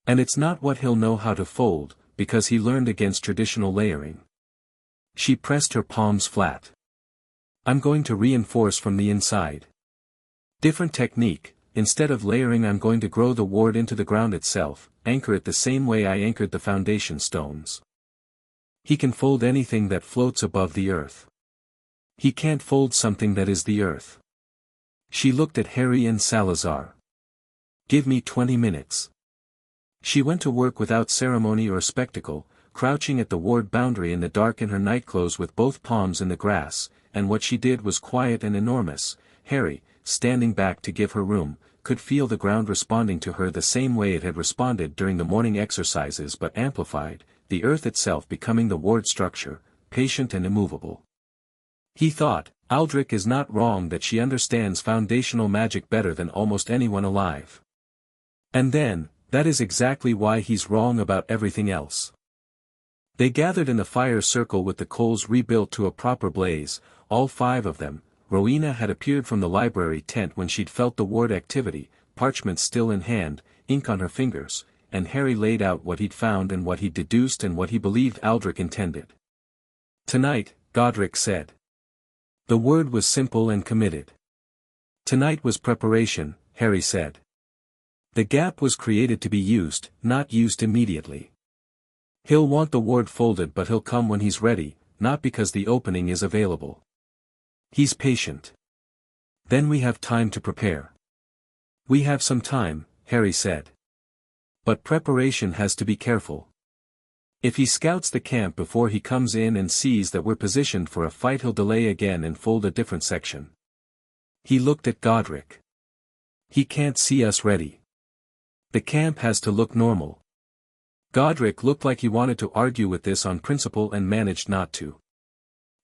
And it's not what he'll know how to fold, because he learned against traditional layering." She pressed her palms flat. "I'm going to reinforce from the inside. Different technique, instead of layering I'm going to grow the ward into the ground itself, anchor it the same way I anchored the foundation stones. He can fold anything that floats above the earth. He can't fold something that is the earth." She looked at Harry and Salazar. "Give me 20 minutes. She went to work without ceremony or spectacle, crouching at the ward boundary in the dark in her nightclothes with both palms in the grass, and what she did was quiet and enormous. Harry, standing back to give her room, could feel the ground responding to her the same way it had responded during the morning exercises but amplified, the earth itself becoming the ward structure, patient and immovable. He thought, Aldrich is not wrong that she understands foundational magic better than almost anyone alive. And then, that is exactly why he's wrong about everything else. They gathered in the fire circle with the coals rebuilt to a proper blaze, all 5 of them. Rowena had appeared from the library tent when she'd felt the ward activity, parchment still in hand, ink on her fingers, and Harry laid out what he'd found and what he'd deduced and what he believed Aldrich intended. "Tonight," Godric said. The word was simple and committed. "Tonight was preparation," Harry said. "The gap was created to be used, not used immediately. He'll want the ward folded but he'll come when he's ready, not because the opening is available. He's patient. Then we have time to prepare." "We have some time," Harry said. "But preparation has to be careful. If he scouts the camp before he comes in and sees that we're positioned for a fight he'll delay again and fold a different section." He looked at Godric. "He can't see us ready. The camp has to look normal." Godric looked like he wanted to argue with this on principle and managed not to.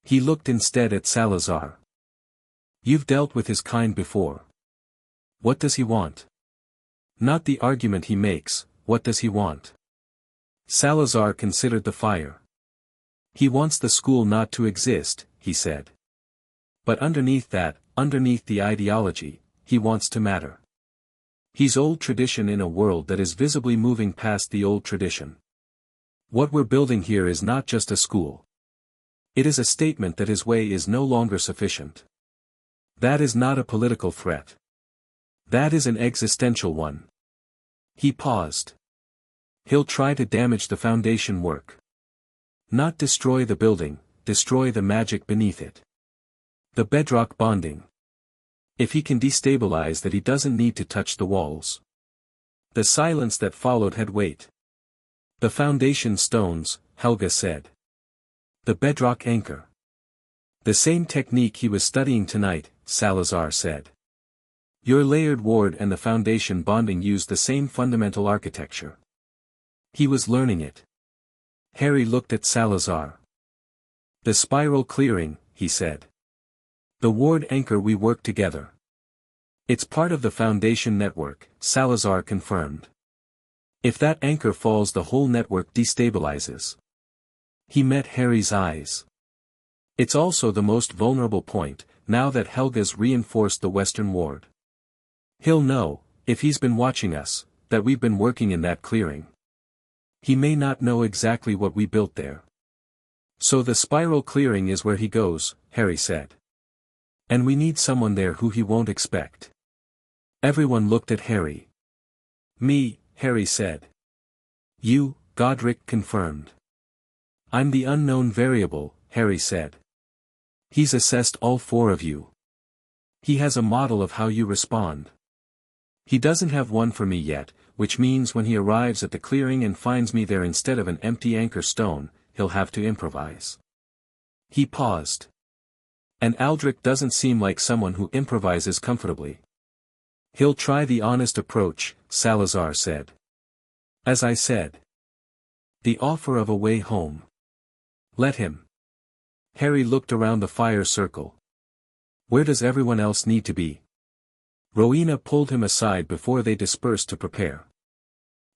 He looked instead at Salazar. "You've dealt with his kind before. What does he want? Not the argument he makes, what does he want?" Salazar considered the fire. "He wants the school not to exist," he said. "But underneath that, underneath the ideology, he wants to matter. He's old tradition in a world that is visibly moving past the old tradition. What we're building here is not just a school. It is a statement that his way is no longer sufficient. That is not a political threat. That is an existential one." He paused. "He'll try to damage the foundation work. Not destroy the building, destroy the magic beneath it. The bedrock bonding. If he can destabilize that he doesn't need to touch the walls." The silence that followed had weight. "The foundation stones," Helga said. "The bedrock anchor. The same technique he was studying tonight," Salazar said. "Your layered ward and the foundation bonding used the same fundamental architecture. He was learning it." Harry looked at Salazar. "The spiral clearing," he said. "The ward anchor we work together. It's part of the foundation network," Salazar confirmed. "If that anchor falls the whole network destabilizes." He met Harry's eyes. "It's also the most vulnerable point, now that Helga's reinforced the western ward. He'll know, if he's been watching us, that we've been working in that clearing. He may not know exactly what we built there. So the spiral clearing is where he goes," Harry said. "And we need someone there who he won't expect. Everyone looked at Harry. Me, Harry said. You, Godric confirmed. I'm the unknown variable, Harry said. He's assessed all four of you. He has a model of how you respond. He doesn't have one for me yet, which means when he arrives at the clearing and finds me there instead of an empty anchor stone, he'll have to improvise. He paused. And Aldrich doesn't seem like someone who improvises comfortably. He'll try the honest approach, Salazar said. As I said. The offer of a way home. Let him. Harry looked around the fire circle. Where does everyone else need to be? Rowena pulled him aside before they dispersed to prepare.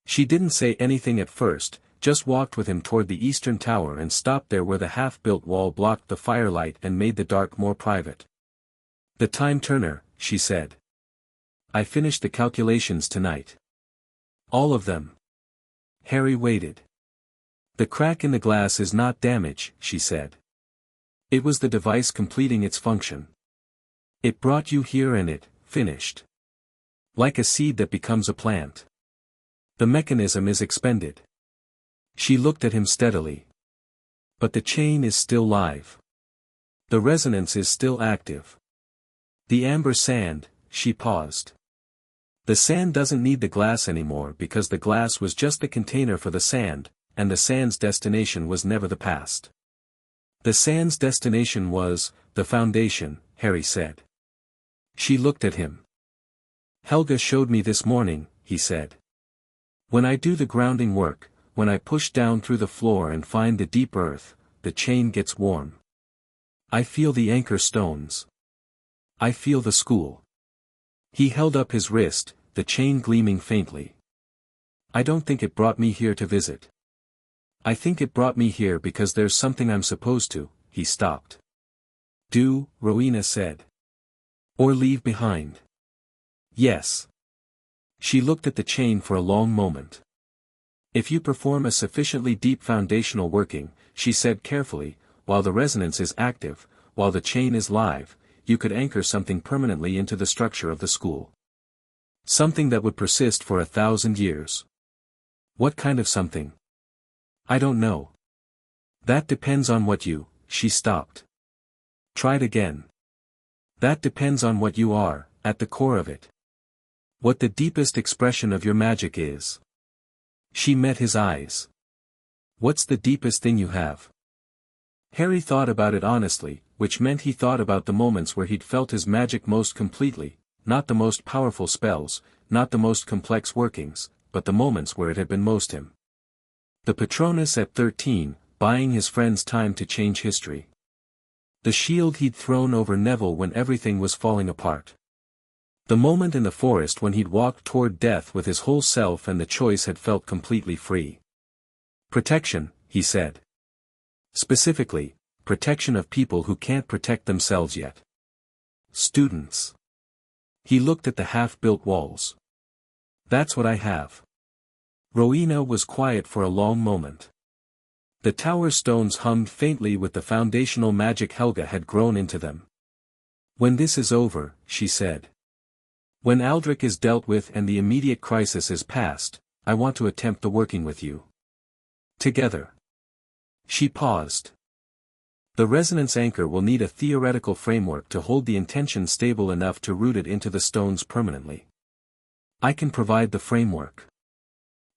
She didn't say anything at first, just walked with him toward the eastern tower and stopped there where the half-built wall blocked the firelight and made the dark more private. The time turner, she said. I finished the calculations tonight. All of them. Harry waited. The crack in the glass is not damage, she said. It was the device completing its function. It brought you here and it, finished. Like a seed that becomes a plant. The mechanism is expended. She looked at him steadily. But the chain is still live. The resonance is still active. The amber sand, she paused. The sand doesn't need the glass anymore because the glass was just the container for the sand, and the sand's destination was never the past. The sand's destination was, the foundation, Harry said. She looked at him. Helga showed me this morning, he said. When I do the grounding work, when I push down through the floor and find the deep earth, the chain gets warm. I feel the anchor stones. I feel the school. He held up his wrist, the chain gleaming faintly. I don't think it brought me here to visit. I think it brought me here because there's something I'm supposed to, he stopped. Do, Rowena said. Or leave behind. Yes. She looked at the chain for a long moment. If you perform a sufficiently deep foundational working, she said carefully, while the resonance is active, while the chain is live, you could anchor something permanently into the structure of the school. Something that would persist for 1,000 years. What kind of something? I don't know. That depends on what you, she stopped. Tried again. That depends on what you are, at the core of it. What the deepest expression of your magic is. She met his eyes. What's the deepest thing you have? Harry thought about it honestly, which meant he thought about the moments where he'd felt his magic most completely, not the most powerful spells, not the most complex workings, but the moments where it had been most him. The Patronus at 13, buying his friends time to change history. The shield he'd thrown over Neville when everything was falling apart. The moment in the forest when he'd walked toward death with his whole self and the choice had felt completely free. Protection, he said. Specifically, protection of people who can't protect themselves yet. Students. He looked at the half-built walls. That's what I have. Rowena was quiet for a long moment. The tower stones hummed faintly with the foundational magic Helga had grown into them. When this is over, she said. When Aldrich is dealt with and the immediate crisis is past, I want to attempt the working with you. Together. She paused. The resonance anchor will need a theoretical framework to hold the intention stable enough to root it into the stones permanently. I can provide the framework.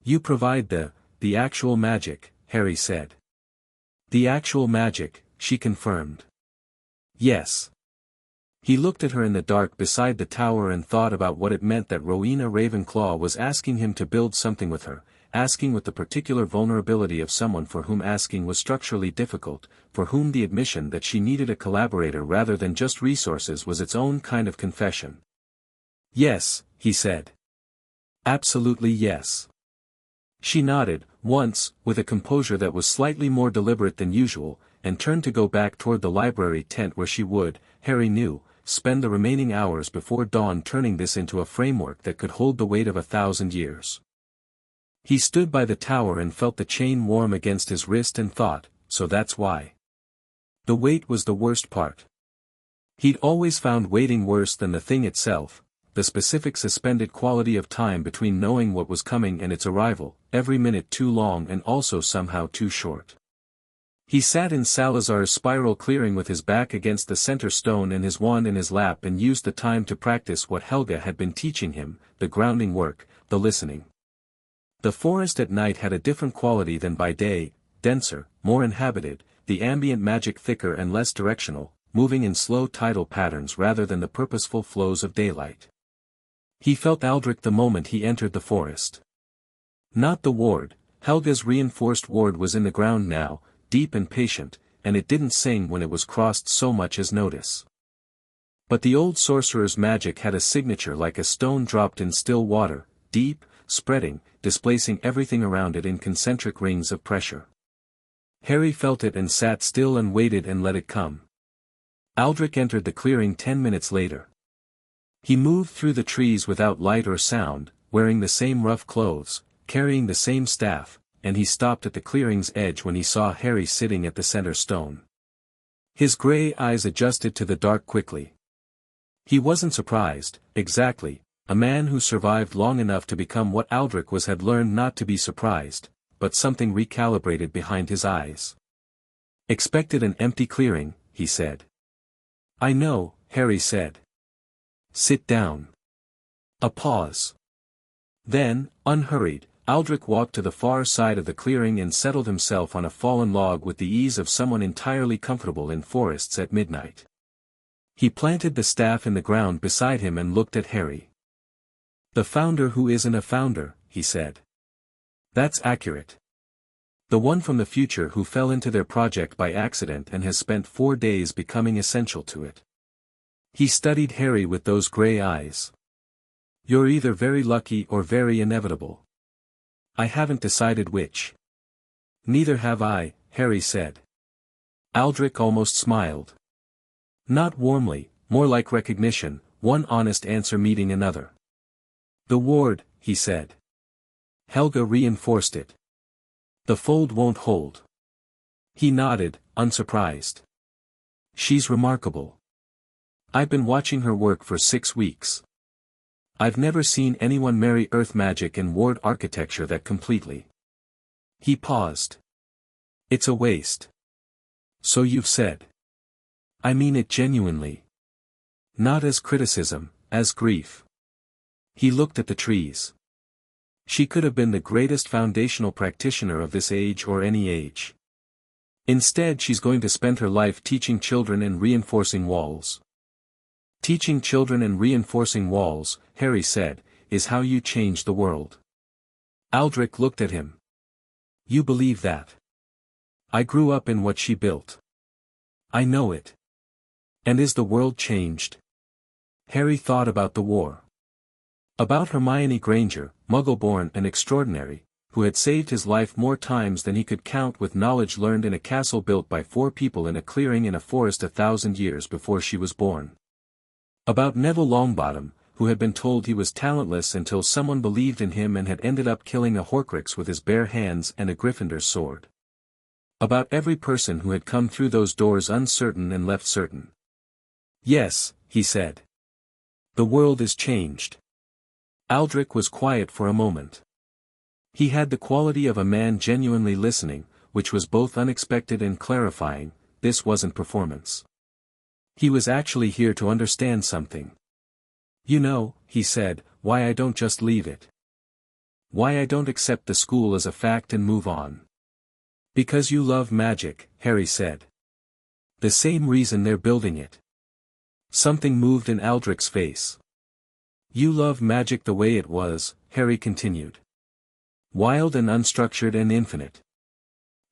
You provide the actual magic, Harry said. The actual magic, she confirmed. Yes. He looked at her in the dark beside the tower and thought about what it meant that Rowena Ravenclaw was asking him to build something with her, asking with the particular vulnerability of someone for whom asking was structurally difficult, for whom the admission that she needed a collaborator rather than just resources was its own kind of confession. Yes, he said. Absolutely yes. She nodded, once, with a composure that was slightly more deliberate than usual, and turned to go back toward the library tent where she would, Harry knew, spend the remaining hours before dawn turning this into a framework that could hold the weight of 1,000 years. He stood by the tower and felt the chain warm against his wrist and thought, so that's why. The weight was the worst part. He'd always found waiting worse than the thing itself, the specific suspended quality of time between knowing what was coming and its arrival, every minute too long and also somehow too short. He sat in Salazar's spiral clearing with his back against the center stone and his wand in his lap and used the time to practice what Helga had been teaching him, the grounding work, the listening. The forest at night had a different quality than by day, denser, more inhabited, the ambient magic thicker and less directional, moving in slow tidal patterns rather than the purposeful flows of daylight. He felt Aldrich the moment he entered the forest. Not the ward, Helga's reinforced ward was in the ground now, deep and patient, and it didn't sing when it was crossed so much as notice. But the old sorcerer's magic had a signature like a stone dropped in still water, deep, spreading, displacing everything around it in concentric rings of pressure. Harry felt it and sat still and waited and let it come. Aldrich entered the clearing 10 minutes later. He moved through the trees without light or sound, wearing the same rough clothes, carrying the same staff, and he stopped at the clearing's edge when he saw Harry sitting at the center stone. His gray eyes adjusted to the dark quickly. He wasn't surprised, exactly, a man who survived long enough to become what Aldrich was had learned not to be surprised, but something recalibrated behind his eyes. Expected an empty clearing, he said. I know, Harry said. Sit down. A pause. Then, unhurried, Aldrich walked to the far side of the clearing and settled himself on a fallen log with the ease of someone entirely comfortable in forests at midnight. He planted the staff in the ground beside him and looked at Harry. The founder who isn't a founder, he said. That's accurate. The one from the future who fell into their project by accident and has spent 4 days becoming essential to it. He studied Harry with those gray eyes. You're either very lucky or very inevitable. I haven't decided which. Neither have I, Harry said. Aldrich almost smiled. Not warmly, more like recognition, one honest answer meeting another. The ward, he said. Helga reinforced it. The fold won't hold. He nodded, unsurprised. She's remarkable. I've been watching her work for 6 weeks. I've never seen anyone marry earth magic and ward architecture that completely. He paused. It's a waste. So you've said. I mean it genuinely. Not as criticism, as grief. He looked at the trees. She could have been the greatest foundational practitioner of this age or any age. Instead she's going to spend her life teaching children and reinforcing walls. Teaching children and reinforcing walls, Harry said, is how you change the world. Aldrich looked at him. You believe that? I grew up in what she built. I know it. And is the world changed? Harry thought about the war. About Hermione Granger, Muggle-born and extraordinary, who had saved his life more times than he could count with knowledge learned in a castle built by 4 people in a clearing in a forest 1,000 years before she was born. About Neville Longbottom, who had been told he was talentless until someone believed in him and had ended up killing a Horcrux with his bare hands and a Gryffindor's sword. About every person who had come through those doors uncertain and left certain. Yes, he said. The world is changed. Aldrich was quiet for a moment. He had the quality of a man genuinely listening, which was both unexpected and clarifying. This wasn't performance. He was actually here to understand something. You know, he said, why I don't just leave it. Why I don't accept the school as a fact and move on. Because you love magic, Harry said. The same reason they're building it. Something moved in Aldrich's face. You love magic the way it was, Harry continued. Wild and unstructured and infinite.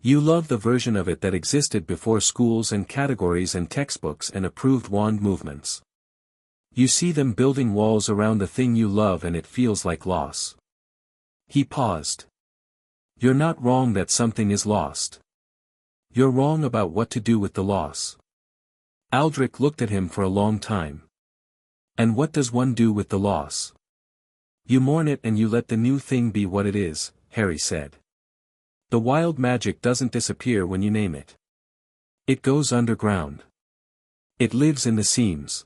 You love the version of it that existed before schools and categories and textbooks and approved wand movements. You see them building walls around the thing you love and it feels like loss. He paused. You're not wrong that something is lost. You're wrong about what to do with the loss. Aldrich looked at him for a long time. And what does one do with the loss? You mourn it and you let the new thing be what it is, Harry said. The wild magic doesn't disappear when you name it. It goes underground. It lives in the seams.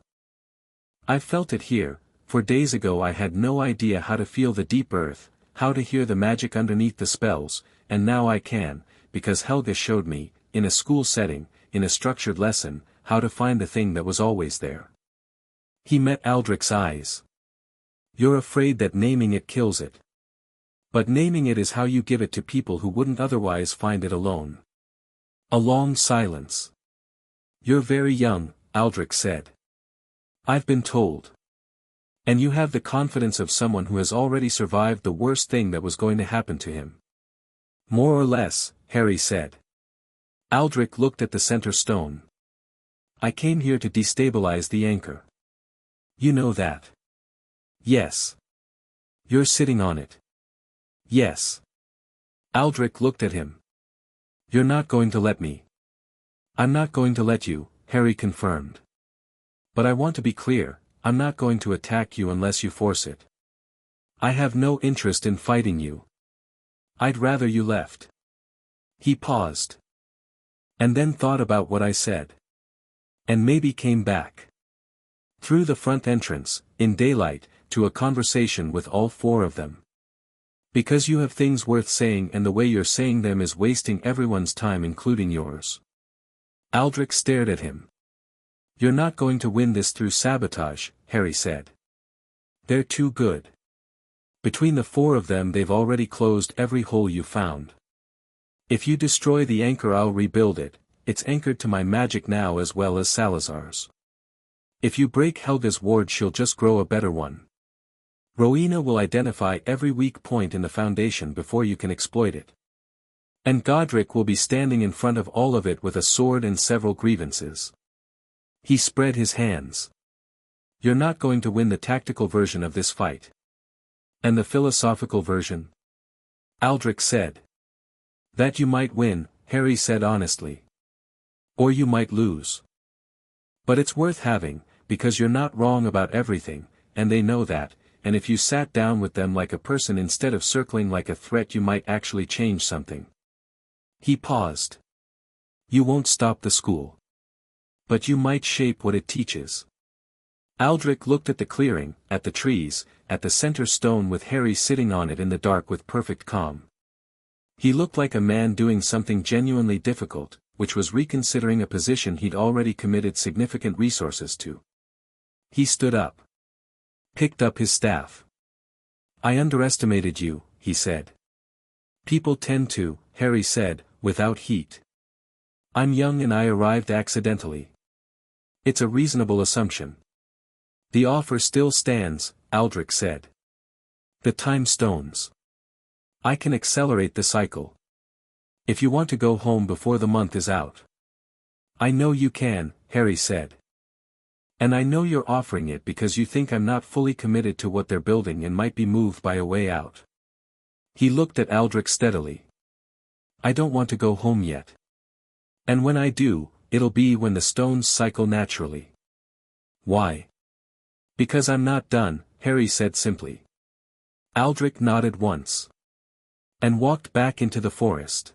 I've felt it here, For days ago I had no idea how to feel the deep earth, how to hear the magic underneath the spells, and now I can, because Helga showed me, in a school setting, in a structured lesson, how to find the thing that was always there. He met Aldrich's eyes. You're afraid that naming it kills it. But naming it is how you give it to people who wouldn't otherwise find it alone. A long silence. You're very young, Aldrich said. I've been told. And you have the confidence of someone who has already survived the worst thing that was going to happen to him. More or less, Harry said. Aldrich looked at the center stone. I came here to destabilize the anchor. You know that. Yes. You're sitting on it. Yes. Aldrich looked at him. You're not going to let me. I'm not going to let you, Harry confirmed. But I want to be clear, I'm not going to attack you unless you force it. I have no interest in fighting you. I'd rather you left. He paused. And then thought about what I said. And maybe came back. Through the front entrance, in daylight, to a conversation with all four of them. Because you have things worth saying and the way you're saying them is wasting everyone's time including yours. Aldrich stared at him. You're not going to win this through sabotage, Harry said. They're too good. Between the four of them they've already closed every hole you found. If you destroy the anchor I'll rebuild it, it's anchored to my magic now as well as Salazar's. If you break Helga's ward she'll just grow a better one. Rowena will identify every weak point in the foundation before you can exploit it. And Godric will be standing in front of all of it with a sword and several grievances. He spread his hands. You're not going to win the tactical version of this fight. And the philosophical version? Aldrich said. That you might win, Harry said honestly. Or you might lose. But it's worth having, because you're not wrong about everything, and they know that, and if you sat down with them like a person instead of circling like a threat you might actually change something. He paused. You won't stop the school. But you might shape what it teaches. Aldrich looked at the clearing, at the trees, at the center stone with Harry sitting on it in the dark with perfect calm. He looked like a man doing something genuinely difficult, which was reconsidering a position he'd already committed significant resources to. He stood up. Picked up his staff. I underestimated you, he said. People tend to, Harry said, without heat. I'm young and I arrived accidentally. It's a reasonable assumption. The offer still stands, Aldrich said. The time stones. I can accelerate the cycle. If you want to go home before the month is out. I know you can, Harry said. And I know you're offering it because you think I'm not fully committed to what they're building and might be moved by a way out. He looked at Aldrich steadily. I don't want to go home yet. And when I do, it'll be when the stones cycle naturally. Why? Because I'm not done, Harry said simply. Aldrich nodded once. And walked back into the forest.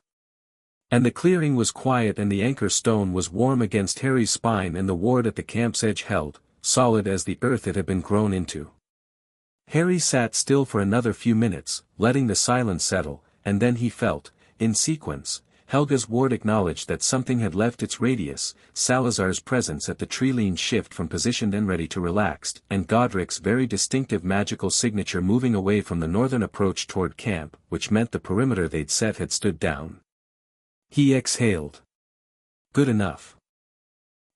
And the clearing was quiet and the anchor stone was warm against Harry's spine and the ward at the camp's edge held, solid as the earth it had been grown into. Harry sat still for another few minutes, letting the silence settle, and then he felt, in sequence, Helga's ward acknowledged that something had left its radius, Salazar's presence at the tree-lean shift from positioned and ready to relaxed, and Godric's very distinctive magical signature moving away from the northern approach toward camp, which meant the perimeter they'd set had stood down. He exhaled. Good enough.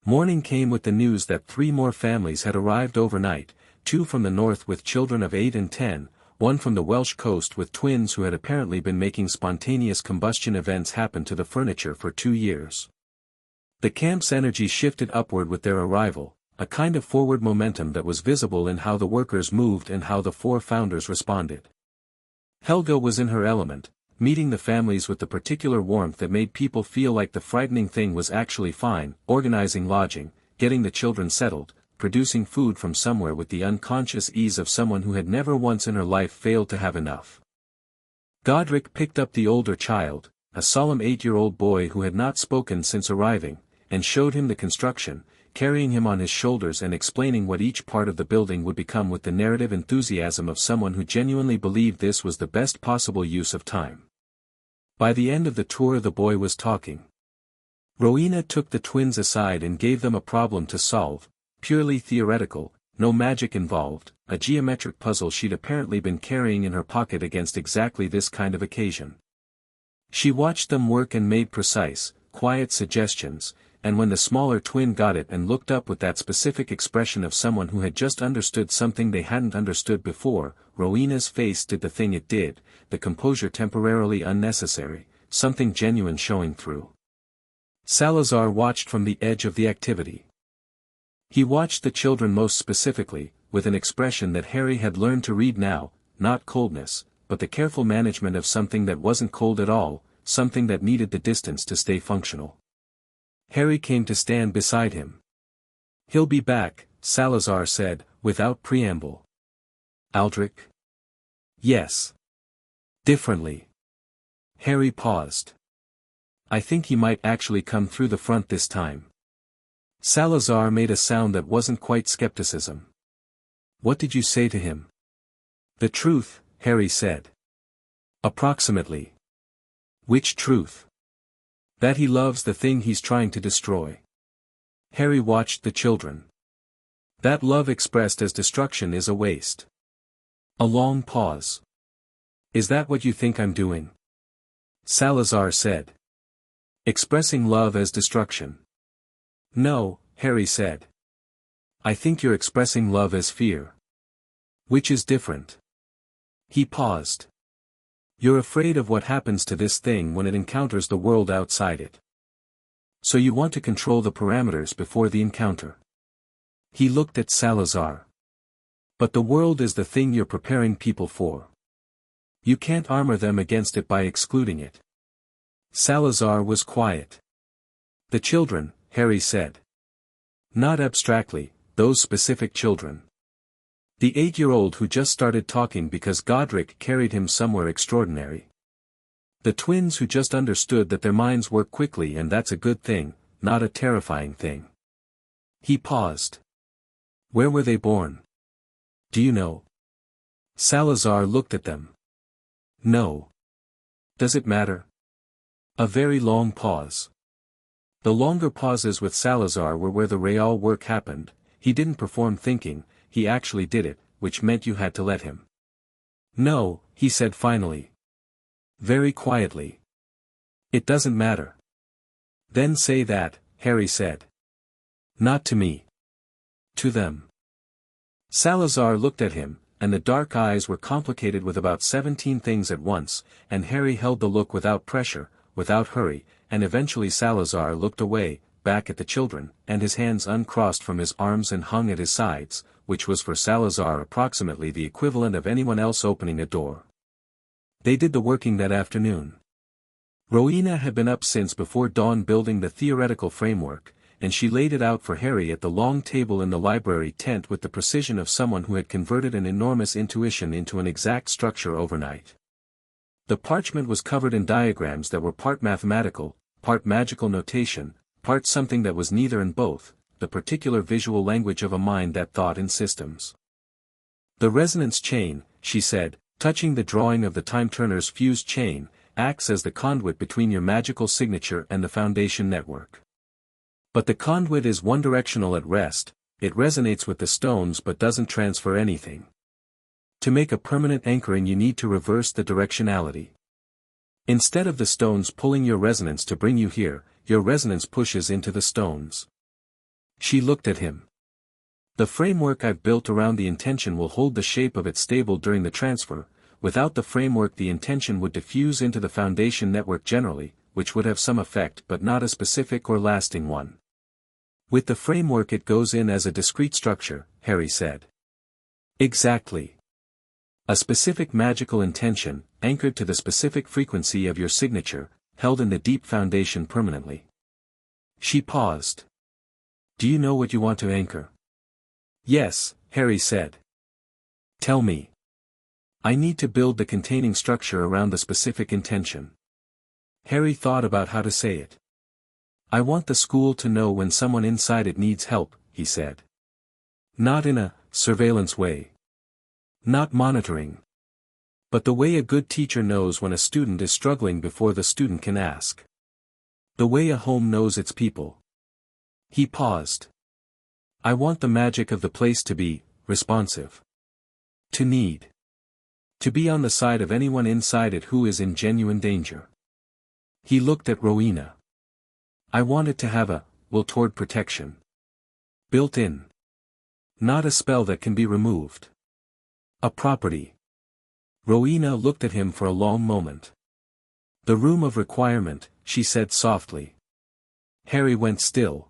Morning came with the news that 3 more families had arrived overnight, 2 from the north with children of 8 and 10, 1 from the Welsh coast with twins who had apparently been making spontaneous combustion events happen to the furniture for 2 years. The camp's energy shifted upward with their arrival, a kind of forward momentum that was visible in how the workers moved and how the 4 founders responded. Helga was in her element, meeting the families with the particular warmth that made people feel like the frightening thing was actually fine, organizing lodging, getting the children settled, producing food from somewhere with the unconscious ease of someone who had never once in her life failed to have enough. Godric picked up the older child, a solemn 8-year-old boy who had not spoken since arriving, and showed him the construction, carrying him on his shoulders and explaining what each part of the building would become with the narrative enthusiasm of someone who genuinely believed this was the best possible use of time. By the end of the tour the boy was talking. Rowena took the twins aside and gave them a problem to solve, purely theoretical, no magic involved, a geometric puzzle she'd apparently been carrying in her pocket against exactly this kind of occasion. She watched them work and made precise, quiet suggestions, and when the smaller twin got it and looked up with that specific expression of someone who had just understood something they hadn't understood before, Rowena's face did the thing it did, the composure temporarily unnecessary, something genuine showing through. Salazar watched from the edge of the activity. He watched the children most specifically, with an expression that Harry had learned to read now, not coldness, but the careful management of something that wasn't cold at all, something that needed the distance to stay functional. Harry came to stand beside him. "He'll be back," Salazar said, without preamble. "Aldrich?" "Yes." "Differently." Harry paused. "I think he might actually come through the front this time." Salazar made a sound that wasn't quite skepticism. "What did you say to him?" "The truth," Harry said. "Approximately." "Which truth?" "That he loves the thing he's trying to destroy." Harry watched the children. "That love expressed as destruction is a waste." A long pause. "Is that what you think I'm doing?" Salazar said. "Expressing love as destruction." "No," Harry said. "I think you're expressing love as fear." "Which is different." He paused. "You're afraid of what happens to this thing when it encounters the world outside it. So you want to control the parameters before the encounter." He looked at Salazar. "But the world is the thing you're preparing people for. You can't armor them against it by excluding it." Salazar was quiet. "The children," Harry said. "Not abstractly, those specific children. The 8-year-old who just started talking because Godric carried him somewhere extraordinary. The twins who just understood that their minds work quickly and that's a good thing, not a terrifying thing." He paused. "Where were they born? Do you know?" Salazar looked at them. "No. Does it matter?" A very long pause. The longer pauses with Salazar were where the real work happened. He didn't perform thinking, he actually did it, which meant you had to let him. "No," he said finally. Very quietly. "It doesn't matter." "Then say that," Harry said. "Not to me. To them." Salazar looked at him, and the dark eyes were complicated with about 17 things at once, and Harry held the look without pressure, without hurry, and eventually Salazar looked away, back at the children, and his hands uncrossed from his arms and hung at his sides, which was for Salazar approximately the equivalent of anyone else opening a door. They did the working that afternoon. Rowena had been up since before dawn building the theoretical framework, and she laid it out for Harry at the long table in the library tent with the precision of someone who had converted an enormous intuition into an exact structure overnight. The parchment was covered in diagrams that were part mathematical, part magical notation, part something that was neither and both, the particular visual language of a mind that thought in systems. "The resonance chain," she said, touching the drawing of the time-turner's fused chain, "acts as the conduit between your magical signature and the Foundation network. But the conduit is one-directional at rest, it resonates with the stones but doesn't transfer anything. To make a permanent anchoring you need to reverse the directionality. Instead of the stones pulling your resonance to bring you here, your resonance pushes into the stones." She looked at him. "The framework I've built around the intention will hold the shape of it stable during the transfer. Without the framework the intention would diffuse into the Foundation network generally, which would have some effect but not a specific or lasting one. With the framework it goes in as a discrete structure," Harry said. "Exactly. A specific magical intention, anchored to the specific frequency of your signature, held in the deep foundation permanently." She paused. "Do you know what you want to anchor?" "Yes," Harry said. "Tell me." "I need to build the containing structure around the specific intention." Harry thought about how to say it. I want the school to know when someone inside it needs help, he said. Not in a surveillance way. Not monitoring. But the way a good teacher knows when a student is struggling before the student can ask. The way a home knows its people. He paused. I want the magic of the place to be responsive. To need. To be on the side of anyone inside it who is in genuine danger. He looked at Rowena. I want it to have a will toward protection. Built in. Not a spell that can be removed. A property. Rowena looked at him for a long moment. The room of requirement, she said softly. Harry went still.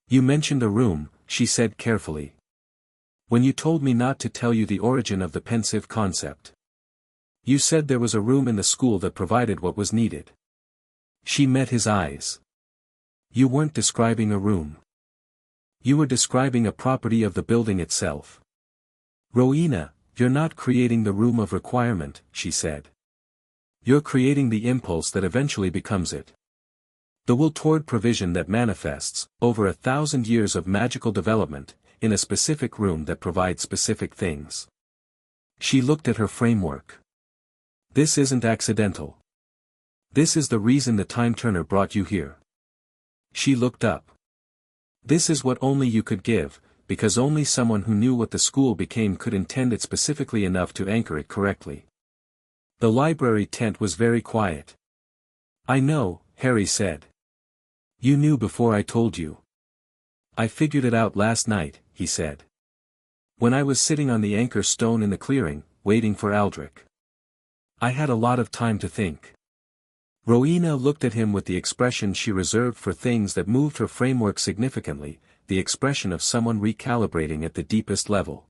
You mentioned a room, she said carefully. When you told me not to tell you the origin of the pensive concept. You said there was a room in the school that provided what was needed. She met his eyes. You weren't describing a room. You were describing a property of the building itself. Rowena, you're not creating the room of requirement, she said. You're creating the impulse that eventually becomes it. The will toward provision that manifests, over 1,000 years of magical development, in a specific room that provides specific things. She looked at her framework. This isn't accidental. This is the reason the time turner brought you here. She looked up. This is what only you could give, because only someone who knew what the school became could intend it specifically enough to anchor it correctly. The library tent was very quiet. I know, Harry said. You knew before I told you. I figured it out last night, he said. When I was sitting on the anchor stone in the clearing, waiting for Aldrich. I had a lot of time to think. Rowena looked at him with the expression she reserved for things that moved her framework significantly, the expression of someone recalibrating at the deepest level.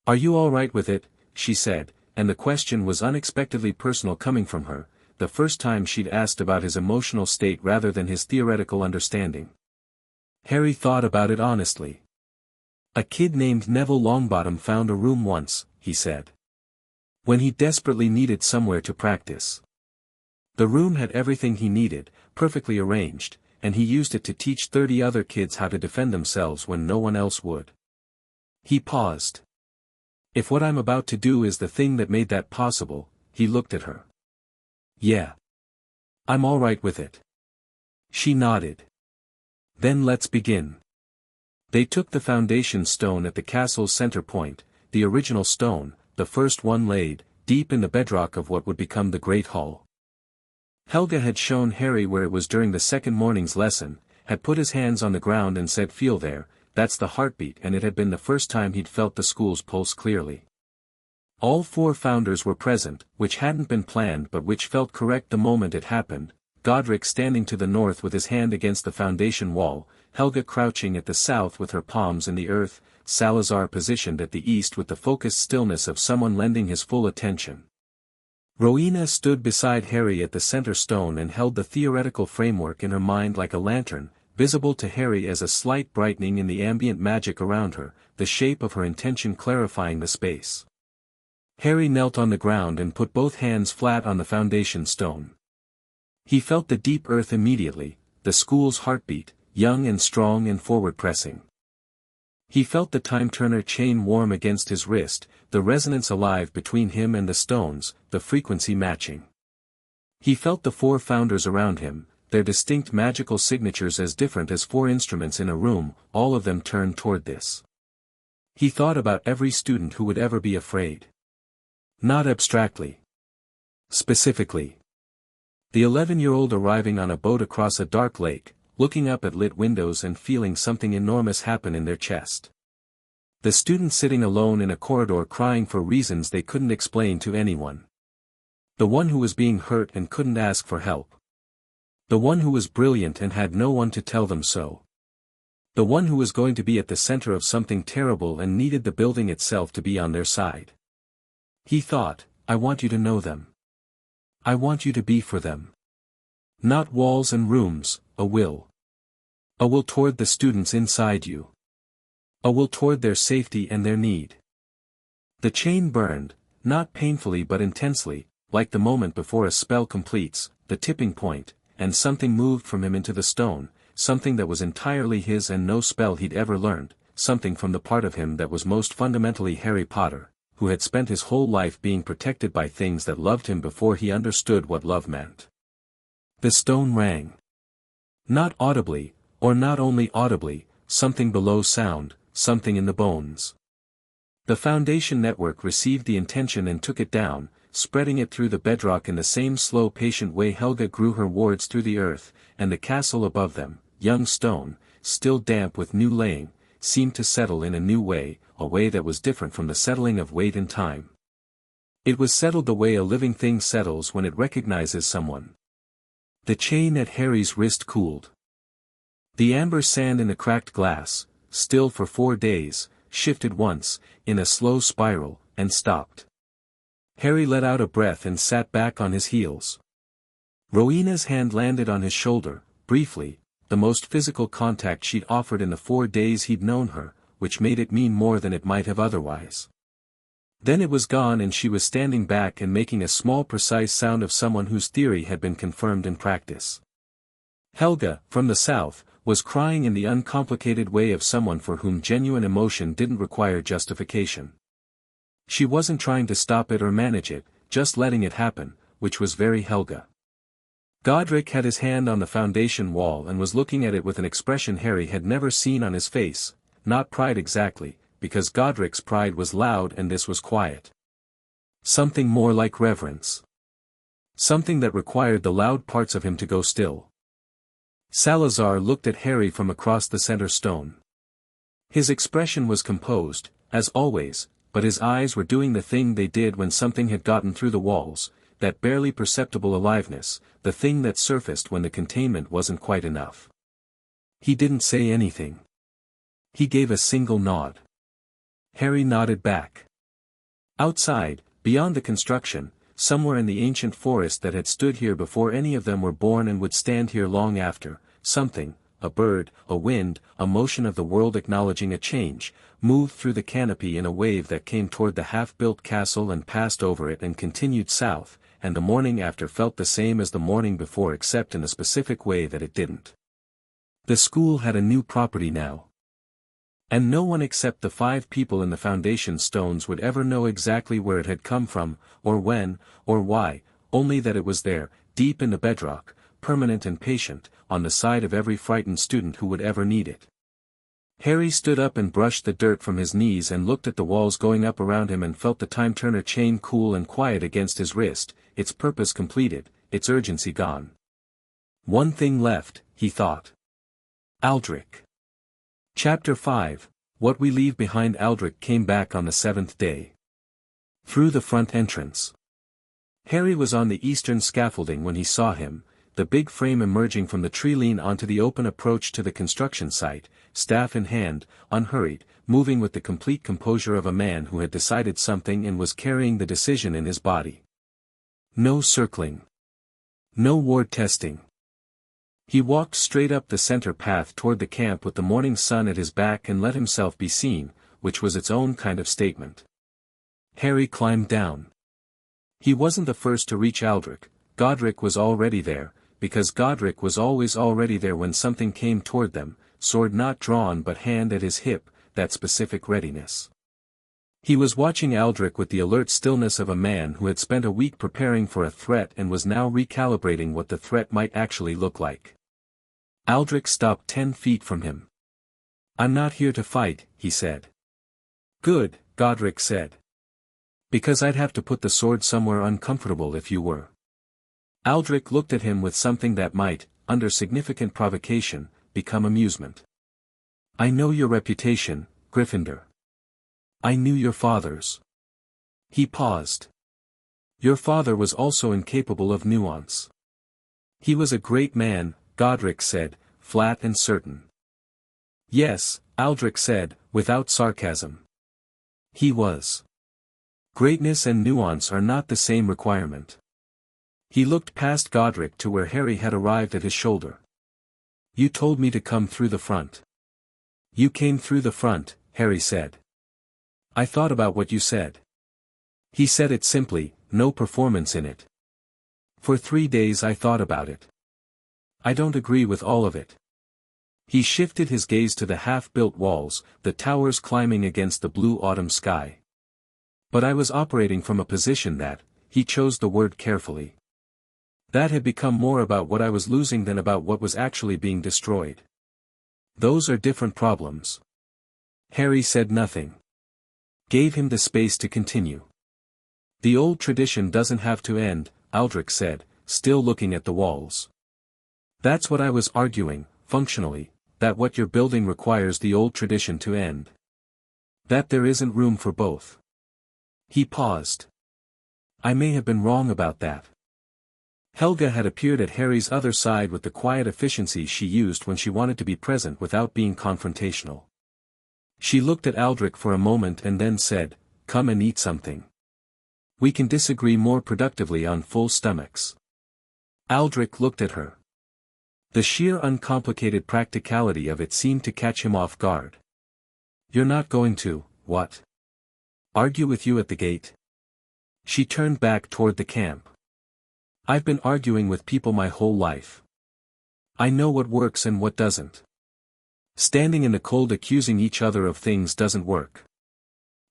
Are you all right with it, she said, and the question was unexpectedly personal coming from her, the first time she'd asked about his emotional state rather than his theoretical understanding. Harry thought about it honestly. A kid named Neville Longbottom found a room once, he said. When he desperately needed somewhere to practice. The room had everything he needed, perfectly arranged, and he used it to teach 30 other kids how to defend themselves when no one else would. He paused. If what I'm about to do is the thing that made that possible, he looked at her. Yeah. I'm all right with it. She nodded. Then let's begin. They took the foundation stone at the castle's center point, the original stone, the first one laid, deep in the bedrock of what would become the Great Hall. Helga had shown Harry where it was during the second morning's lesson, had put his hands on the ground and said feel there, that's the heartbeat, and it had been the first time he'd felt the school's pulse clearly. All 4 founders were present, which hadn't been planned but which felt correct the moment it happened, Godric standing to the north with his hand against the foundation wall, Helga crouching at the south with her palms in the earth, Salazar positioned at the east with the focused stillness of someone lending his full attention. Rowena stood beside Harry at the center stone and held the theoretical framework in her mind like a lantern, visible to Harry as a slight brightening in the ambient magic around her, the shape of her intention clarifying the space. Harry knelt on the ground and put both hands flat on the foundation stone. He felt the deep earth immediately, the school's heartbeat, young and strong and forward-pressing. He felt the time-turner chain warm against his wrist, the resonance alive between him and the stones, the frequency matching. He felt the 4 founders around him, their distinct magical signatures as different as 4 instruments in a room, all of them turned toward this. He thought about every student who would ever be afraid. Not abstractly. Specifically. The 11-year-old arriving on a boat across a dark lake, looking up at lit windows and feeling something enormous happen in their chest. The student sitting alone in a corridor crying for reasons they couldn't explain to anyone. The one who was being hurt and couldn't ask for help. The one who was brilliant and had no one to tell them so. The one who was going to be at the center of something terrible and needed the building itself to be on their side. He thought, I want you to know them. I want you to be for them. Not walls and rooms, a will. A will toward the students inside you. A will toward their safety and their need. The chain burned, not painfully but intensely, like the moment before a spell completes, the tipping point, and something moved from him into the stone, something that was entirely his and no spell he'd ever learned, something from the part of him that was most fundamentally Harry Potter, who had spent his whole life being protected by things that loved him before he understood what love meant. The stone rang. Not audibly, or not only audibly, something below sound, something in the bones. The foundation network received the intention and took it down, spreading it through the bedrock in the same slow patient way Helga grew her wards through the earth, and the castle above them, young stone, still damp with new laying, seemed to settle in a new way, a way that was different from the settling of weight and time. It was settled the way a living thing settles when it recognizes someone. The chain at Harry's wrist cooled. The amber sand in the cracked glass, still for 4 days, shifted once, in a slow spiral, and stopped. Harry let out a breath and sat back on his heels. Rowena's hand landed on his shoulder, briefly, the most physical contact she'd offered in the 4 days he'd known her, which made it mean more than it might have otherwise. Then it was gone and she was standing back and making a small precise sound of someone whose theory had been confirmed in practice. Helga, from the south, was crying in the uncomplicated way of someone for whom genuine emotion didn't require justification. She wasn't trying to stop it or manage it, just letting it happen, which was very Helga. Godric had his hand on the foundation wall and was looking at it with an expression Harry had never seen on his face, not pride exactly, because Godric's pride was loud and this was quiet. Something more like reverence. Something that required the loud parts of him to go still. Salazar looked at Harry from across the center stone. His expression was composed, as always, but his eyes were doing the thing they did when something had gotten through the walls, that barely perceptible aliveness, the thing that surfaced when the containment wasn't quite enough. He didn't say anything. He gave a single nod. Harry nodded back. Outside, beyond the construction, somewhere in the ancient forest that had stood here before any of them were born and would stand here long after, something, a bird, a wind, a motion of the world acknowledging a change, moved through the canopy in a wave that came toward the half-built castle and passed over it and continued south, and the morning after felt the same as the morning before except in a specific way that it didn't. The school had a new property now. And no one except the 5 people in the foundation stones would ever know exactly where it had come from, or when, or why, only that it was there, deep in the bedrock, permanent and patient, on the side of every frightened student who would ever need it. Harry stood up and brushed the dirt from his knees and looked at the walls going up around him and felt the time-turner chain cool and quiet against his wrist, its purpose completed, its urgency gone. One thing left, he thought. Aldrich. Chapter 5, What We Leave Behind. Aldrich came back on the 7th day. Through the front entrance. Harry was on the eastern scaffolding when he saw him, the big frame emerging from the tree lean onto the open approach to the construction site, staff in hand, unhurried, moving with the complete composure of a man who had decided something and was carrying the decision in his body. No circling. No ward testing. He walked straight up the center path toward the camp with the morning sun at his back and let himself be seen, which was its own kind of statement. Harry climbed down. He wasn't the first to reach Aldrich. Godric was already there, because Godric was always already there when something came toward them, sword not drawn but hand at his hip, that specific readiness. He was watching Aldrich with the alert stillness of a man who had spent a week preparing for a threat and was now recalibrating what the threat might actually look like. Aldrich stopped 10 feet from him. "I'm not here to fight," he said. "Good," Godric said. "Because I'd have to put the sword somewhere uncomfortable if you were." Aldrich looked at him with something that might, under significant provocation, become amusement. "I know your reputation, Gryffindor. I knew your father's." He paused. "Your father was also incapable of nuance." "He was a great man," Godric said, flat and certain. "Yes," Aldrich said, without sarcasm. "He was. Greatness and nuance are not the same requirement." He looked past Godric to where Harry had arrived at his shoulder. "You told me to come through the front." "You came through the front," Harry said. "I thought about what you said." He said it simply, no performance in it. "For 3 days I thought about it. I don't agree with all of it. He shifted his gaze to the half-built walls, the towers climbing against the blue autumn sky. But I was operating from a position that, he chose the word carefully. That had become more about what I was losing than about what was actually being destroyed. Those are different problems. Harry said nothing. Gave him the space to continue. The old tradition doesn't have to end, Aldrich said, still looking at the walls. That's what I was arguing, functionally, that what you're building requires the old tradition to end. That there isn't room for both. He paused. I may have been wrong about that. Helga had appeared at Harry's other side with the quiet efficiency she used when she wanted to be present without being confrontational. She looked at Aldrich for a moment and then said, "Come and eat something. We can disagree more productively on full stomachs." Aldrich looked at her. The sheer uncomplicated practicality of it seemed to catch him off guard. "You're not going to, what? Argue with you at the gate?" She turned back toward the camp. "I've been arguing with people my whole life. I know what works and what doesn't. Standing in the cold accusing each other of things doesn't work."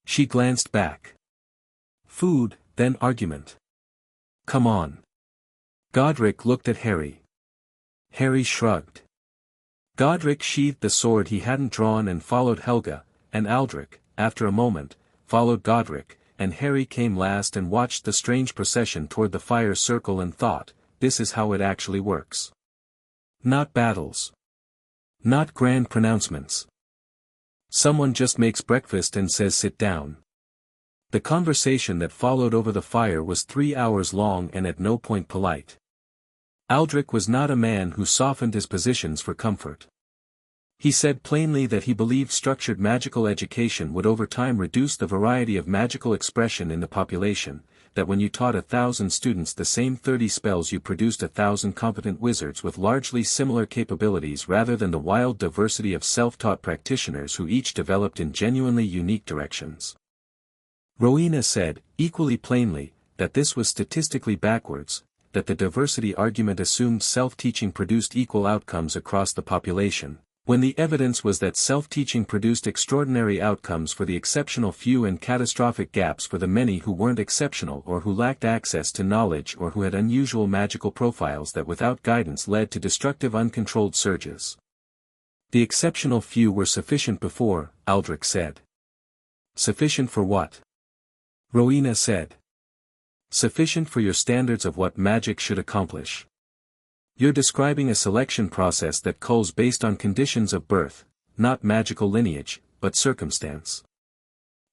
She glanced back. "Food, then argument. Come on." Godric looked at Harry. Harry shrugged. Godric sheathed the sword he hadn't drawn and followed Helga, and Aldrich, after a moment, followed Godric, and Harry came last and watched the strange procession toward the fire circle and thought, this is how it actually works. Not battles. Not grand pronouncements. Someone just makes breakfast and says sit down. The conversation that followed over the fire was 3 hours long and at no point polite. Aldrich was not a man who softened his positions for comfort. He said plainly that he believed structured magical education would over time reduce the variety of magical expression in the population, that when you taught 1,000 students the same 30 spells you produced 1,000 competent wizards with largely similar capabilities rather than the wild diversity of self-taught practitioners who each developed in genuinely unique directions. Rowena said, equally plainly, that this was statistically backwards, that the diversity argument assumed self-teaching produced equal outcomes across the population, when the evidence was that self-teaching produced extraordinary outcomes for the exceptional few and catastrophic gaps for the many who weren't exceptional or who lacked access to knowledge or who had unusual magical profiles that without guidance led to destructive uncontrolled surges. The exceptional few were sufficient before, Aldrich said. Sufficient for what? Rowena said. Sufficient for your standards of what magic should accomplish. You're describing a selection process that culls based on conditions of birth, not magical lineage, but circumstance.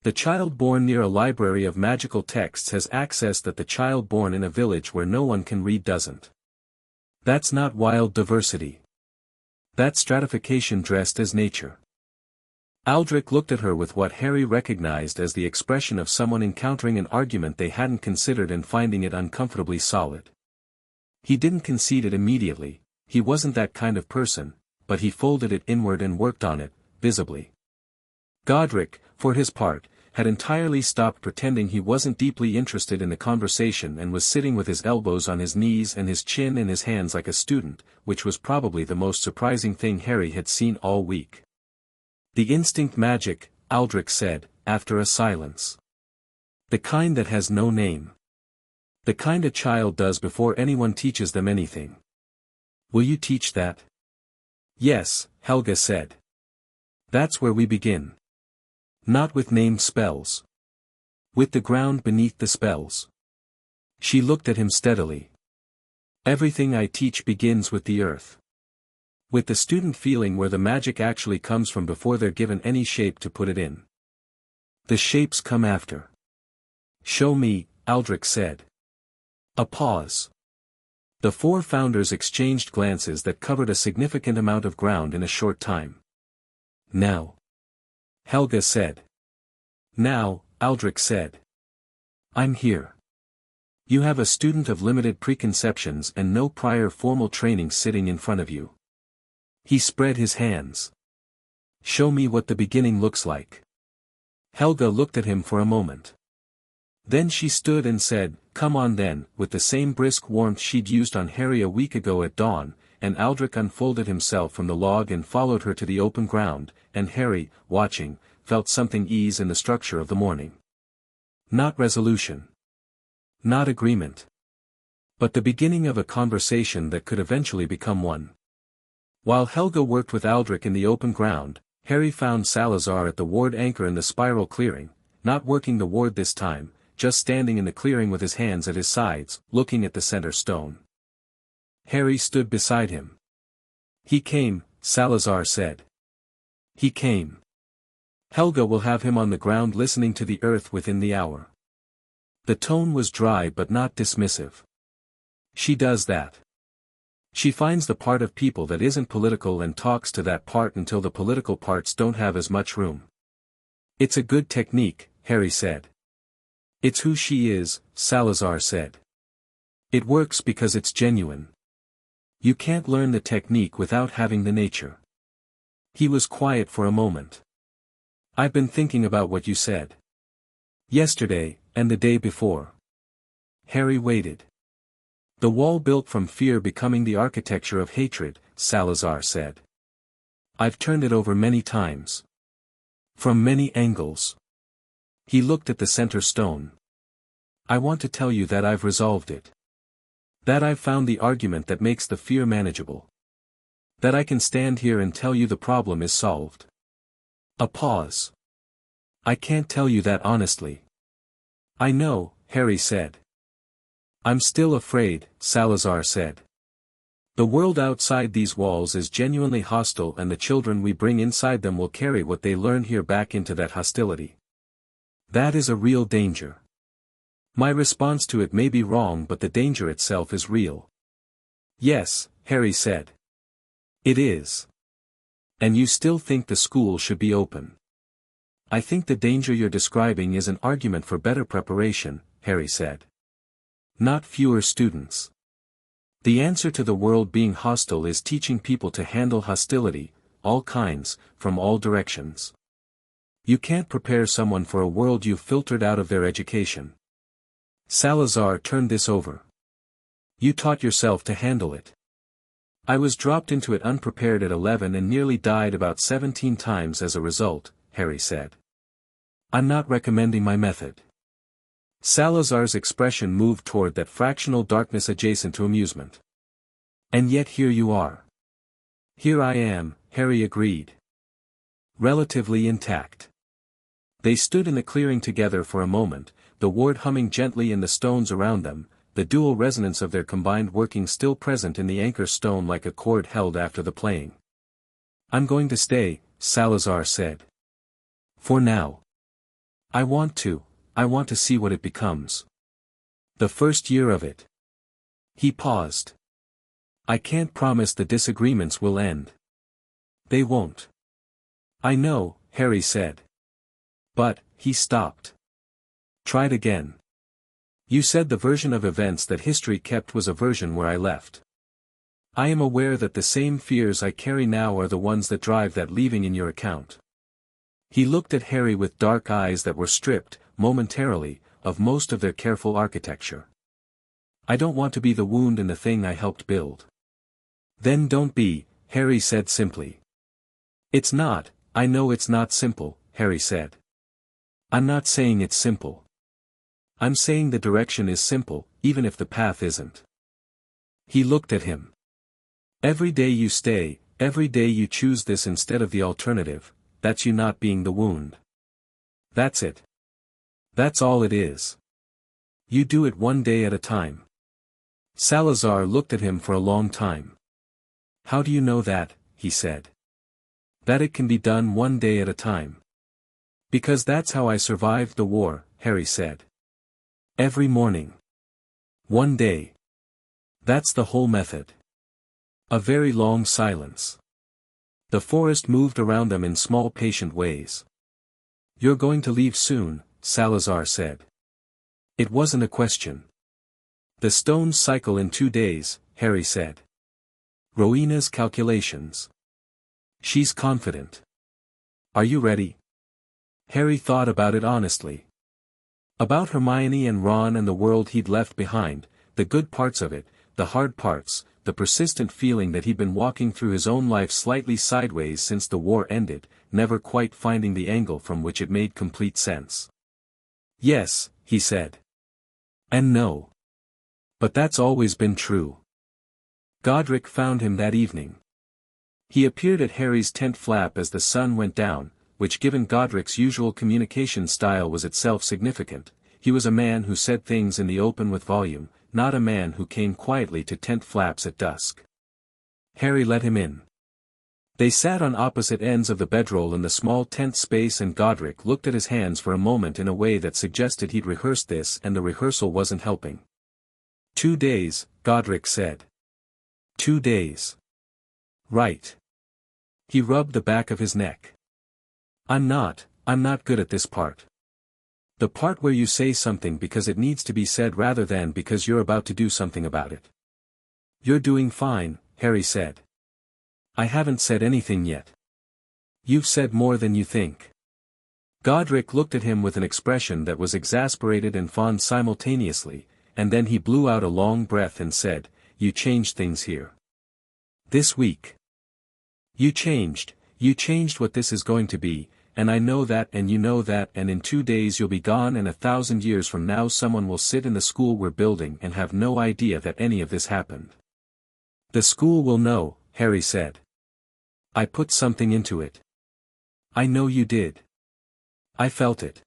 The child born near a library of magical texts has access that the child born in a village where no one can read doesn't. That's not wild diversity. That's stratification dressed as nature. Aldrich looked at her with what Harry recognized as the expression of someone encountering an argument they hadn't considered and finding it uncomfortably solid. He didn't concede it immediately, he wasn't that kind of person, but he folded it inward and worked on it, visibly. Godric, for his part, had entirely stopped pretending he wasn't deeply interested in the conversation and was sitting with his elbows on his knees and his chin in his hands like a student, which was probably the most surprising thing Harry had seen all week. The instinct magic, Aldrich said, after a silence. The kind that has no name. The kind a child does before anyone teaches them anything. Will you teach that? Yes, Helga said. That's where we begin. Not with named spells. With the ground beneath the spells. She looked at him steadily. Everything I teach begins with the earth. With the student feeling where the magic actually comes from before they're given any shape to put it in. The shapes come after. Show me, Aldrich said. A pause. The 4 founders exchanged glances that covered a significant amount of ground in a short time. Now. Helga said. Now, Aldrich said. I'm here. You have a student of limited preconceptions and no prior formal training sitting in front of you. He spread his hands. Show me what the beginning looks like. Helga looked at him for a moment. Then she stood and said, come on then, with the same brisk warmth she'd used on Harry a week ago at dawn, and Aldrich unfolded himself from the log and followed her to the open ground, and Harry, watching, felt something ease in the structure of the morning. Not resolution. Not agreement. But the beginning of a conversation that could eventually become one. While Helga worked with Aldrich in the open ground, Harry found Salazar at the ward anchor in the spiral clearing, not working the ward this time, just standing in the clearing with his hands at his sides, looking at the center stone. Harry stood beside him. "He came," Salazar said. "He came. Helga will have him on the ground listening to the earth within the hour." The tone was dry but not dismissive. "She does that. She finds the part of people that isn't political and talks to that part until the political parts don't have as much room." "It's a good technique," Harry said. "It's who she is," Salazar said. "It works because it's genuine. You can't learn the technique without having the nature." He was quiet for a moment. "I've been thinking about what you said. Yesterday, and the day before." Harry waited. "The wall built from fear becoming the architecture of hatred," Salazar said. "I've turned it over many times. From many angles." He looked at the center stone. "I want to tell you that I've resolved it. That I've found the argument that makes the fear manageable. That I can stand here and tell you the problem is solved." A pause. "I can't tell you that honestly." "I know," Harry said. "I'm still afraid," Salazar said. "The world outside these walls is genuinely hostile, and the children we bring inside them will carry what they learn here back into that hostility. That is a real danger. My response to it may be wrong, but the danger itself is real." "Yes," Harry said. "It is. And you still think the school should be open." "I think the danger you're describing is an argument for better preparation," Harry said. "Not fewer students. The answer to the world being hostile is teaching people to handle hostility, all kinds, from all directions. You can't prepare someone for a world you've filtered out of their education." Salazar turned this over. "You taught yourself to handle it." "I was dropped into it unprepared at 11 and nearly died about 17 times as a result," Harry said. "I'm not recommending my method." Salazar's expression moved toward that fractional darkness adjacent to amusement. "And yet here you are." "Here I am," Harry agreed. "Relatively intact." They stood in the clearing together for a moment, the ward humming gently in the stones around them, the dual resonance of their combined working still present in the anchor stone like a chord held after the playing. "I'm going to stay," Salazar said. "For now. I want to see what it becomes. The first year of it." He paused. "I can't promise the disagreements will end. They won't." "I know," Harry said. "But," he stopped. "Tried again. You said the version of events that history kept was a version where I left. I am aware that the same fears I carry now are the ones that drive that leaving in your account." He looked at Harry with dark eyes that were stripped, momentarily, of most of their careful architecture. "I don't want to be the wound in the thing I helped build." "Then don't be," Harry said simply. "It's not, I know it's not simple," Harry said. "I'm not saying it's simple. I'm saying the direction is simple, even if the path isn't." He looked at him. "Every day you stay, every day you choose this instead of the alternative, that's you not being the wound. That's it. That's all it is. You do it one day at a time." Salazar looked at him for a long time. "How do you know that?" he said. "That it can be done one day at a time." "Because that's how I survived the war," Harry said. "Every morning. One day. That's the whole method." A very long silence. The forest moved around them in small patient ways. "You're going to leave soon," Salazar said. It wasn't a question. "The stones cycle in 2 days," Harry said. "Rowena's calculations. She's confident. Are you ready?" Harry thought about it honestly. About Hermione and Ron and the world he'd left behind, the good parts of it, the hard parts, the persistent feeling that he'd been walking through his own life slightly sideways since the war ended, never quite finding the angle from which it made complete sense. "Yes," he said. "And no. But that's always been true." Godric found him that evening. He appeared at Harry's tent flap as the sun went down, which given Godric's usual communication style was itself significant. He was a man who said things in the open with volume, not a man who came quietly to tent flaps at dusk. Harry let him in. They sat on opposite ends of the bedroll in the small tent space, and Godric looked at his hands for a moment in a way that suggested he'd rehearsed this, and the rehearsal wasn't helping. 2 days, Godric said. 2 days. Right. He rubbed the back of his neck. I'm not good at this part. The part where you say something because it needs to be said rather than because you're about to do something about it. You're doing fine, Harry said. I haven't said anything yet. You've said more than you think. Godric looked at him with an expression that was exasperated and fond simultaneously, and then he blew out a long breath and said, You changed things here. This week. You changed what this is going to be, and I know that and you know that, and in 2 days you'll be gone, and 1,000 years from now someone will sit in the school we're building and have no idea that any of this happened. The school will know, Harry said. I put something into it. I know you did. I felt it.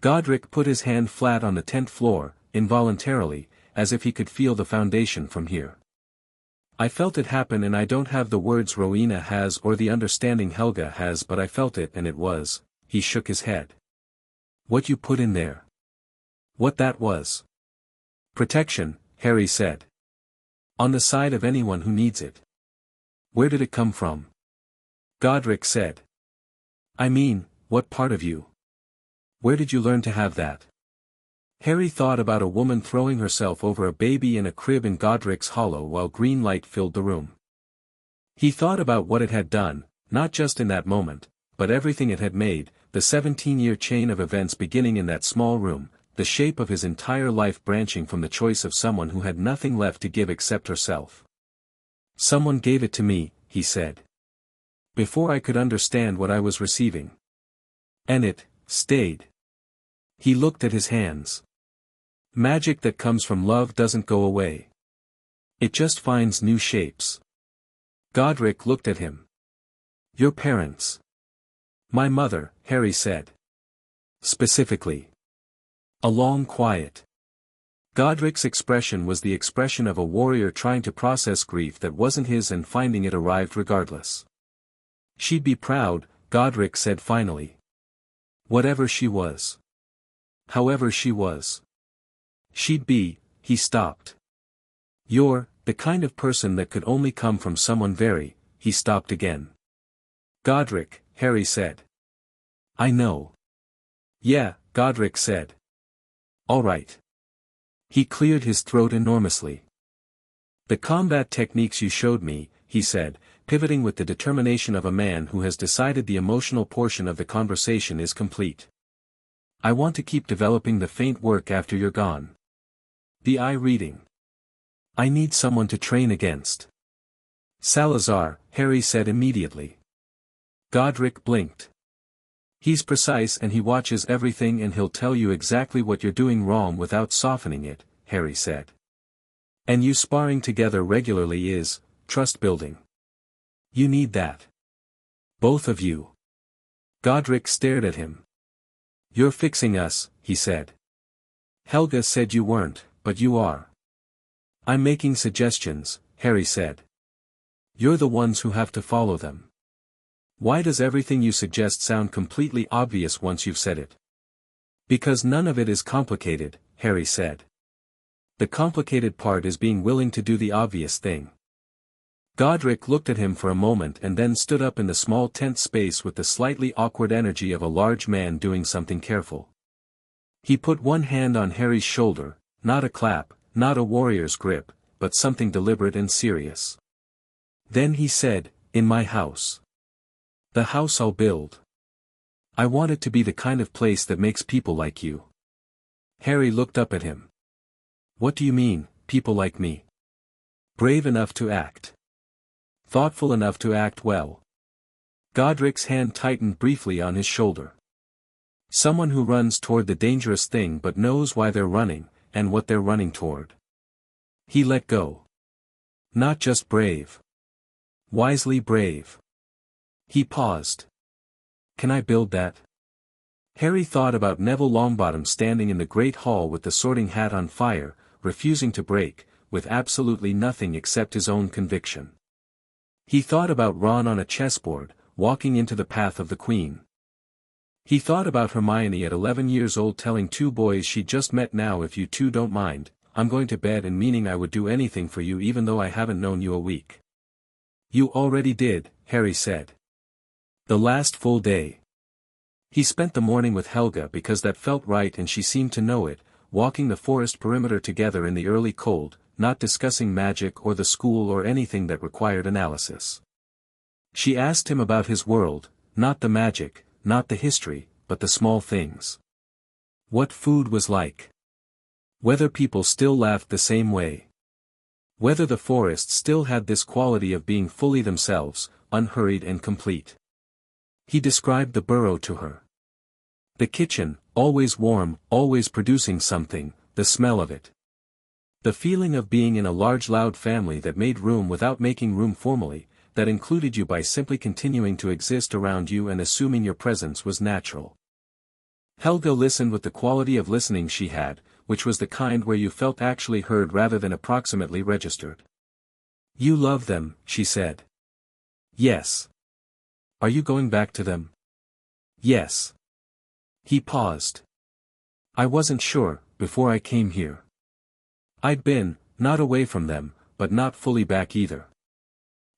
Godric put his hand flat on the tent floor, involuntarily, as if he could feel the foundation from here. I felt it happen, and I don't have the words Rowena has or the understanding Helga has, but I felt it, and it was, he shook his head. What you put in there. What that was. Protection, Harry said. On the side of anyone who needs it. Where did it come from? Godric said. I mean, what part of you? Where did you learn to have that? Harry thought about a woman throwing herself over a baby in a crib in Godric's hollow while green light filled the room. He thought about what it had done, not just in that moment, but everything it had made, the 17-year chain of events beginning in that small room, the shape of his entire life branching from the choice of someone who had nothing left to give except herself. Someone gave it to me, he said. Before I could understand what I was receiving. And it stayed. He looked at his hands. Magic that comes from love doesn't go away. It just finds new shapes. Godric looked at him. Your parents. My mother, Harry said. Specifically. A long quiet. Godric's expression was the expression of a warrior trying to process grief that wasn't his and finding it arrived regardless. She'd be proud, Godric said finally. Whatever she was. However she was. She'd be, he stopped. You're, the kind of person that could only come from someone very, he stopped again. Godric, Harry said. I know. Yeah, Godric said. All right. He cleared his throat enormously. The combat techniques you showed me, he said, pivoting with the determination of a man who has decided the emotional portion of the conversation is complete. I want to keep developing the feint work after you're gone. The eye reading. I need someone to train against. Salazar, Harry said immediately. Godric blinked. He's precise and he watches everything and he'll tell you exactly what you're doing wrong without softening it, Harry said. And you sparring together regularly is, trust building. You need that. Both of you. Godric stared at him. You're fixing us, he said. Helga said you weren't, but you are. I'm making suggestions, Harry said. You're the ones who have to follow them. Why does everything you suggest sound completely obvious once you've said it? Because none of it is complicated, Harry said. The complicated part is being willing to do the obvious thing. Godric looked at him for a moment and then stood up in the small tent space with the slightly awkward energy of a large man doing something careful. He put one hand on Harry's shoulder, not a clap, not a warrior's grip, but something deliberate and serious. Then he said, In my house. The house I'll build. I want it to be the kind of place that makes people like you. Harry looked up at him. What do you mean, people like me? Brave enough to act. Thoughtful enough to act well. Godric's hand tightened briefly on his shoulder. Someone who runs toward the dangerous thing but knows why they're running, and what they're running toward. He let go. Not just brave. Wisely brave. He paused. Can I build that? Harry thought about Neville Longbottom standing in the Great Hall with the Sorting Hat on fire, refusing to break, with absolutely nothing except his own conviction. He thought about Ron on a chessboard, walking into the path of the Queen. He thought about Hermione at 11 years old telling two boys she'd just met, now if you two don't mind, I'm going to bed, and meaning I would do anything for you even though I haven't known you a week. You already did, Harry said. The last full day. He spent the morning with Helga because that felt right and she seemed to know it, walking the forest perimeter together in the early cold, not discussing magic or the school or anything that required analysis. She asked him about his world, not the magic, not the history, but the small things. What food was like. Whether people still laughed the same way. Whether the forest still had this quality of being fully themselves, unhurried and complete. He described the burrow to her. The kitchen, always warm, always producing something, the smell of it. The feeling of being in a large loud family that made room without making room formally, that included you by simply continuing to exist around you and assuming your presence was natural. Helga listened with the quality of listening she had, which was the kind where you felt actually heard rather than approximately registered. You love them, she said. Yes. Are you going back to them? Yes. He paused. I wasn't sure, before I came here. I'd been, not away from them, but not fully back either.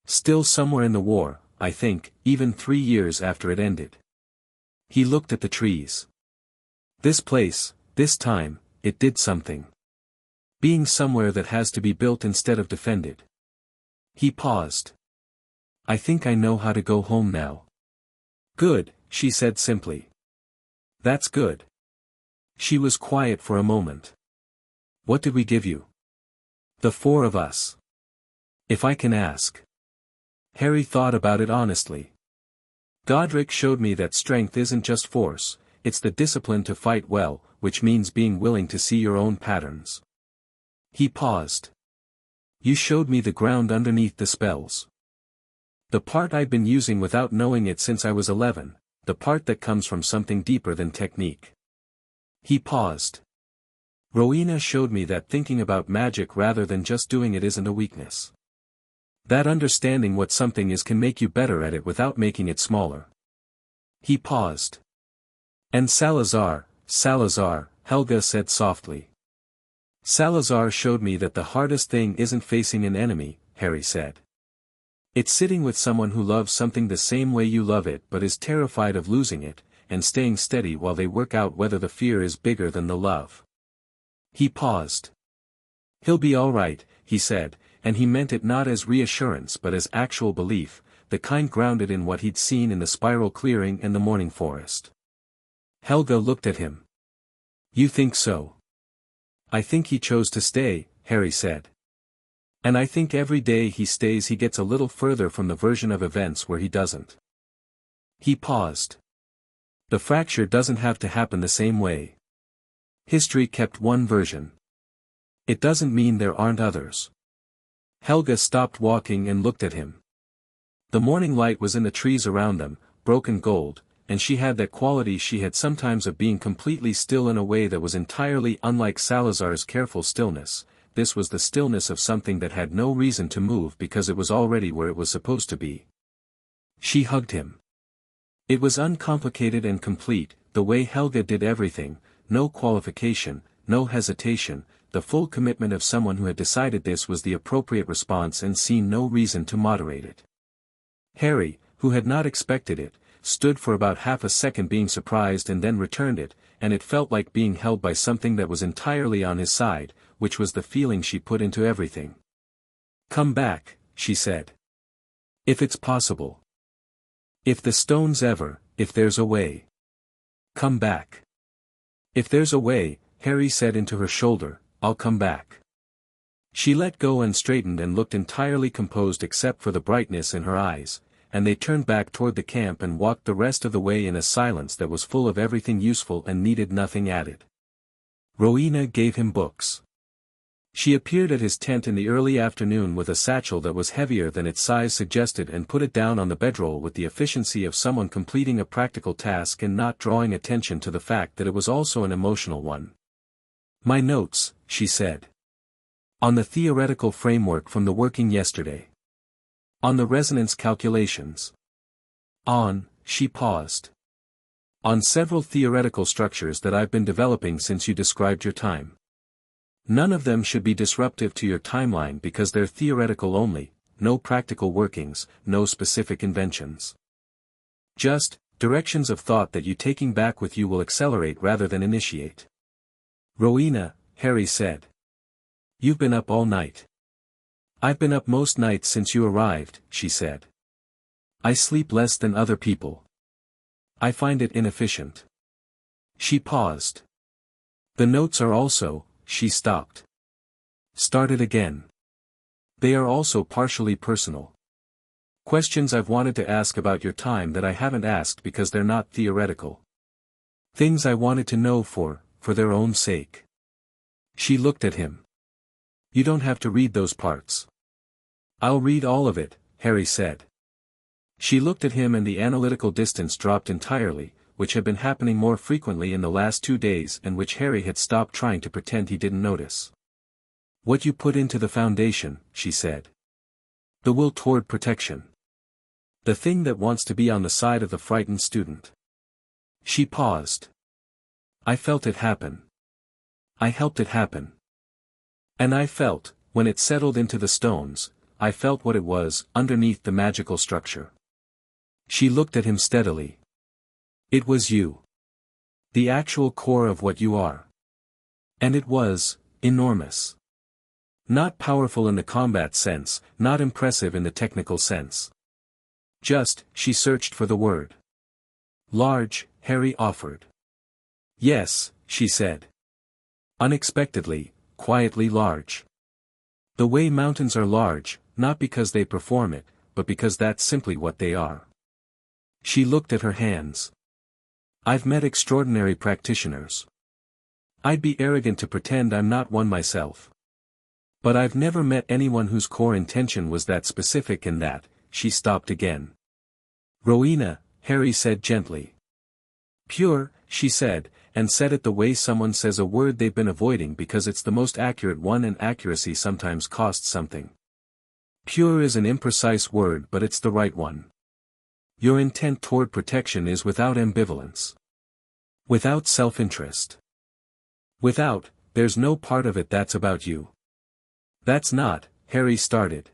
Still somewhere in the war, I think, even 3 years after it ended. He looked at the trees. This place, this time, it did something. Being somewhere that has to be built instead of defended. He paused. I think I know how to go home now. Good, she said simply. That's good. She was quiet for a moment. What did we give you? The 4 of us. If I can ask. Harry thought about it honestly. Godric showed me that strength isn't just force, it's the discipline to fight well, which means being willing to see your own patterns. He paused. You showed me the ground underneath the spells. The part I'd been using without knowing it since I was 11, the part that comes from something deeper than technique. He paused. Rowena showed me that thinking about magic rather than just doing it isn't a weakness. That understanding what something is can make you better at it without making it smaller. He paused. And Salazar, Helga said softly. Salazar showed me that the hardest thing isn't facing an enemy, Harry said. It's sitting with someone who loves something the same way you love it but is terrified of losing it, and staying steady while they work out whether the fear is bigger than the love. He paused. He'll be all right, he said, and he meant it not as reassurance but as actual belief, the kind grounded in what he'd seen in the spiral clearing and the morning forest. Helga looked at him. You think so? I think he chose to stay, Harry said. And I think every day he stays he gets a little further from the version of events where he doesn't. He paused. The fracture doesn't have to happen the same way. History kept one version. It doesn't mean there aren't others. Helga stopped walking and looked at him. The morning light was in the trees around them, broken gold, and she had that quality she had sometimes of being completely still in a way that was entirely unlike Salazar's careful stillness. This was the stillness of something that had no reason to move because it was already where it was supposed to be. She hugged him. It was uncomplicated and complete, the way Helga did everything, no qualification, no hesitation, the full commitment of someone who had decided this was the appropriate response and seen no reason to moderate it. Harry, who had not expected it, stood for about half a second being surprised and then returned it, and it felt like being held by something that was entirely on his side, which was the feeling she put into everything. Come back, she said. If it's possible. If the stones ever, if there's a way. Come back. If there's a way, Harry said into her shoulder, I'll come back. She let go and straightened and looked entirely composed except for the brightness in her eyes, and they turned back toward the camp and walked the rest of the way in a silence that was full of everything useful and needed nothing added. Rowena gave him books. She appeared at his tent in the early afternoon with a satchel that was heavier than its size suggested and put it down on the bedroll with the efficiency of someone completing a practical task and not drawing attention to the fact that it was also an emotional one. "My notes," she said. "On the theoretical framework from the working yesterday. On the resonance calculations. She paused. On several theoretical structures that I've been developing since you described your time. None of them should be disruptive to your timeline because they're theoretical only, no practical workings, no specific inventions. Just, directions of thought that you taking back with you will accelerate rather than initiate." "Rowena," Harry said. "You've been up all night." "I've been up most nights since you arrived," she said. "I sleep less than other people. I find it inefficient." She paused. "The notes are also," she stopped. Started again. "They are also partially personal. Questions I've wanted to ask about your time that I haven't asked because they're not theoretical. Things I wanted to know for their own sake." She looked at him. "You don't have to read those parts." "I'll read all of it," Harry said. She looked at him and the analytical distance dropped entirely, which had been happening more frequently in the last 2 days and which Harry had stopped trying to pretend he didn't notice. "What you put into the foundation," she said. "The will toward protection. The thing that wants to be on the side of the frightened student." She paused. "I felt it happen. I helped it happen. And I felt, when it settled into the stones, I felt what it was, underneath the magical structure." She looked at him steadily. "It was you. The actual core of what you are. And it was, enormous. Not powerful in the combat sense, not impressive in the technical sense. Just," she searched for the word. "Large," Harry offered. "Yes," she said. "Unexpectedly, quietly large. The way mountains are large, not because they perform it, but because that's simply what they are." She looked at her hands. "I've met extraordinary practitioners. I'd be arrogant to pretend I'm not one myself. But I've never met anyone whose core intention was that specific and that." She stopped again. "Rowena," Harry said gently. "Pure," she said, and said it the way someone says a word they've been avoiding because it's the most accurate one and accuracy sometimes costs something. "Pure is an imprecise word but it's the right one. Your intent toward protection is without ambivalence. Without self-interest. There's no part of it that's about you." "That's not," Harry started.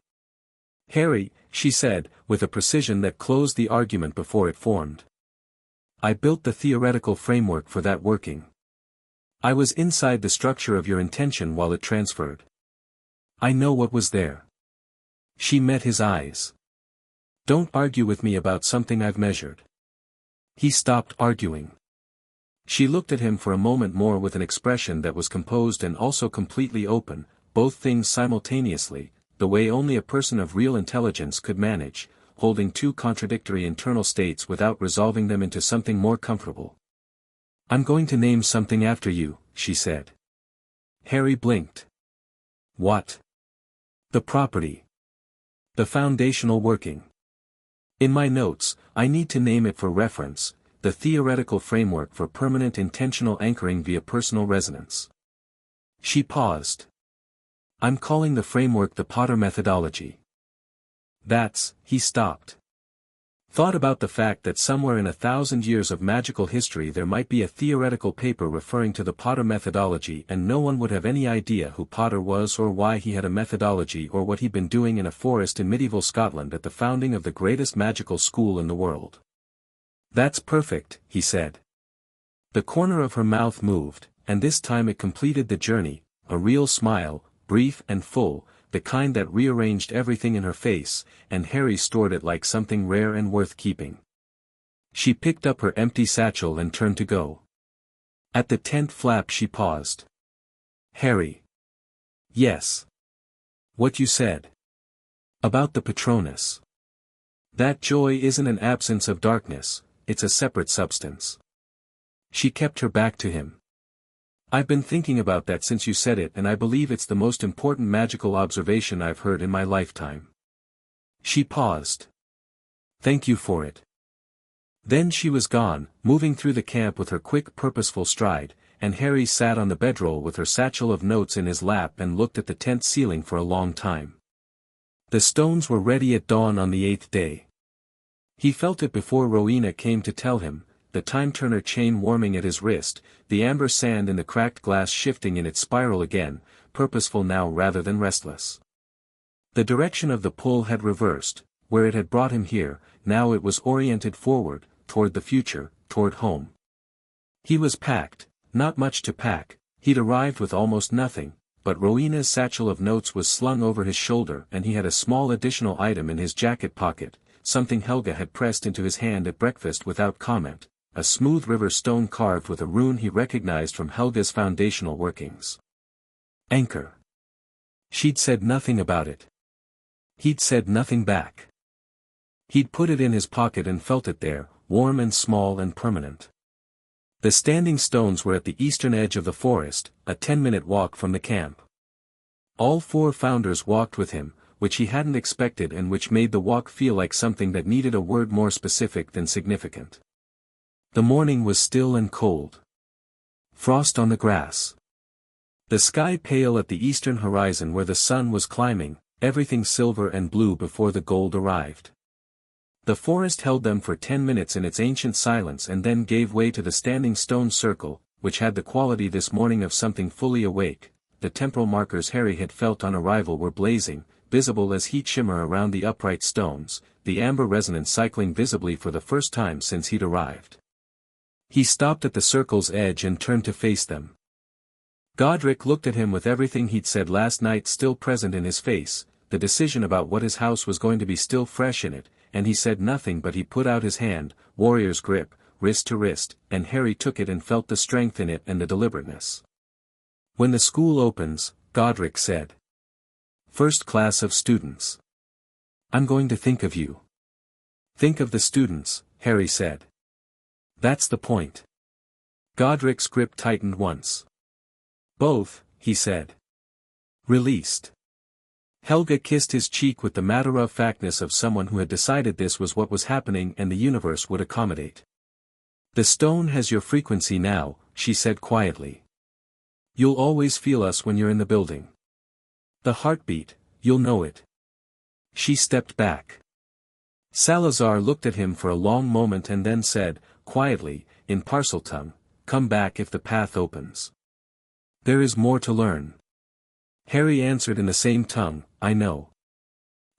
"Harry," she said, with a precision that closed the argument before it formed. "I built the theoretical framework for that working. I was inside the structure of your intention while it transferred. I know what was there." She met his eyes. "Don't argue with me about something I've measured." He stopped arguing. She looked at him for a moment more with an expression that was composed and also completely open, both things simultaneously, the way only a person of real intelligence could manage, holding two contradictory internal states without resolving them into something more comfortable. "I'm going to name something after you," she said. Harry blinked. "What?" "The property. The foundational working. In my notes, I need to name it for reference, the theoretical framework for permanent intentional anchoring via personal resonance." She paused. "I'm calling the framework the Potter methodology." He stopped. Thought about the fact that somewhere in 1,000 years of magical history there might be a theoretical paper referring to the Potter methodology and no one would have any idea who Potter was or why he had a methodology or what he'd been doing in a forest in medieval Scotland at the founding of the greatest magical school in the world. "That's perfect," he said. The corner of her mouth moved, and this time it completed the journey, a real smile, brief and full, the kind that rearranged everything in her face, and Harry stored it like something rare and worth keeping. She picked up her empty satchel and turned to go. At the tent flap she paused. "Harry." "Yes." What you said. About the Patronus. That joy isn't an absence of darkness, it's a separate substance. She kept her back to him. I've been thinking about that since you said it, and I believe it's the most important magical observation I've heard in my lifetime. She paused. Thank you for it. Then she was gone, moving through the camp with her quick purposeful stride, and Harry sat on the bedroll with her satchel of notes in his lap and looked at the tent ceiling for a long time. The stones were ready at dawn on the 8th day. He felt it before Rowena came to tell him, the time-turner chain warming at his wrist, the amber sand in the cracked glass shifting in its spiral again, purposeful now rather than restless. The direction of the pull had reversed, where it had brought him here, now it was oriented forward, toward the future, toward home. He was packed, not much to pack, he'd arrived with almost nothing, but Rowena's satchel of notes was slung over his shoulder and he had a small additional item in his jacket pocket, something Helga had pressed into his hand at breakfast without comment, a smooth river stone carved with a rune he recognized from Helga's foundational workings. Anchor. She'd said nothing about it. He'd said nothing back. He'd put it in his pocket and felt it there, warm and small and permanent. The standing stones were at the eastern edge of the forest, a 10-minute walk from the camp. All 4 founders walked with him, which he hadn't expected and which made the walk feel like something that needed a word more specific than significant. The morning was still and cold. Frost on the grass. The sky pale at the eastern horizon where the sun was climbing, everything silver and blue before the gold arrived. The forest held them for 10 minutes in its ancient silence and then gave way to the standing stone circle, which had the quality this morning of something fully awake. The temporal markers Harry had felt on arrival were blazing, visible as heat shimmer around the upright stones, the amber resonance cycling visibly for the first time since he'd arrived. He stopped at the circle's edge and turned to face them. Godric looked at him with everything he'd said last night still present in his face, the decision about what his house was going to be still fresh in it, and he said nothing but he put out his hand, warrior's grip, wrist to wrist, and Harry took it and felt the strength in it and the deliberateness. When the school opens, Godric said. First class of students. I'm going to think of you. Think of the students, Harry said. That's the point. Godric's grip tightened once. Both, he said. Released. Helga kissed his cheek with the matter-of-factness of someone who had decided this was what was happening and the universe would accommodate. The stone has your frequency now, she said quietly. You'll always feel us when you're in the building. The heartbeat, you'll know it. She stepped back. Salazar looked at him for a long moment and then said, quietly, in Parseltongue, come back if the path opens. There is more to learn. Harry answered in the same tongue, I know.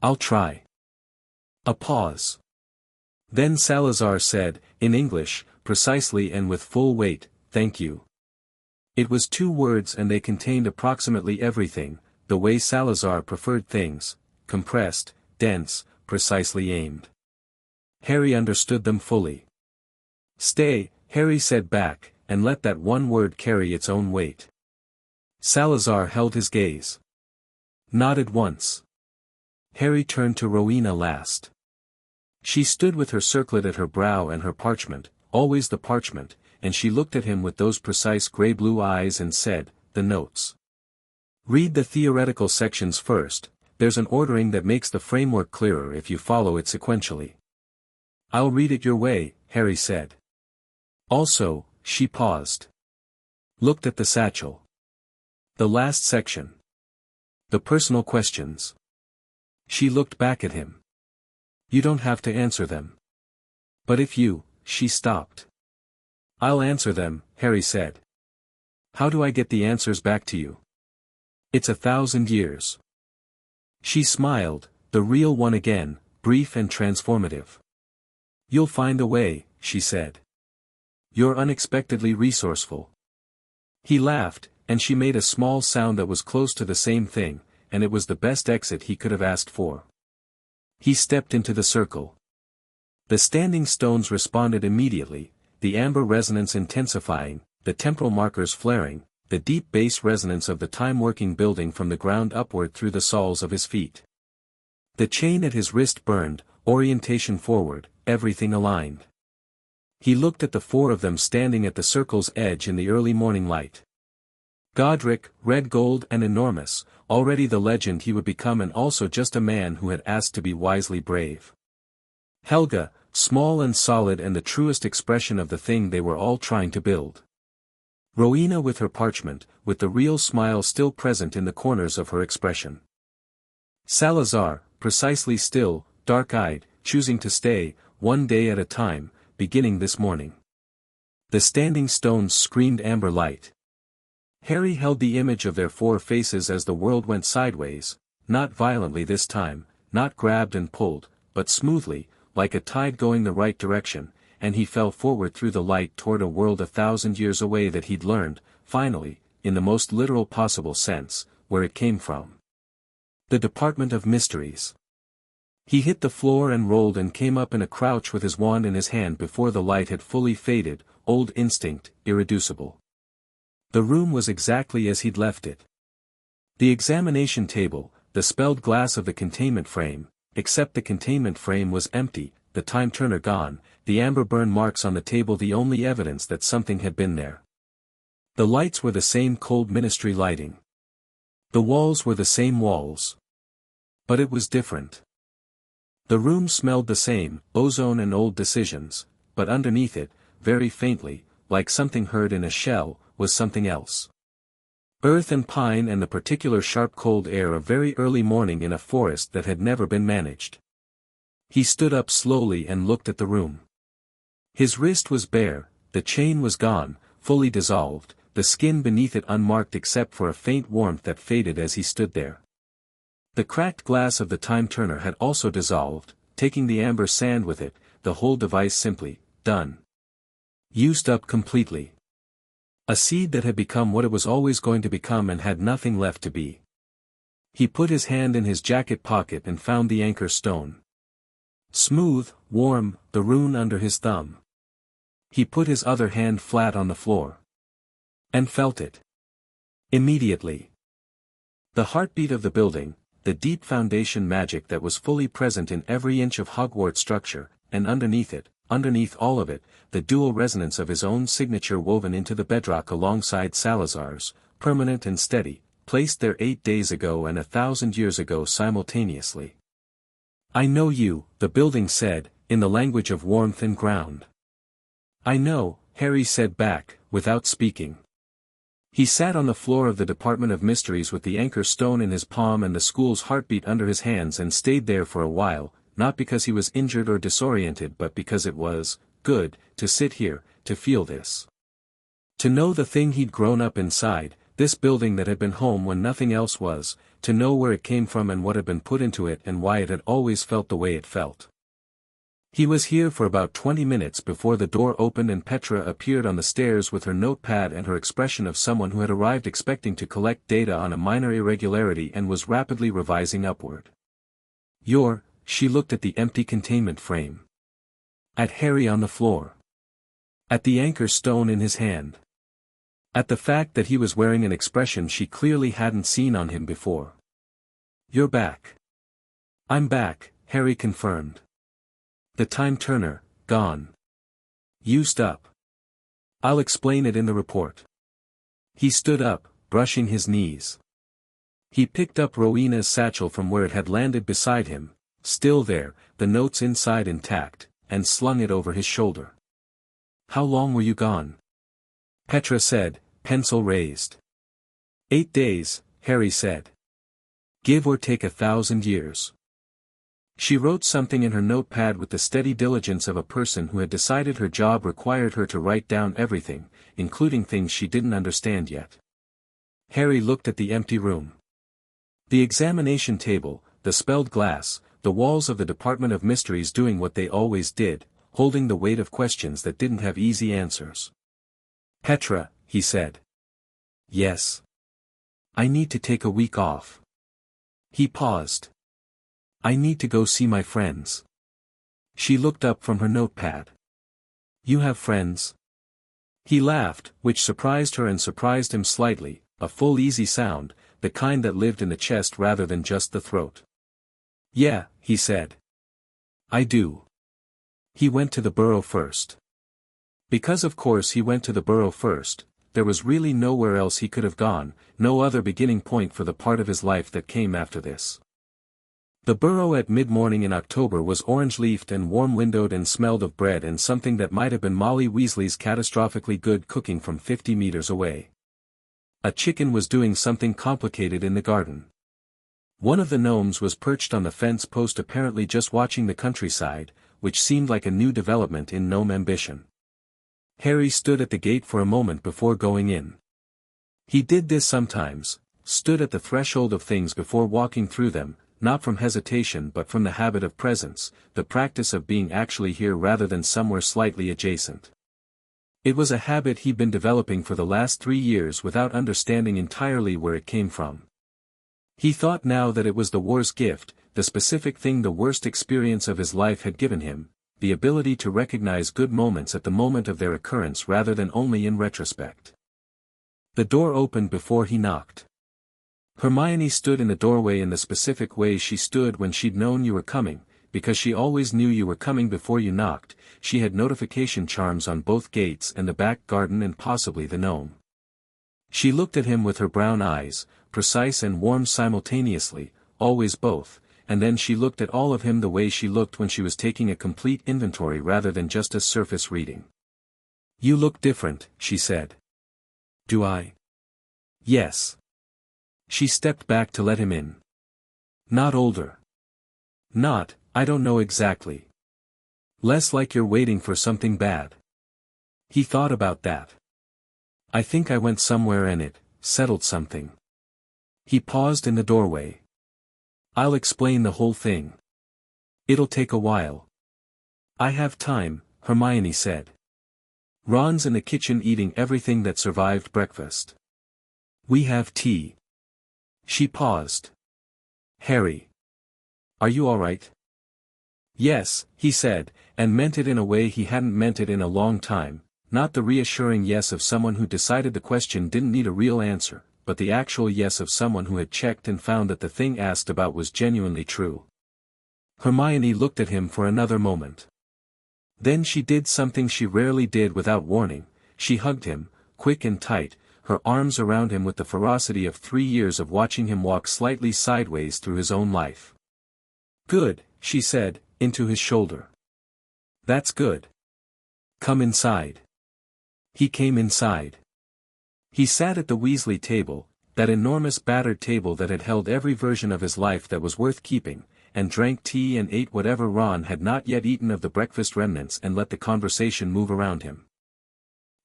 I'll try. A pause. Then Salazar said, in English, precisely and with full weight, thank you. It was 2 words and they contained approximately everything, the way Salazar preferred things, compressed, dense, precisely aimed. Harry understood them fully. Stay, Harry said back, and let that one word carry its own weight. Salazar held his gaze. Nodded once. Harry turned to Rowena last. She stood with her circlet at her brow and her parchment, always the parchment, and she looked at him with those precise grey-blue eyes and said, the notes. Read the theoretical sections first, there's an ordering that makes the framework clearer if you follow it sequentially. I'll read it your way, Harry said. Also, she paused. Looked at the satchel. The last section. The personal questions. She looked back at him. You don't have to answer them. But if you, she stopped. I'll answer them, Harry said. How do I get the answers back to you? It's 1,000 years. She smiled, the real one again, brief and transformative. You'll find a way, she said. You're unexpectedly resourceful. He laughed, and she made a small sound that was close to the same thing, and it was the best exit he could have asked for. He stepped into the circle. The standing stones responded immediately, the amber resonance intensifying, the temporal markers flaring, the deep bass resonance of the time-working building from the ground upward through the soles of his feet. The chain at his wrist burned, orientation forward, everything aligned. He looked at the four of them standing at the circle's edge in the early morning light. Godric, red gold and enormous, already the legend he would become and also just a man who had asked to be wisely brave. Helga, small and solid and the truest expression of the thing they were all trying to build. Rowena with her parchment, with the real smile still present in the corners of her expression. Salazar, precisely still, dark-eyed, choosing to stay, one day at a time, beginning this morning. The standing stones screamed amber light. Harry held the image of their four faces as the world went sideways, not violently this time, not grabbed and pulled, but smoothly, like a tide going the right direction, and he fell forward through the light toward a world 1,000 years away that he'd learned, finally, in the most literal possible sense, where it came from. The Department of Mysteries. He hit the floor and rolled and came up in a crouch with his wand in his hand before the light had fully faded, old instinct, irreducible. The room was exactly as he'd left it. The examination table, the spelled glass of the containment frame, except the containment frame was empty, the time turner gone, the amber burn marks on the table the only evidence that something had been there. The lights were the same cold ministry lighting. The walls were the same walls. But it was different. The room smelled the same, ozone and old decisions, but underneath it, very faintly, like something heard in a shell, was something else. Earth and pine and the particular sharp cold air of very early morning in a forest that had never been managed. He stood up slowly and looked at the room. His wrist was bare, the chain was gone, fully dissolved, the skin beneath it unmarked except for a faint warmth that faded as he stood there. The cracked glass of the time turner had also dissolved, taking the amber sand with it, the whole device simply, done. Used up completely. A seed that had become what it was always going to become and had nothing left to be. He put his hand in his jacket pocket and found the anchor stone. Smooth, warm, the rune under his thumb. He put his other hand flat on the floor. And felt it. Immediately. The heartbeat of the building, the deep foundation magic that was fully present in every inch of Hogwarts structure, and underneath it, underneath all of it, the dual resonance of his own signature woven into the bedrock alongside Salazar's, permanent and steady, placed there 8 days ago and 1,000 years ago simultaneously. I know you, the building said, in the language of warmth and ground. I know, Harry said back, without speaking. He sat on the floor of the Department of Mysteries with the anchor stone in his palm and the school's heartbeat under his hands and stayed there for a while, not because he was injured or disoriented but because it was good to sit here, to feel this. To know the thing he'd grown up inside, this building that had been home when nothing else was, to know where it came from and what had been put into it and why it had always felt the way it felt. He was here for about 20 minutes before the door opened and Petra appeared on the stairs with her notepad and her expression of someone who had arrived expecting to collect data on a minor irregularity and was rapidly revising upward. She looked at the empty containment frame. At Harry on the floor. At the anchor stone in his hand. At the fact that he was wearing an expression she clearly hadn't seen on him before. You're back. I'm back, Harry confirmed. The time turner, gone. Used up. I'll explain it in the report. He stood up, brushing his knees. He picked up Rowena's satchel from where it had landed beside him, still there, the notes inside intact, and slung it over his shoulder. How long were you gone? Petra said, pencil raised. 8 days, Harry said. Give or take 1,000 years. She wrote something in her notepad with the steady diligence of a person who had decided her job required her to write down everything, including things she didn't understand yet. Harry looked at the empty room. The examination table, the spelled glass, the walls of the Department of Mysteries doing what they always did, holding the weight of questions that didn't have easy answers. Petra, he said. Yes. I need to take a week off. He paused. I need to go see my friends. She looked up from her notepad. You have friends? He laughed, which surprised her and surprised him slightly, a full easy sound, the kind that lived in the chest rather than just the throat. Yeah, he said. I do. He went to the burrow first. Because of course he went to the burrow first, there was really nowhere else he could have gone, no other beginning point for the part of his life that came after this. The burrow at mid-morning in October was orange-leafed and warm-windowed and smelled of bread and something that might have been Molly Weasley's catastrophically good cooking from 50 meters away. A chicken was doing something complicated in the garden. One of the gnomes was perched on the fence post apparently just watching the countryside, which seemed like a new development in gnome ambition. Harry stood at the gate for a moment before going in. He did this sometimes, stood at the threshold of things before walking through them, not from hesitation but from the habit of presence, the practice of being actually here rather than somewhere slightly adjacent. It was a habit he'd been developing for the last 3 years without understanding entirely where it came from. He thought now that it was the war's gift, the specific thing the worst experience of his life had given him, the ability to recognize good moments at the moment of their occurrence rather than only in retrospect. The door opened before he knocked. Hermione stood in the doorway in the specific way she stood when she'd known you were coming, because she always knew you were coming before you knocked. She had notification charms on both gates and the back garden and possibly the gnome. She looked at him with her brown eyes, precise and warm simultaneously, always both, and then she looked at all of him the way she looked when she was taking a complete inventory rather than just a surface reading. You look different, she said. Do I? Yes. She stepped back to let him in. Not older. Not, I don't know exactly. Less like you're waiting for something bad. He thought about that. I think I went somewhere and it settled something. He paused in the doorway. I'll explain the whole thing. It'll take a while. I have time, Hermione said. Ron's in the kitchen eating everything that survived breakfast. We have tea. She paused. Harry. Are you all right? Yes, he said, and meant it in a way he hadn't meant it in a long time, not the reassuring yes of someone who decided the question didn't need a real answer, but the actual yes of someone who had checked and found that the thing asked about was genuinely true. Hermione looked at him for another moment. Then she did something she rarely did without warning, she hugged him, quick and tight, her arms around him with the ferocity of 3 years of watching him walk slightly sideways through his own life. Good, she said, into his shoulder. That's good. Come inside. He came inside. He sat at the Weasley table, that enormous battered table that had held every version of his life that was worth keeping, and drank tea and ate whatever Ron had not yet eaten of the breakfast remnants and let the conversation move around him.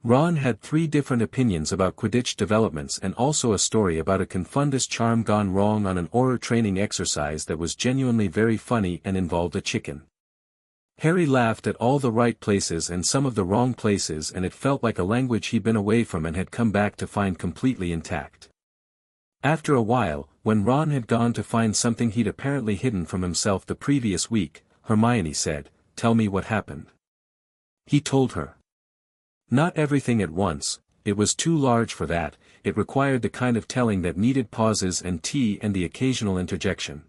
Ron had 3 different opinions about Quidditch developments and also a story about a Confundus charm gone wrong on an Auror training exercise that was genuinely very funny and involved a chicken. Harry laughed at all the right places and some of the wrong places, and it felt like a language he'd been away from and had come back to find completely intact. After a while, when Ron had gone to find something he'd apparently hidden from himself the previous week, Hermione said, "Tell me what happened." He told her. Not everything at once, it was too large for that, it required the kind of telling that needed pauses and tea and the occasional interjection.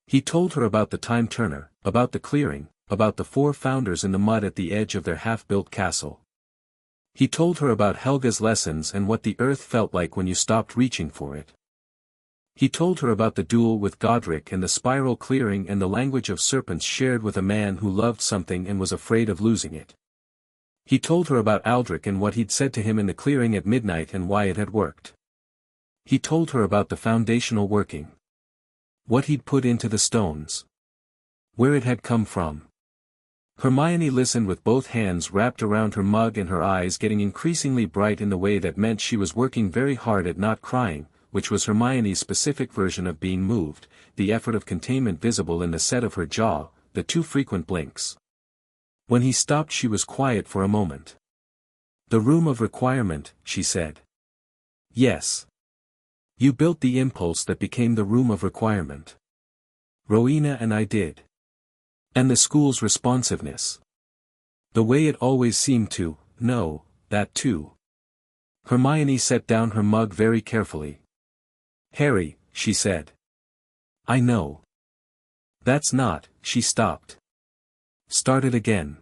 He told her about the time turner, about the clearing, about the 4 founders in the mud at the edge of their half-built castle. He told her about Helga's lessons and what the earth felt like when you stopped reaching for it. He told her about the duel with Godric and the spiral clearing and the language of serpents shared with a man who loved something and was afraid of losing it. He told her about Aldrich and what he'd said to him in the clearing at midnight and why it had worked. He told her about the foundational working. What he'd put into the stones. Where it had come from. Hermione listened with both hands wrapped around her mug and her eyes getting increasingly bright in the way that meant she was working very hard at not crying, which was Hermione's specific version of being moved, the effort of containment visible in the set of her jaw, the too frequent blinks. When he stopped she was quiet for a moment. The room of requirement, she said. Yes. You built the impulse that became the room of requirement. Rowena and I did. And the school's responsiveness. The way it always seemed to know that too. Hermione set down her mug very carefully. Harry, she said. I know. That's not, she stopped. Started again.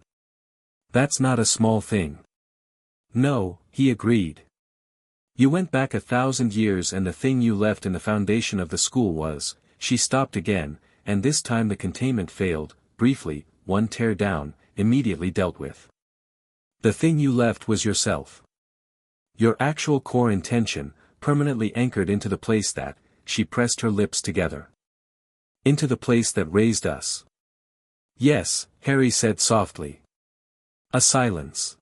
That's not a small thing. No, he agreed. You went back 1,000 years and the thing you left in the foundation of the school was, she stopped again, and this time the containment failed, briefly, one tear down, immediately dealt with. The thing you left was yourself. Your actual core intention, permanently anchored into the place that, she pressed her lips together. Into the place that raised us. Yes, Harry said softly. A silence.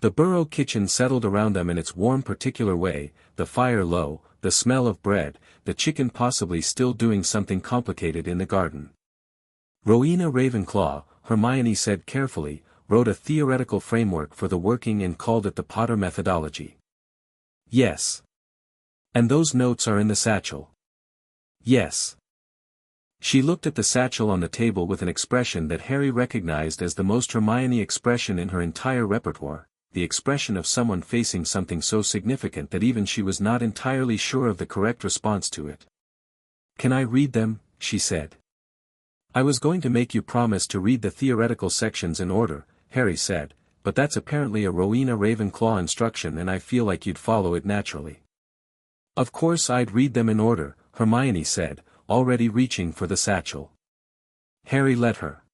The burrow kitchen settled around them in its warm particular way, the fire low, the smell of bread, the chicken possibly still doing something complicated in the garden. Rowena Ravenclaw, Hermione said carefully, wrote a theoretical framework for the working and called it the Potter methodology. Yes. And those notes are in the satchel. Yes. She looked at the satchel on the table with an expression that Harry recognized as the most Hermione expression in her entire repertoire, the expression of someone facing something so significant that even she was not entirely sure of the correct response to it. Can I read them? She said. I was going to make you promise to read the theoretical sections in order, Harry said, but that's apparently a Rowena Ravenclaw instruction and I feel like you'd follow it naturally. Of course I'd read them in order, Hermione said, already reaching for the satchel. Harry let her.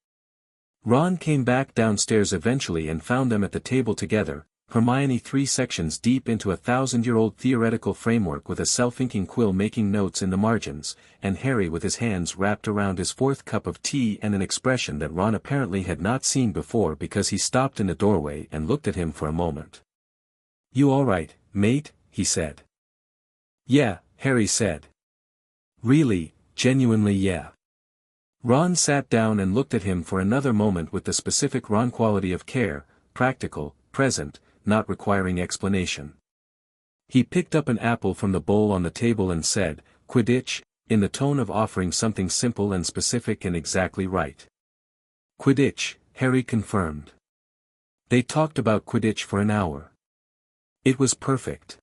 Ron came back downstairs eventually and found them at the table together, Hermione 3 sections deep into a 1,000-year-old theoretical framework with a self-inking quill making notes in the margins, and Harry with his hands wrapped around his 4th cup of tea and an expression that Ron apparently had not seen before because he stopped in the doorway and looked at him for a moment. You all right, mate? He said. Yeah, Harry said. Really, genuinely yeah. Ron sat down and looked at him for another moment with the specific Ron quality of care, practical, present, not requiring explanation. He picked up an apple from the bowl on the table and said, Quidditch, in the tone of offering something simple and specific and exactly right. Quidditch, Harry confirmed. They talked about Quidditch for an hour. It was perfect.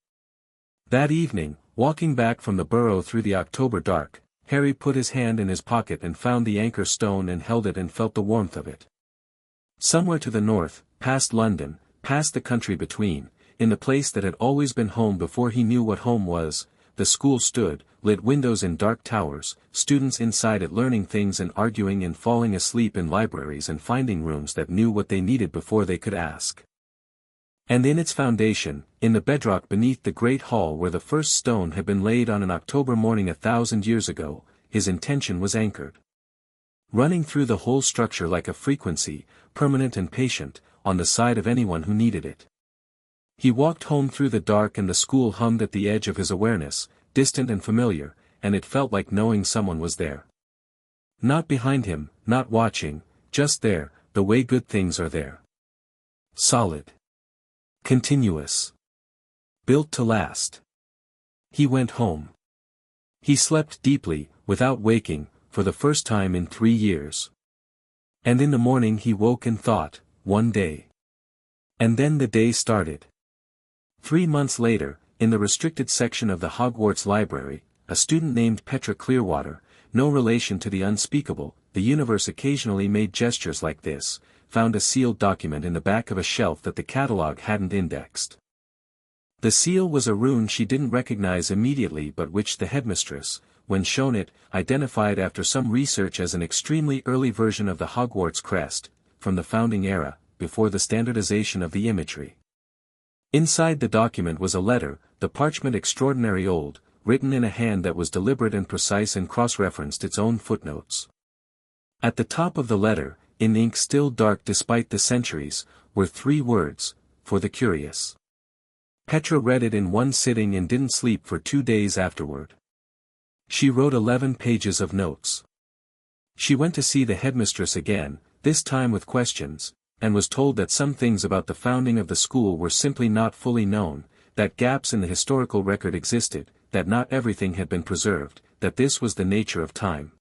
That evening, walking back from the burrow through the October dark, Harry put his hand in his pocket and found the anchor stone and held it and felt the warmth of it. Somewhere to the north, past London, past the country between, in the place that had always been home before he knew what home was, the school stood, lit windows in dark towers, students inside it learning things and arguing and falling asleep in libraries and finding rooms that knew what they needed before they could ask. And in its foundation, in the bedrock beneath the great hall where the first stone had been laid on an October morning 1,000 years ago, his intention was anchored. Running through the whole structure like a frequency, permanent and patient, on the side of anyone who needed it. He walked home through the dark and the school hummed at the edge of his awareness, distant and familiar, and it felt like knowing someone was there. Not behind him, not watching, just there, the way good things are there. Solid. Continuous. Built to last. He went home. He slept deeply, without waking, for the first time in 3 years. And in the morning he woke and thought, one day. And then the day started. 3 months later, in the restricted section of the Hogwarts library, a student named Petra Clearwater, no relation to the unspeakable, the universe occasionally made gestures like this, found a sealed document in the back of a shelf that the catalog hadn't indexed. The seal was a rune she didn't recognize immediately but which the headmistress, when shown it, identified after some research as an extremely early version of the Hogwarts crest, from the founding era, before the standardization of the imagery. Inside the document was a letter, the parchment extraordinary old, written in a hand that was deliberate and precise and cross-referenced its own footnotes. At the top of the letter, in ink still dark despite the centuries, were 3 words, for the curious. Petra read it in one sitting and didn't sleep for 2 days afterward. She wrote 11 pages of notes. She went to see the headmistress again, this time with questions, and was told that some things about the founding of the school were simply not fully known, that gaps in the historical record existed, that not everything had been preserved, that this was the nature of time.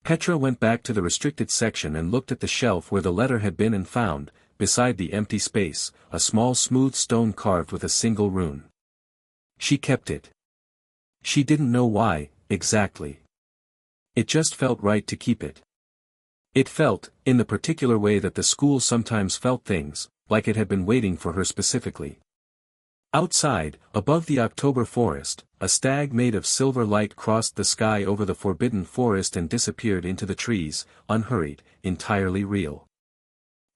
Petra went back to the restricted section and looked at the shelf where the letter had been and found, beside the empty space, a small smooth stone carved with a single rune. She kept it. She didn't know why, exactly. It just felt right to keep it. It felt, in the particular way that the school sometimes felt things, like it had been waiting for her specifically. Outside, above the October forest, a stag made of silver light crossed the sky over the forbidden forest and disappeared into the trees, unhurried, entirely real.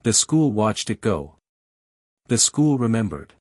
The school watched it go. The school remembered.